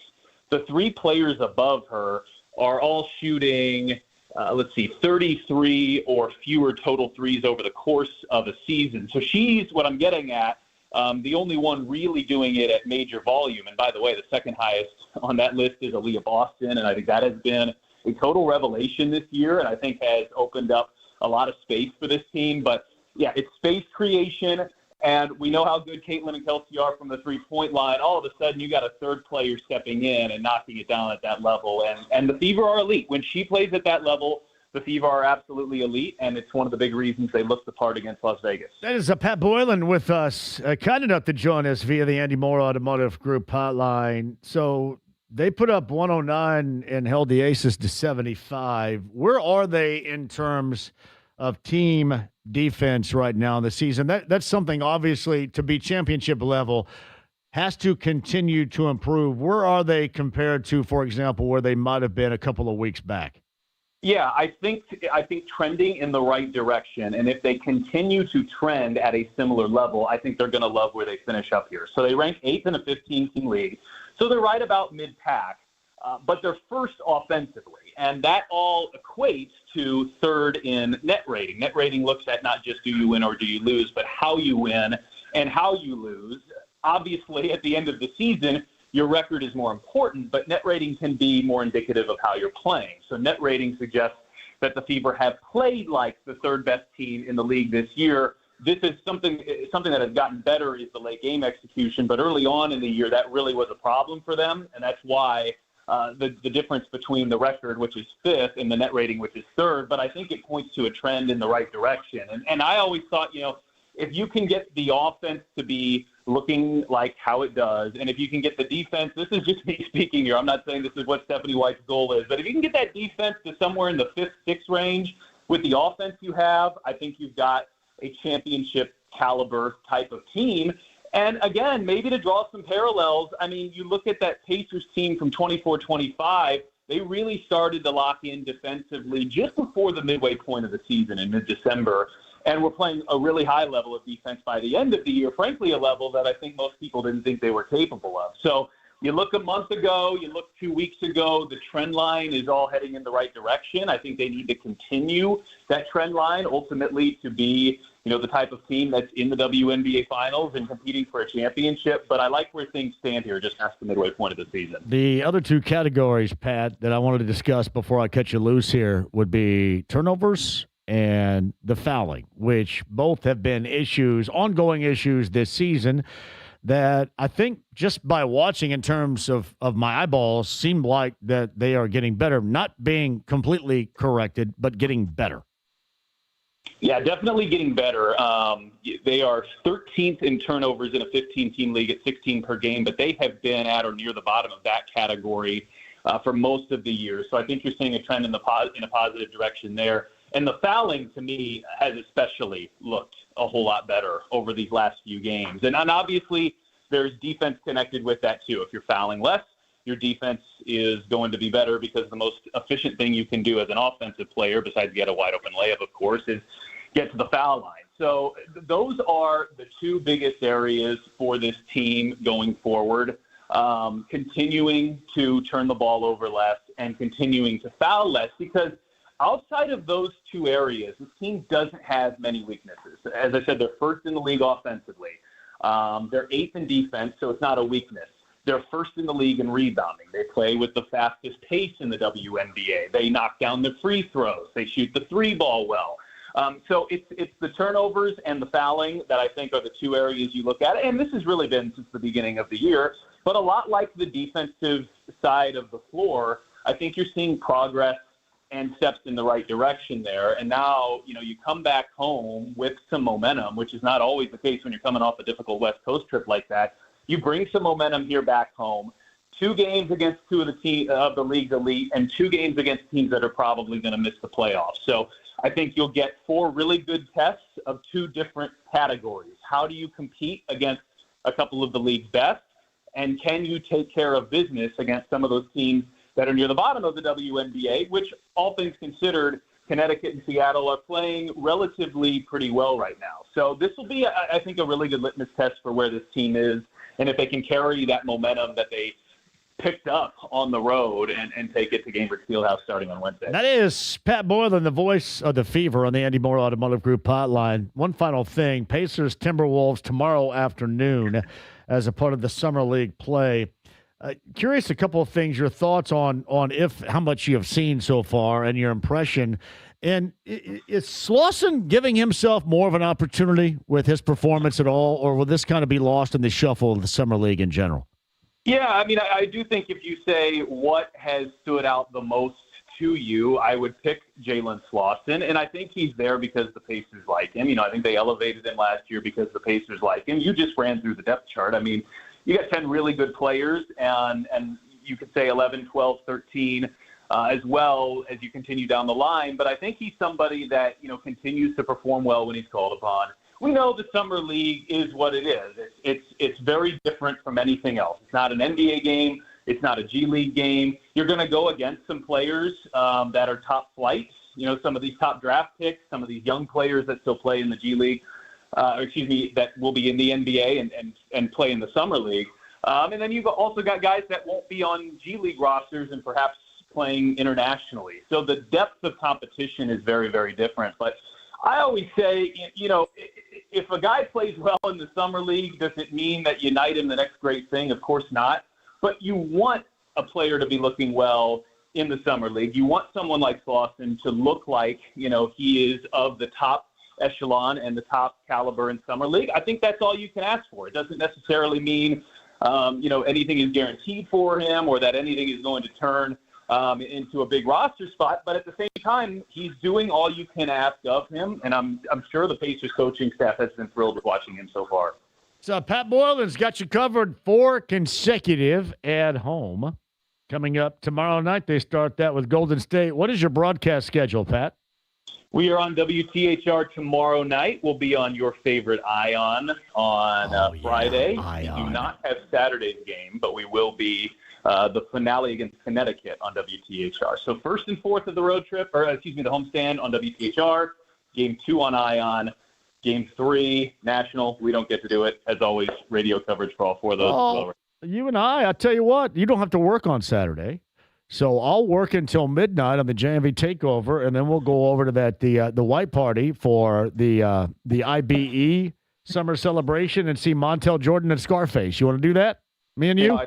the 3 players above her are all shooting 33 or fewer total threes over the course of a season. So she's, what I'm getting at, the only one really doing it at major volume. And by the way, the second highest on that list is Aaliyah Boston, and I think that has been a total revelation this year, and I think has opened up a lot of space for this team. But, yeah, it's space creation, and we know how good Caitlin and Kelsey are from the three-point line. All of a sudden, you got a third player stepping in and knocking it down at that level. And the Fever are elite. When she plays at that level, the Fever are absolutely elite, and it's one of the big reasons they looked the part against Las Vegas. That is Pat Boylan with us, kind enough to join us via the Andy Moore Automotive Group hotline. So they put up 109 and held the Aces to 75. Where are they in terms of team defense right now in the season? That's something, obviously, to be championship level has to continue to improve. Where are they compared to, for example, where they might have been a couple of weeks back? Yeah, I think trending in the right direction, and if they continue to trend at a similar level, I think they're going to love where they finish up here. So they rank 8th in a 15-team league, so they're right about mid-pack, but they're first offensively, and that all equates to 3rd in net rating. Net rating looks at not just do you win or do you lose, but how you win and how you lose. Obviously, at the end of the season, your record is more important, but net rating can be more indicative of how you're playing. So net rating suggests that the Fever have played like the third best team in the league this year. This is something that has gotten better is the late game execution, but early on in the year, that really was a problem for them, and that's why the difference between the record, which is fifth, and the net rating, which is third. But I think it points to a trend in the right direction. And I always thought, if you can get the offense to be looking like how it does, and if you can get the defense, this is just me speaking here, I'm not saying this is what Stephanie White's goal is, but if you can get that defense to somewhere in the 5th, 6th range with the offense you have, I think you've got a championship caliber type of team. And again, maybe to draw some parallels, I mean, you look at that Pacers team from 24-25, they really started to lock in defensively just before the midway point of the season in mid-December. And we're playing a really high level of defense by the end of the year, frankly, a level that I think most people didn't think they were capable of. So you look a month ago, you look 2 weeks ago, the trend line is all heading in the right direction. I think they need to continue that trend line ultimately to be, the type of team that's in the WNBA finals and competing for a championship. But I like where things stand here just past the midway point of the season. The other two categories, Pat, that I wanted to discuss before I cut you loose here would be turnovers and the fouling, which both have been ongoing issues this season that I think just by watching in terms of my eyeballs seem like that they are getting better, not being completely corrected, but getting better. Yeah, definitely getting better. They are 13th in turnovers in a 15-team league at 16 per game, but they have been at or near the bottom of that category for most of the year. So I think you're seeing a trend in a positive direction there. And the fouling, to me, has especially looked a whole lot better over these last few games. And obviously, there's defense connected with that, too. If you're fouling less, your defense is going to be better because the most efficient thing you can do as an offensive player, besides get a wide-open layup, of course, is get to the foul line. So those are the two biggest areas for this team going forward, continuing to turn the ball over less and continuing to foul less, because outside of those two areas, the team doesn't have many weaknesses. As I said, they're first in the league offensively. They're 8th in defense, so it's not a weakness. They're first in the league in rebounding. They play with the fastest pace in the WNBA. They knock down the free throws. They shoot the three ball well. So it's the turnovers and the fouling that I think are the two areas you look at. And this has really been since the beginning of the year. But a lot like the defensive side of the floor, I think you're seeing progress and steps in the right direction there. And now, you come back home with some momentum, which is not always the case when you're coming off a difficult West Coast trip like that. You bring some momentum here back home. 2 games against two of the league's elite, and 2 games against teams that are probably going to miss the playoffs. So I think you'll get 4 really good tests of 2 different categories. How do you compete against a couple of the league's best? And can you take care of business against some of those teams that are near the bottom of the WNBA, which, all things considered, Connecticut and Seattle are playing relatively pretty well right now. So this will be, I think, a really good litmus test for where this team is, and if they can carry that momentum that they picked up on the road and take it to Gainbridge Fieldhouse starting on Wednesday. That is Pat Boylan, the voice of the Fever on the Andy Moore Automotive Group hotline. One final thing, Pacers Timberwolves tomorrow afternoon as a part of the Summer League play. Curious, a couple of things, your thoughts on how much you have seen so far and your impression. And is Slauson giving himself more of an opportunity with his performance at all, or will this kind of be lost in the shuffle of the Summer League in general? Yeah, I mean, I do think if you say what has stood out the most to you, I would pick Jalen Slauson, and I think he's there because the Pacers like him. I think they elevated him last year because the Pacers like him. You just ran through the depth chart. I mean, you got 10 really good players, and you could say 11, 12, 13 as well as you continue down the line. But I think he's somebody that, continues to perform well when he's called upon. We know the Summer League is what it is. It's very different from anything else. It's not an NBA game. It's not a G League game. You're going to go against some players that are top flights, some of these top draft picks, some of these young players that still play in the G League. That will be in the NBA and play in the Summer League. And then you've also got guys that won't be on G League rosters and perhaps playing internationally. So the depth of competition is very, very different. But I always say, if a guy plays well in the Summer League, does it mean that you knight him the next great thing? Of course not. but you want a player to be looking well in the summer league. You want someone like Slauson to look like, he is of the top echelon and the top caliber in summer league. I think that's all you can ask for. It doesn't necessarily mean, anything is guaranteed for him or that anything is going to turn into a big roster spot. But at the same time, he's doing all you can ask of him. And I'm sure the Pacers coaching staff has been thrilled with watching him so far. So Pat Boylan's got you covered 4 consecutive at home. Coming up tomorrow night, they start that with Golden State. What is your broadcast schedule, Pat? We are on WTHR tomorrow night. We'll be on your favorite Ion on Friday. Ion. We do not have Saturday's game, but we will be the finale against Connecticut on WTHR. So first and fourth of the road trip, the homestand on WTHR. Game 2 on Ion. Game 3, national. We don't get to do it. As always, radio coverage for all 4 of those. Oh, you and I tell you what, you don't have to work on Saturday. So I'll work until midnight on the JMV takeover, and then we'll go over to the white party for the IBE summer celebration and see Montel Jordan and Scarface. You want to do that? Me and you?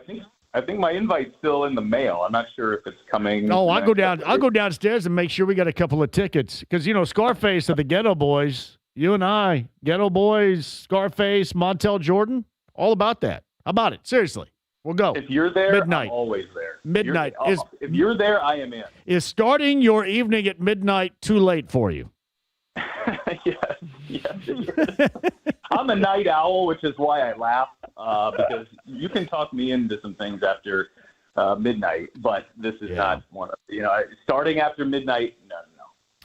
I think my invite's still in the mail. I'm not sure if it's coming. No, I'll go downstairs and make sure we got a couple of tickets because Scarface of the Ghetto Boys. You and I, Ghetto Boys, Scarface, Montel Jordan, all about that. How about it? Seriously. We'll go. If you're there, midnight. I'm always there. Midnight. If you're there, I am in. Is starting your evening at midnight too late for you? Yes. I'm a night owl, which is why I laugh, because you can talk me into some things after midnight, but this is not one of, starting after midnight, no.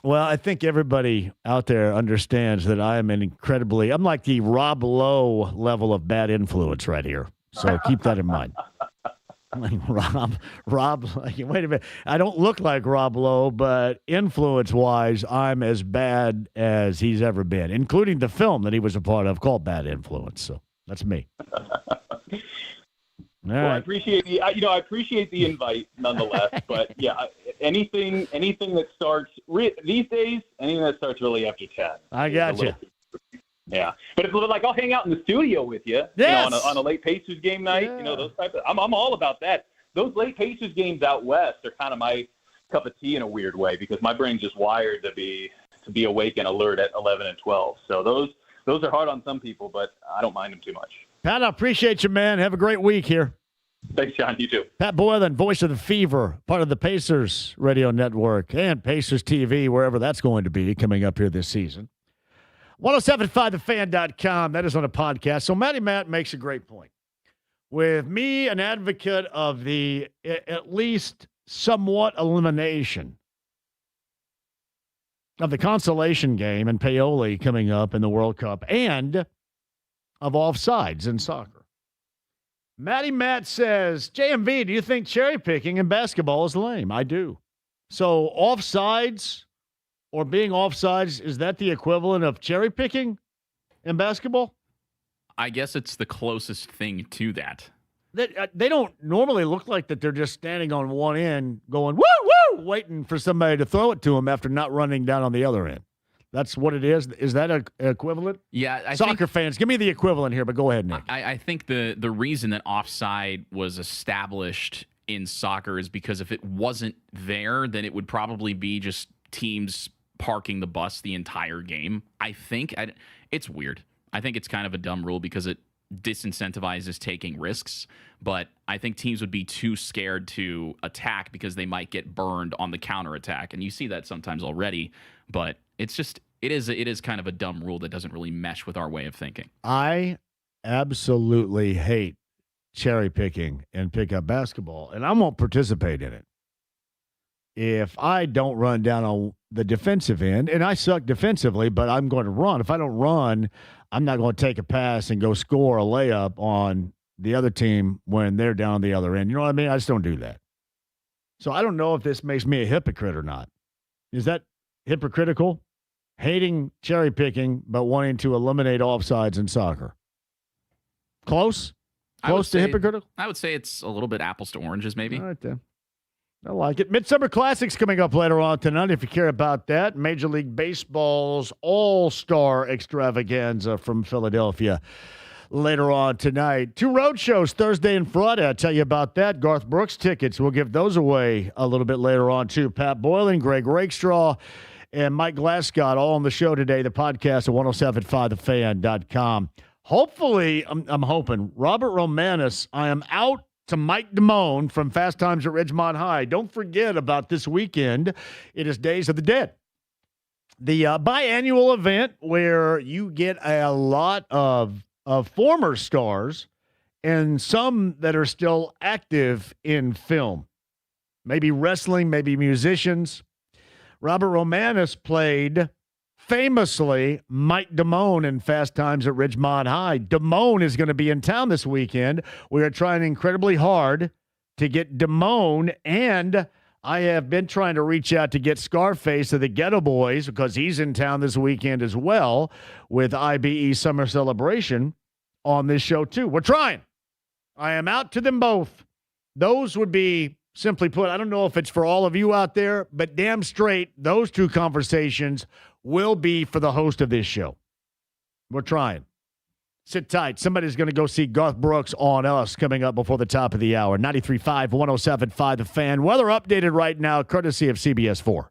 Well, I think everybody out there understands that I'm I'm like the Rob Lowe level of bad influence right here. So keep that in mind. Rob, wait a minute. I don't look like Rob Lowe, but influence-wise, I'm as bad as he's ever been, including the film that he was a part of called Bad Influence. So that's me. Well, I appreciate I appreciate the invite nonetheless, but yeah, anything that starts these days, anything that starts really after 10. I got you. Yeah, but if like I'll hang out in the studio with you, yes. On a late Pacers game night, those type of. I'm all about that. Those late Pacers games out west are kind of my cup of tea in a weird way because my brain's just wired to be awake and alert at 11 and 12. So those are hard on some people, but I don't mind them too much. Pat, I appreciate you, man. Have a great week here. Thanks, John. You too. Pat Boylan, voice of the Fever, part of the Pacers radio network and Pacers TV, wherever that's going to be coming up here this season. 1075thefan.com. That is on a podcast. So Matty Matt makes a great point. With me, an advocate of the at least somewhat elimination of the consolation game and Paoli coming up in the World Cup and of offsides in soccer. Matty Matt says, JMV, do you think cherry picking in basketball is lame? I do. So offsides or being offsides, is that the equivalent of cherry picking in basketball? I guess it's the closest thing to that. They don't normally look like that. They're just standing on one end going, woo, woo, waiting for somebody to throw it to them after not running down on the other end. That's what it is. Is that an equivalent? Yeah. Soccer fans, give me the equivalent here, but go ahead, Nick. I think the reason that offside was established in soccer is because if it wasn't there, then it would probably be just teams parking the bus the entire game. It's weird. I think it's kind of a dumb rule because it disincentivizes taking risks, but I think teams would be too scared to attack because they might get burned on the counterattack, and you see that sometimes already, but it is kind of a dumb rule that doesn't really mesh with our way of thinking. I absolutely hate cherry picking in pickup basketball, and I won't participate in it. If I don't run down on the defensive end, and I suck defensively, but I'm going to run. If I don't run, I'm not going to take a pass and go score a layup on the other team when they're down the other end. You know what I mean? I just don't do that. So I don't know if this makes me a hypocrite or not. Is that hypocritical? Hating cherry picking, but wanting to eliminate offsides in soccer. Close to hypocritical? I would say it's a little bit apples to oranges, maybe. All right, then. I like it. Midsummer Classics coming up later on tonight, if you care about that. Major League Baseball's All-Star Extravaganza from Philadelphia. later on tonight. 2 road shows Thursday and Friday. I'll tell you about that. Garth Brooks tickets. We'll give those away a little bit later on, too. Pat Boylan, Greg Rakestraw, and Mike Glasgow all on the show today. The podcast at 1075thefan.com. Hopefully, I'm hoping, Robert Romanus, I am out to Mike Damone from Fast Times at Ridgemont High. Don't forget about this weekend. It is Days of the Dead, the biannual event where you get a lot of former stars and some that are still active in film. Maybe wrestling, maybe musicians. Robert Romanus played famously Mike Damone in Fast Times at Ridgemont High. Damone is going to be in town this weekend. We are trying incredibly hard to get Damone, and I have been trying to reach out to get Scarface of the Ghetto Boys because he's in town this weekend as well with IBE Summer Celebration on this show too. We're trying. I am out to them both. Those would be, simply put, I don't know if it's for all of you out there, but damn straight, those 2 conversations will be for the host of this show. We're trying. Sit tight. Somebody's going to go see Garth Brooks on us coming up before the top of the hour. 93.5, 107.5 The Fan. Weather updated right now, courtesy of CBS 4.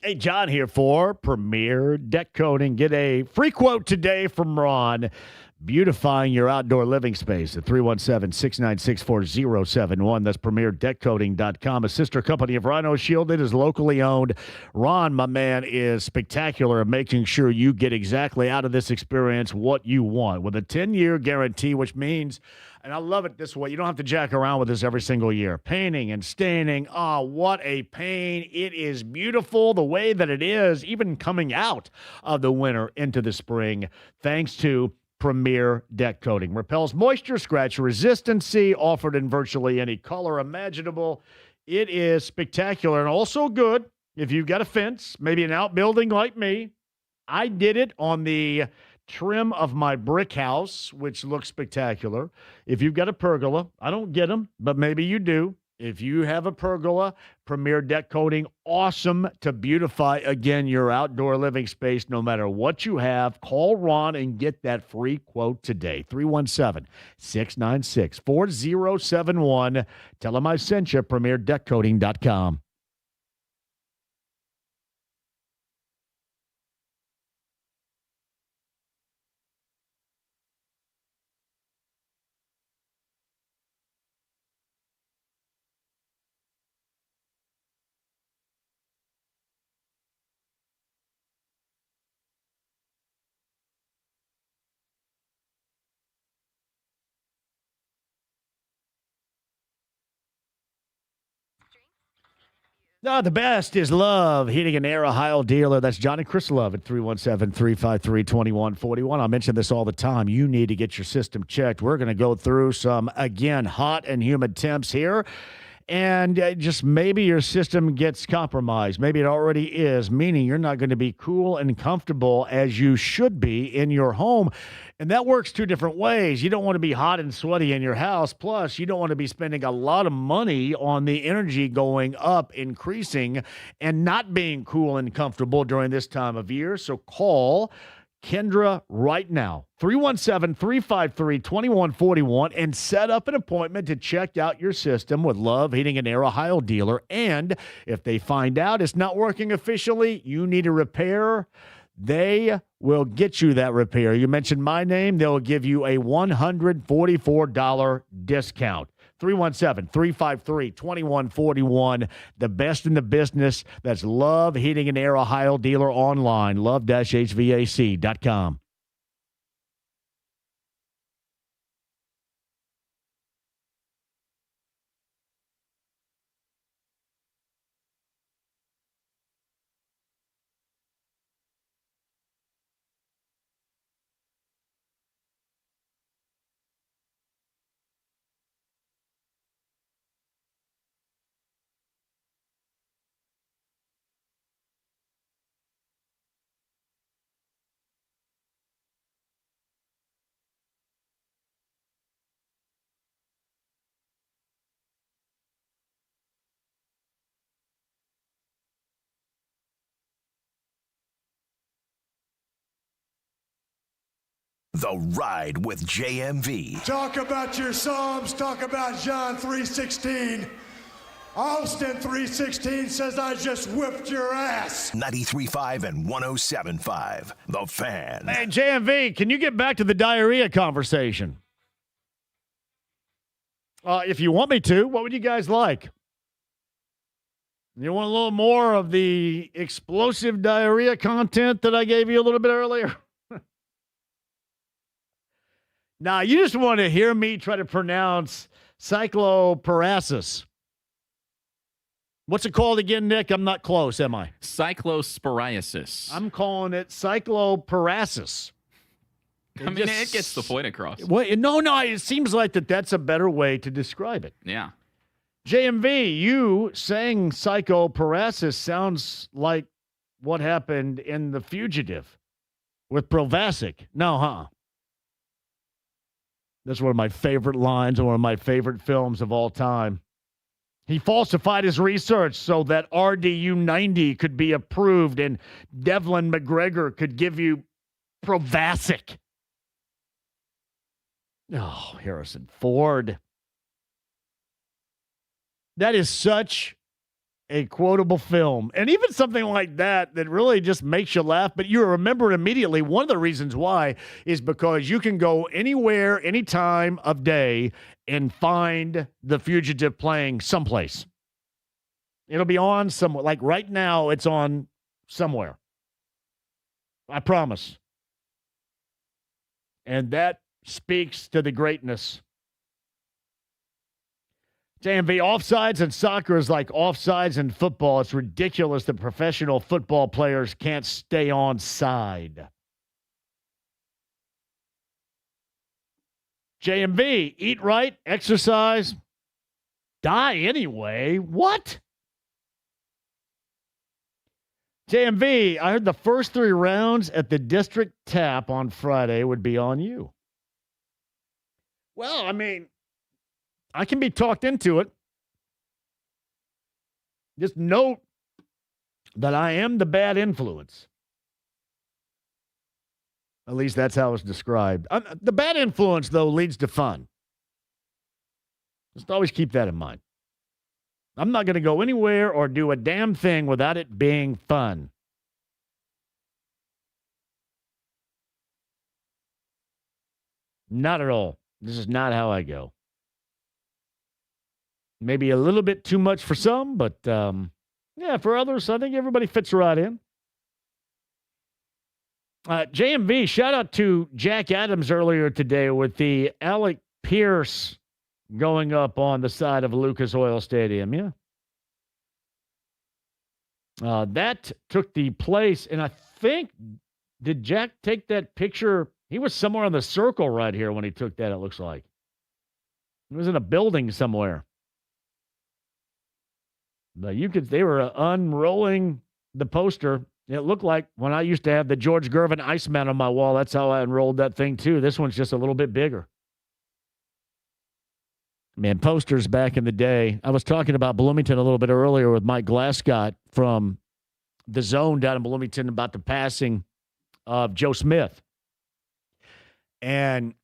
Hey, John here for Premier Deck Coating. Get a free quote today from Ron, beautifying your outdoor living space at 317-696-4071. That's PremierDeckCoating.com, a sister company of Rhino Shield. It is locally owned. Ron, my man, is spectacular at making sure you get exactly out of this experience what you want with a 10-year guarantee, which means, and I love it this way, you don't have to jack around with this every single year. Painting and staining, what a pain. It is beautiful the way that it is, even coming out of the winter into the spring, thanks to Premier Deck Coating. Repels moisture, scratch resistancy, offered in virtually any color imaginable. It is spectacular and also good if you've got a fence, maybe an outbuilding like me. I did it on the trim of my brick house, which looks spectacular. If you've got a pergola, I don't get them, but maybe you do. If you have a pergola, Premier Deck Coating, awesome to beautify, again, your outdoor living space no matter what you have. Call Ron and get that free quote today. 317-696-4071. Tell him I sent you, PremierDeckCoating.com. No, the best is Love, Heating and Air, Ohio dealer. That's Johnny Chris Love at 317-353-2141. I mention this all the time. You need to get your system checked. We're going to go through some, again, hot and humid temps here. And just maybe your system gets compromised. Maybe it already is, meaning you're not going to be cool and comfortable as you should be in your home. And that works 2 different ways. You don't want to be hot and sweaty in your house. Plus, you don't want to be spending a lot of money on the energy going up, increasing, and not being cool and comfortable during this time of year. So call Kendra right now, 317-353-2141, and set up an appointment to check out your system with Love Heating and Air Ohio dealer. And if they find out it's not working efficiently, you need a repair, they will get you that repair. You mentioned my name, they'll give you a $144 discount. 317-353-2141. The best in the business. That's Love Heating and Air Ohio dealer online. Love-HVAC.com. The Ride with JMV. Talk about your Psalms. Talk about John 3:16. Austin 3:16 says, I just whipped your ass. 93.5 and 107.5. The Fan. Man, JMV, can you get back to the diarrhea conversation? If you want me to, what would you guys like? You want a little more of the explosive diarrhea content that I gave you a little bit earlier? Nah, you just want to hear me try to pronounce cycloparasis. What's it called again, Nick? I'm not close, am I? Cyclosporiasis. I'm calling it cycloparasis. I mean, it gets the point across. Wait, no, it seems like that's a better way to describe it. Yeah. JMV, you saying psychoparasis sounds like what happened in The Fugitive with Provasic. No, huh? That's one of my favorite lines and one of my favorite films of all time. He falsified his research so that RDU-90 could be approved and Devlin McGregor could give you Provasic. Oh, Harrison Ford. That is such a quotable film. And even something like that really just makes you laugh, but you remember immediately. One of the reasons why is because you can go anywhere, any time of day and find The Fugitive playing someplace. It'll be on somewhere. Like right now, it's on somewhere. I promise. And that speaks to the greatness. JMV, offsides in soccer is like offsides in football. It's ridiculous that professional football players can't stay on side. JMV, eat right, exercise, die anyway. What? JMV, I heard the first 3 rounds at the district tap on Friday would be on you. Well, I mean, I can be talked into it. Just note that I am the bad influence. At least that's how it's described. The bad influence, though, leads to fun. Just always keep that in mind. I'm not going to go anywhere or do a damn thing without it being fun. Not at all. This is not how I go. Maybe a little bit too much for some, but yeah, for others, I think everybody fits right in. JMV, shout out to Jack Adams earlier today with the Alec Pierce going up on the side of Lucas Oil Stadium. Yeah. That took the place, and I think, did Jack take that picture? He was somewhere on the circle right here when he took that, it looks like. He was in a building somewhere. But they were unrolling the poster. It looked like when I used to have the George Gervin Iceman on my wall, that's how I unrolled that thing too. This one's just a little bit bigger. Man, posters back in the day. I was talking about Bloomington a little bit earlier with Mike Glascott from The Zone down in Bloomington about the passing of Joe Smith. And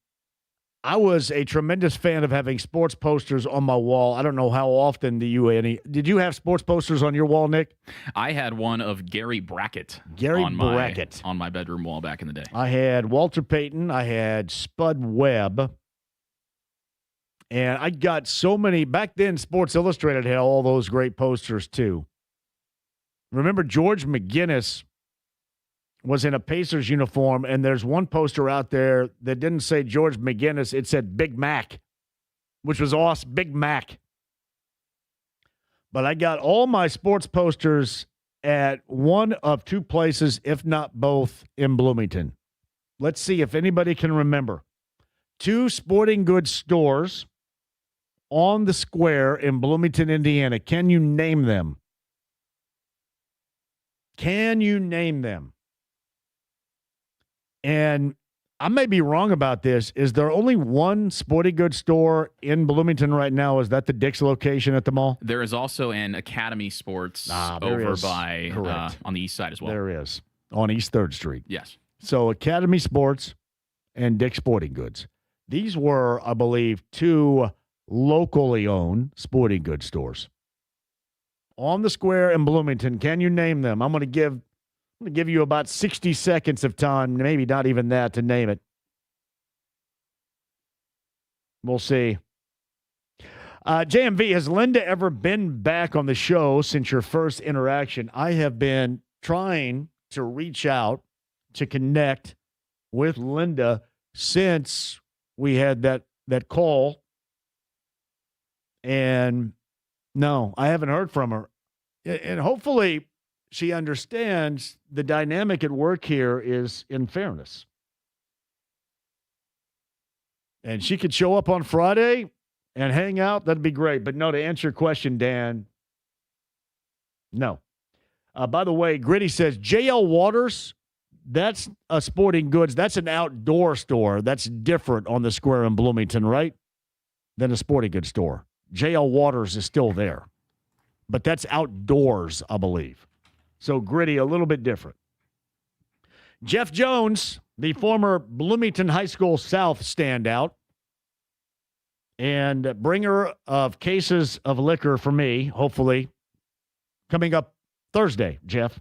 I was a tremendous fan of having sports posters on my wall. I don't know how often did you have sports posters on your wall, Nick? I had one of Gary Brackett. On my bedroom wall back in the day. I had Walter Payton. I had Spud Webb. And I got so many. Back then, Sports Illustrated had all those great posters, too. Remember, George McGinnis was in a Pacers uniform, and there's one poster out there that didn't say George McGinnis. It said Big Mac, which was awesome. Big Mac. But I got all my sports posters at one of two places, if not both, in Bloomington. Let's see if anybody can remember. 2 sporting goods stores on the square in Bloomington, Indiana. Can you name them? Can you name them? And I may be wrong about this. Is there only one sporting goods store in Bloomington right now? Is that the Dick's location at the mall? There is also an Academy Sports over by on the east side as well. There is, on East 3rd Street. Yes. So Academy Sports and Dick's Sporting Goods. These were, I believe, 2 locally owned sporting goods stores. On the square in Bloomington, can you name them? I'm going to give you about 60 seconds of time, maybe not even that, to name it. We'll see. JMV, has Linda ever been back on the show since your first interaction? I have been trying to reach out to connect with Linda since we had that call. And no, I haven't heard from her. And hopefully she understands the dynamic at work here is in fairness. And she could show up on Friday and hang out. That'd be great. But no, to answer your question, Dan, no. By the way, Gritty says, JL Waters, that's a sporting goods. That's an outdoor store. That's different on the square in Bloomington, right? Than a sporting goods store. JL Waters is still there. But that's outdoors, I believe. So, Gritty, a little bit different. Jeff Jones, the former Bloomington High School South standout and bringer of cases of liquor for me, hopefully, coming up Thursday, Jeff.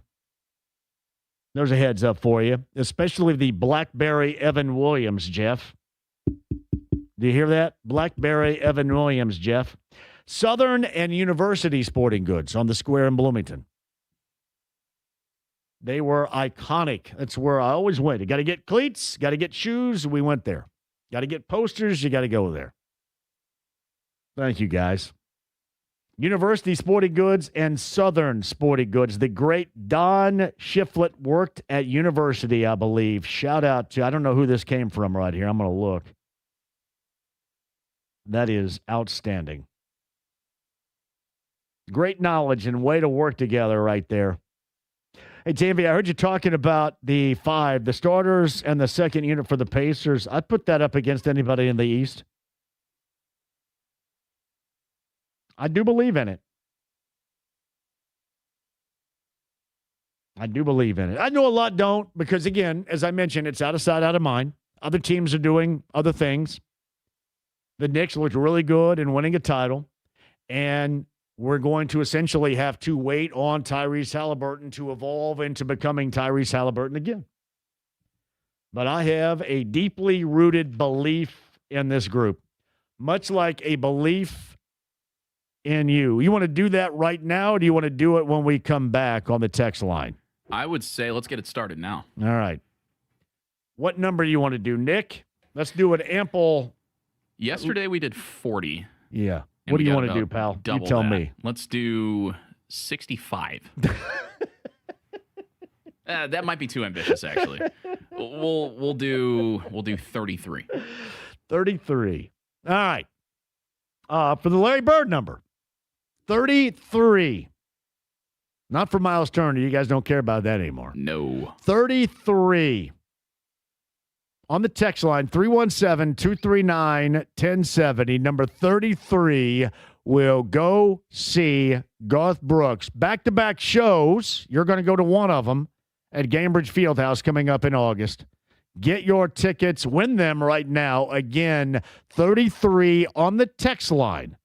There's a heads up for you, especially the Blackberry Evan Williams, Jeff. Do you hear that? Blackberry Evan Williams, Jeff. Southern and University Sporting Goods on the square in Bloomington. They were iconic. That's where I always went. You got to get cleats, got to get shoes. We went there. Got to get posters. You got to go there. Thank you, guys. University Sporting Goods and Southern Sporting Goods. The great Don Shiflett worked at University, I believe. Shout out to, I don't know who this came from right here. I'm going to look. That is outstanding. Great knowledge and way to work together right there. Hey, JMV, I heard you talking about the 5, the starters and the second unit for the Pacers. I'd put that up against anybody in the East. I do believe in it. I do believe in it. I know a lot don't because, again, as I mentioned, it's out of sight, out of mind. Other teams are doing other things. The Knicks looked really good in winning a title, and we're going to essentially have to wait on Tyrese Halliburton to evolve into becoming Tyrese Halliburton again. But I have a deeply rooted belief in this group, much like a belief in you. You want to do that right now, or do you want to do it when we come back on the text line? I would say let's get it started now. All right. What number do you want to do, Nick? Let's do an ample. Yesterday we did 40. Yeah. What do you want to do, pal? You tell me. Let's do 65. That might be too ambitious, actually. We'll do 33. 33. All right. For the Larry Bird number, 33. Not for Miles Turner. You guys don't care about that anymore. No. 33. On the text line, 317-239-1070. Number 33 will go see Garth Brooks. Back-to-back shows. You're going to go to one of them at Gainbridge Fieldhouse coming up in August. Get your tickets. Win them right now. Again, 33 on the text line.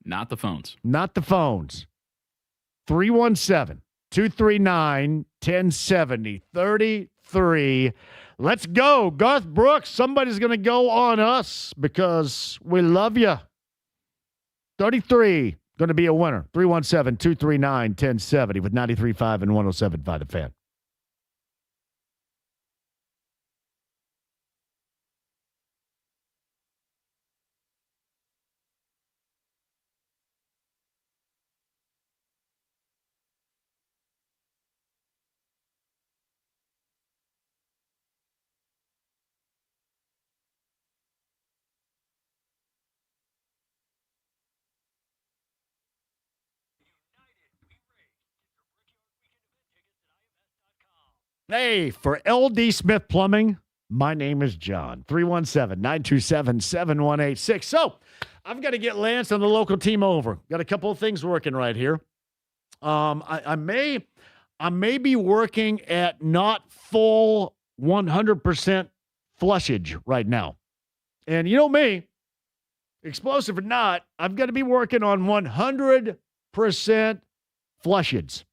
Not the phones. Not the phones. 317-239-1070. 33. Let's go. Garth Brooks, somebody's going to go on us because we love you. 33, going to be a winner. 317-239-1070 with 93.5 and 107.5 The Fan. Hey, for LD Smith Plumbing, my name is John. 317-927-7186. So, I've got to get Lance and the local team over. Got a couple of things working right here. I may be working at not full 100% flushage right now. And you know me, explosive or not, I've got to be working on 100% flushage.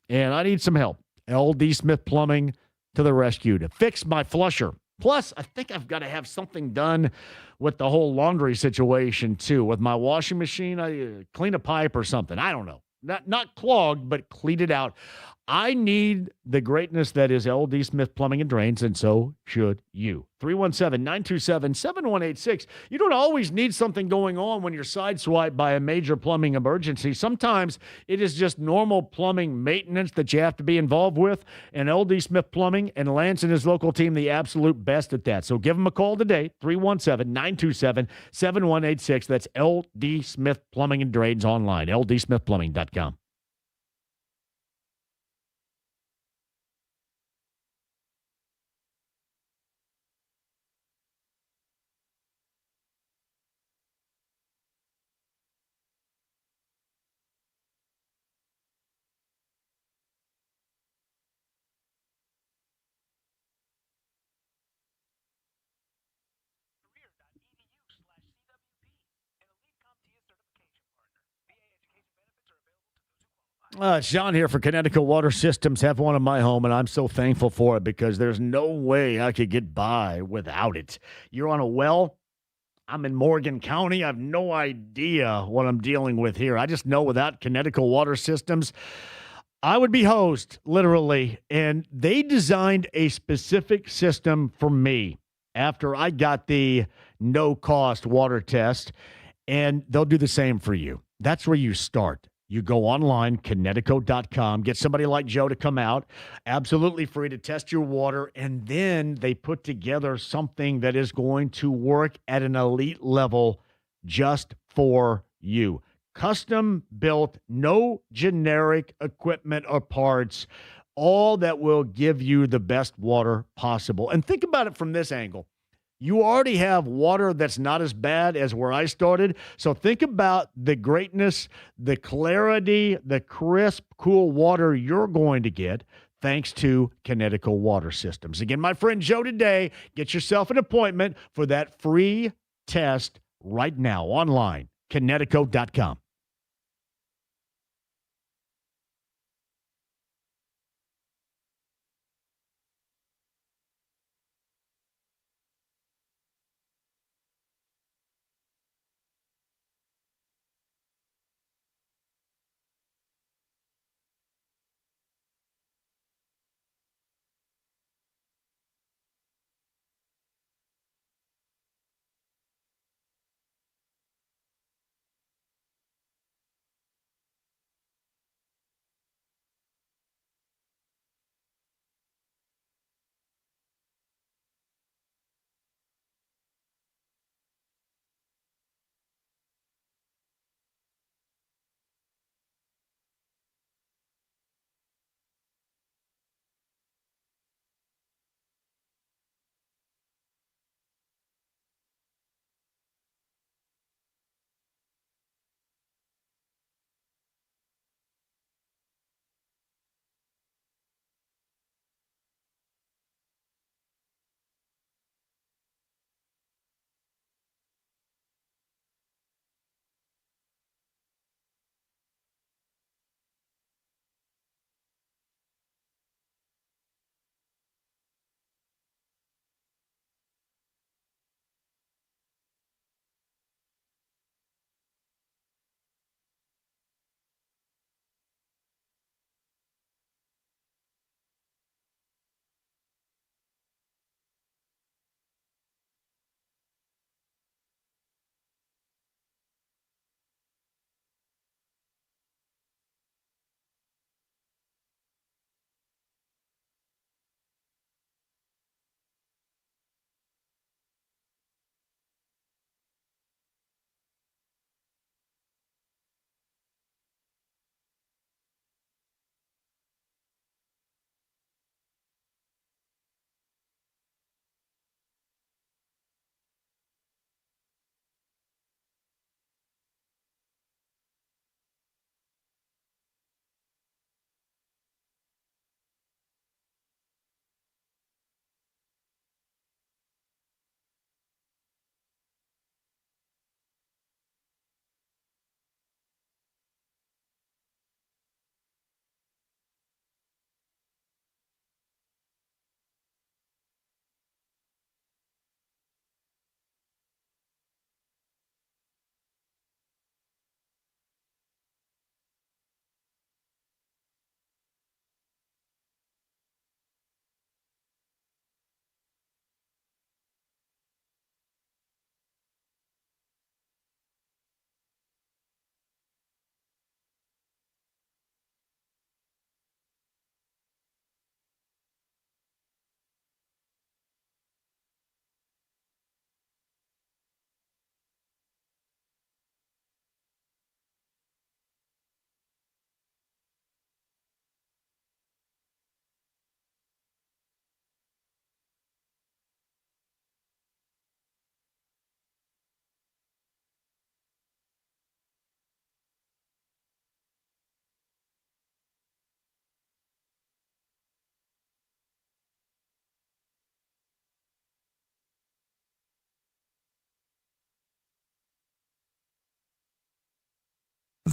And I need some help. LD Smith Plumbing to the rescue to fix my flusher. Plus, I think I've got to have something done with the whole laundry situation, too. With my washing machine, I clean a pipe or something. I don't know. Not clogged, but clean it out. I need the greatness that is LD Smith Plumbing and Drains, and so should you. 317-927-7186. You don't always need something going on when you're sideswiped by a major plumbing emergency. Sometimes it is just normal plumbing maintenance that you have to be involved with, and LD Smith Plumbing and Lance and his local team, the absolute best at that. So give them a call today, 317-927-7186. That's LD Smith Plumbing and Drains online, ldsmithplumbing.com. It's John here for Connecticut Water Systems. Have one in my home, and I'm so thankful for it because there's no way I could get by without it. You're on a well. I'm in Morgan County. I have no idea what I'm dealing with here. I just know without Connecticut Water Systems, I would be hosed, literally. And they designed a specific system for me after I got the no-cost water test, and they'll do the same for you. That's where you start. You go online, Connecticut.com, get somebody like Joe to come out, absolutely free to test your water, and then they put together something that is going to work at an elite level just for you. Custom built, no generic equipment or parts, all that will give you the best water possible. And think about it from this angle. You already have water that's not as bad as where I started. So think about the greatness, the clarity, the crisp, cool water you're going to get thanks to Connecticut Water Systems. Again, my friend Joe today, get yourself an appointment for that free test right now online, Connecticut.com.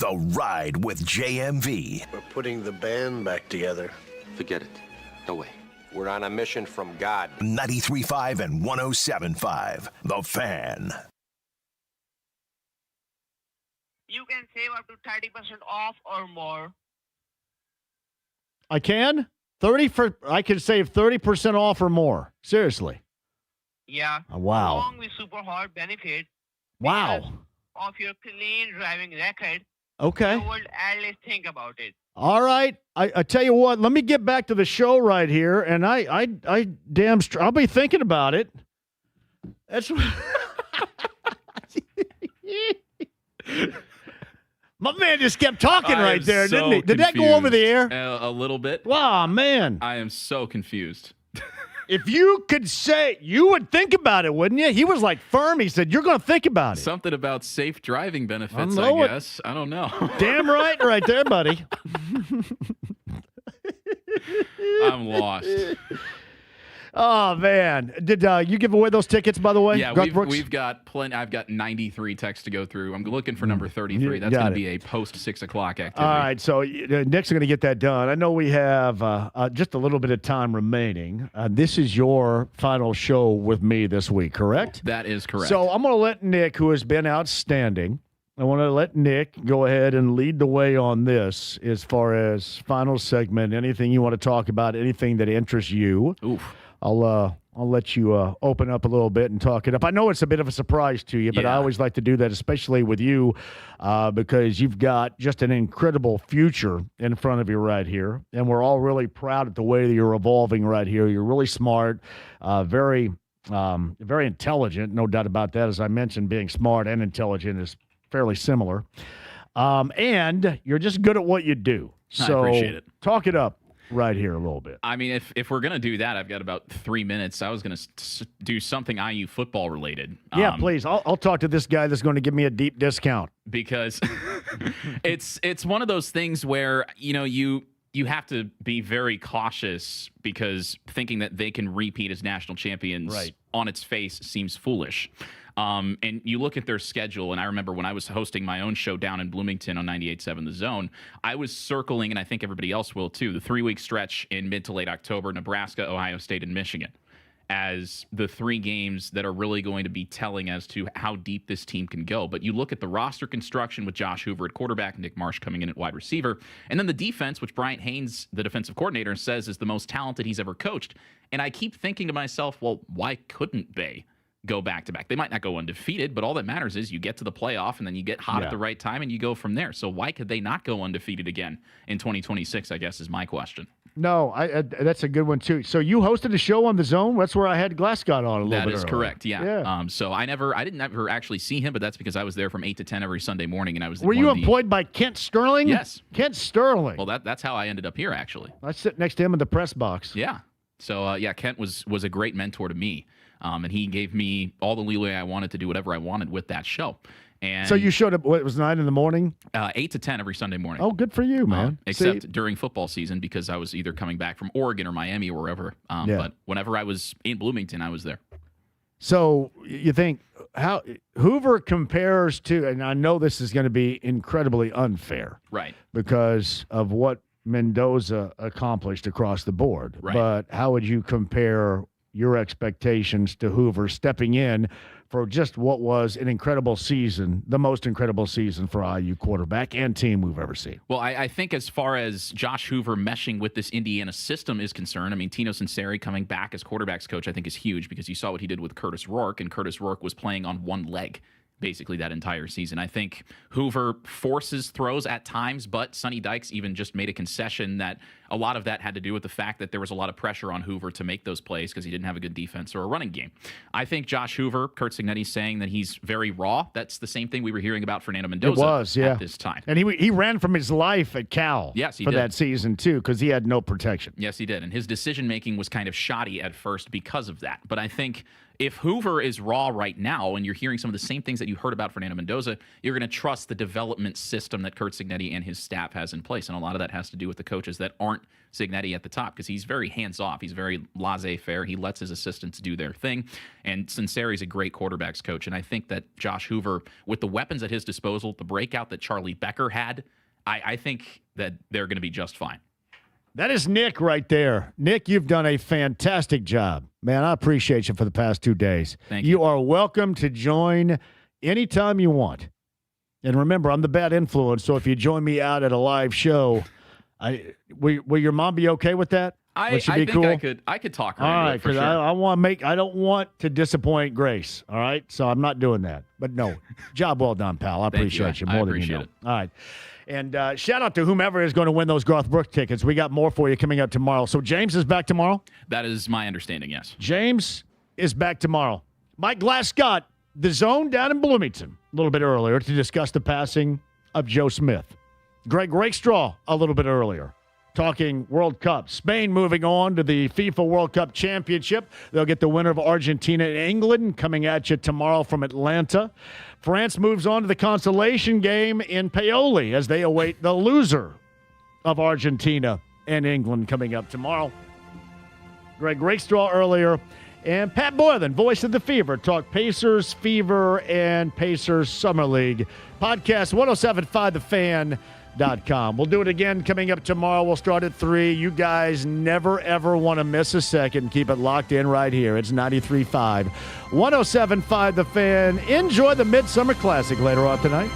The Ride with JMV. We're putting the band back together. Forget it. No way. We're on a mission from God. 93.5 and 107.5. The Fan. You can save up to 30% off or more. I can? I can save 30% off or more. Seriously. Yeah. Wow. Along with super hot benefits. Wow. Because of your clean driving record. Okay. You would at least think about it. All right. I tell you what, let me get back to the show right here, and I'll be thinking about it. That's my man just kept talking right there, didn't he? Did that go over the air? A little bit. Wow, man. I am so confused. If you could say, you would think about it, wouldn't you? He was like firm. He said, you're going to think about it. Something about safe driving benefits, I guess. I don't know. Damn right there, buddy. I'm lost. Oh, man. Did you give away those tickets, by the way? Yeah, we've got plenty. I've got 93 texts to go through. I'm looking for number 33. That's going to be a post-6 o'clock activity. All right, so Nick's going to get that done. I know we have just a little bit of time remaining. This is your final show with me this week, correct? That is correct. So I'm going to let Nick, who has been outstanding, I want to let Nick go ahead and lead the way on this as far as final segment, anything you want to talk about, anything that interests you. Oof. I'll let you open up a little bit and talk it up. I know it's a bit of a surprise to you, but I always like to do that, especially with you, because you've got just an incredible future in front of you right here, and we're all really proud of the way that you're evolving right here. You're really smart, very intelligent, no doubt about that. As I mentioned, being smart and intelligent is fairly similar, and you're just good at what you do. So I appreciate it. Talk it up. Right here a little bit. I mean, if we're going to do that, I've got about 3 minutes. I was going to do something IU football related. Yeah, please. I'll talk to this guy that's going to give me a deep discount. Because it's one of those things where, you have to be very cautious because thinking that they can repeat as national champions on its face seems foolish. And you look at their schedule, and I remember when I was hosting my own show down in Bloomington on 98.7 The Zone, I was circling, and I think everybody else will too, the 3-week stretch in mid to late October, Nebraska, Ohio State, and Michigan, as the 3 games that are really going to be telling as to how deep this team can go. But you look at the roster construction with Josh Hoover at quarterback, Nick Marsh coming in at wide receiver, and then the defense, which Bryant Haynes, the defensive coordinator, says is the most talented he's ever coached. And I keep thinking to myself, well, why couldn't they go back-to-back? They might not go undefeated, but all that matters is you get to the playoff and then you get hot at the right time and you go from there. So why could they not go undefeated again in 2026, I guess, is my question. No, that's a good one, too. So you hosted a show on The Zone? That's where I had Glasgow on a little bit That is earlier. correct, yeah. So I didn't ever actually see him, but that's because I was there from 8 to 10 every Sunday morning. And I was. Were you employed by Kent Sterling? Yes. Kent Sterling. Well, that's how I ended up here, actually. I sit next to him in the press box. Yeah. So, Kent was a great mentor to me. And he gave me all the leeway I wanted to do whatever I wanted with that show. And so you showed up, it was 9 in the morning? 8 to 10 every Sunday morning. Oh, good for you, man. Except during football season because I was either coming back from Oregon or Miami or wherever. But whenever I was in Bloomington, I was there. So you think how Hoover compares to, and I know this is going to be incredibly unfair. Right. Because of what Mendoza accomplished across the board. Right. But how would you compare your expectations to Hoover stepping in for just what was an incredible season, the most incredible season for IU quarterback and team we've ever seen? Well, I think as far as Josh Hoover meshing with this Indiana system is concerned, I mean, Tino Sinceri coming back as quarterback's coach I think is huge because you saw what he did with Curtis Rourke, and Curtis Rourke was playing on one leg basically that entire season. I think Hoover forces throws at times, but Sonny Dykes even just made a concession that a lot of that had to do with the fact that there was a lot of pressure on Hoover to make those plays because he didn't have a good defense or a running game. I think Josh Hoover, Kurt Cignetti's saying that he's very raw. That's the same thing we were hearing about Fernando Mendoza at this time. And he ran from his life at Cal for that season, too, because he had no protection. Yes, he did. And his decision-making was kind of shoddy at first because of that. But I think If Hoover is raw right now and you're hearing some of the same things that you heard about Fernando Mendoza, you're going to trust the development system that Curt Cignetti and his staff has in place. And a lot of that has to do with the coaches that aren't Cignetti at the top, because he's very hands-off. He's very laissez-faire. He lets his assistants do their thing. And Sinceri's a great quarterbacks coach. And I think that Josh Hoover, with the weapons at his disposal, the breakout that Charlie Becker had, I think that they're going to be just fine. That is Nick right there. Nick, you've done a fantastic job. Man, I appreciate you for the past 2 days. Thank you. You are welcome to join anytime you want. And remember, I'm the bad influence, so if you join me out at a live show, will your mom be okay with that? I think cool? I could talk her all into right, it for because sure. I don't want to disappoint Grace. All right, so I'm not doing that. But no, job well done, pal. I appreciate you more than you know. it. All right. And shout out to whomever is going to win those Garth Brooks tickets. We got more for you coming up tomorrow. So James is back tomorrow? That is my understanding, yes. James is back tomorrow. Mike Glasgow, the Zone down in Bloomington a little bit earlier to discuss the passing of Joe Smith. Greg Rakestraw a little bit earlier, talking World Cup. Spain moving on to the FIFA World Cup Championship. They'll get the winner of Argentina and England coming at you tomorrow from Atlanta. France moves on to the consolation game in Paoli as they await the loser of Argentina and England coming up tomorrow. Greg Rakestraw earlier. And Pat Boylan, voice of the Fever, talk Pacers, Fever, and Pacers Summer League. Podcast 1075thefan.com. We'll do it again coming up tomorrow. We'll start at 3. You guys never, ever want to miss a second. Keep it locked in right here. It's 93.5. 1075 The Fan. Enjoy the Midsummer Classic later on tonight.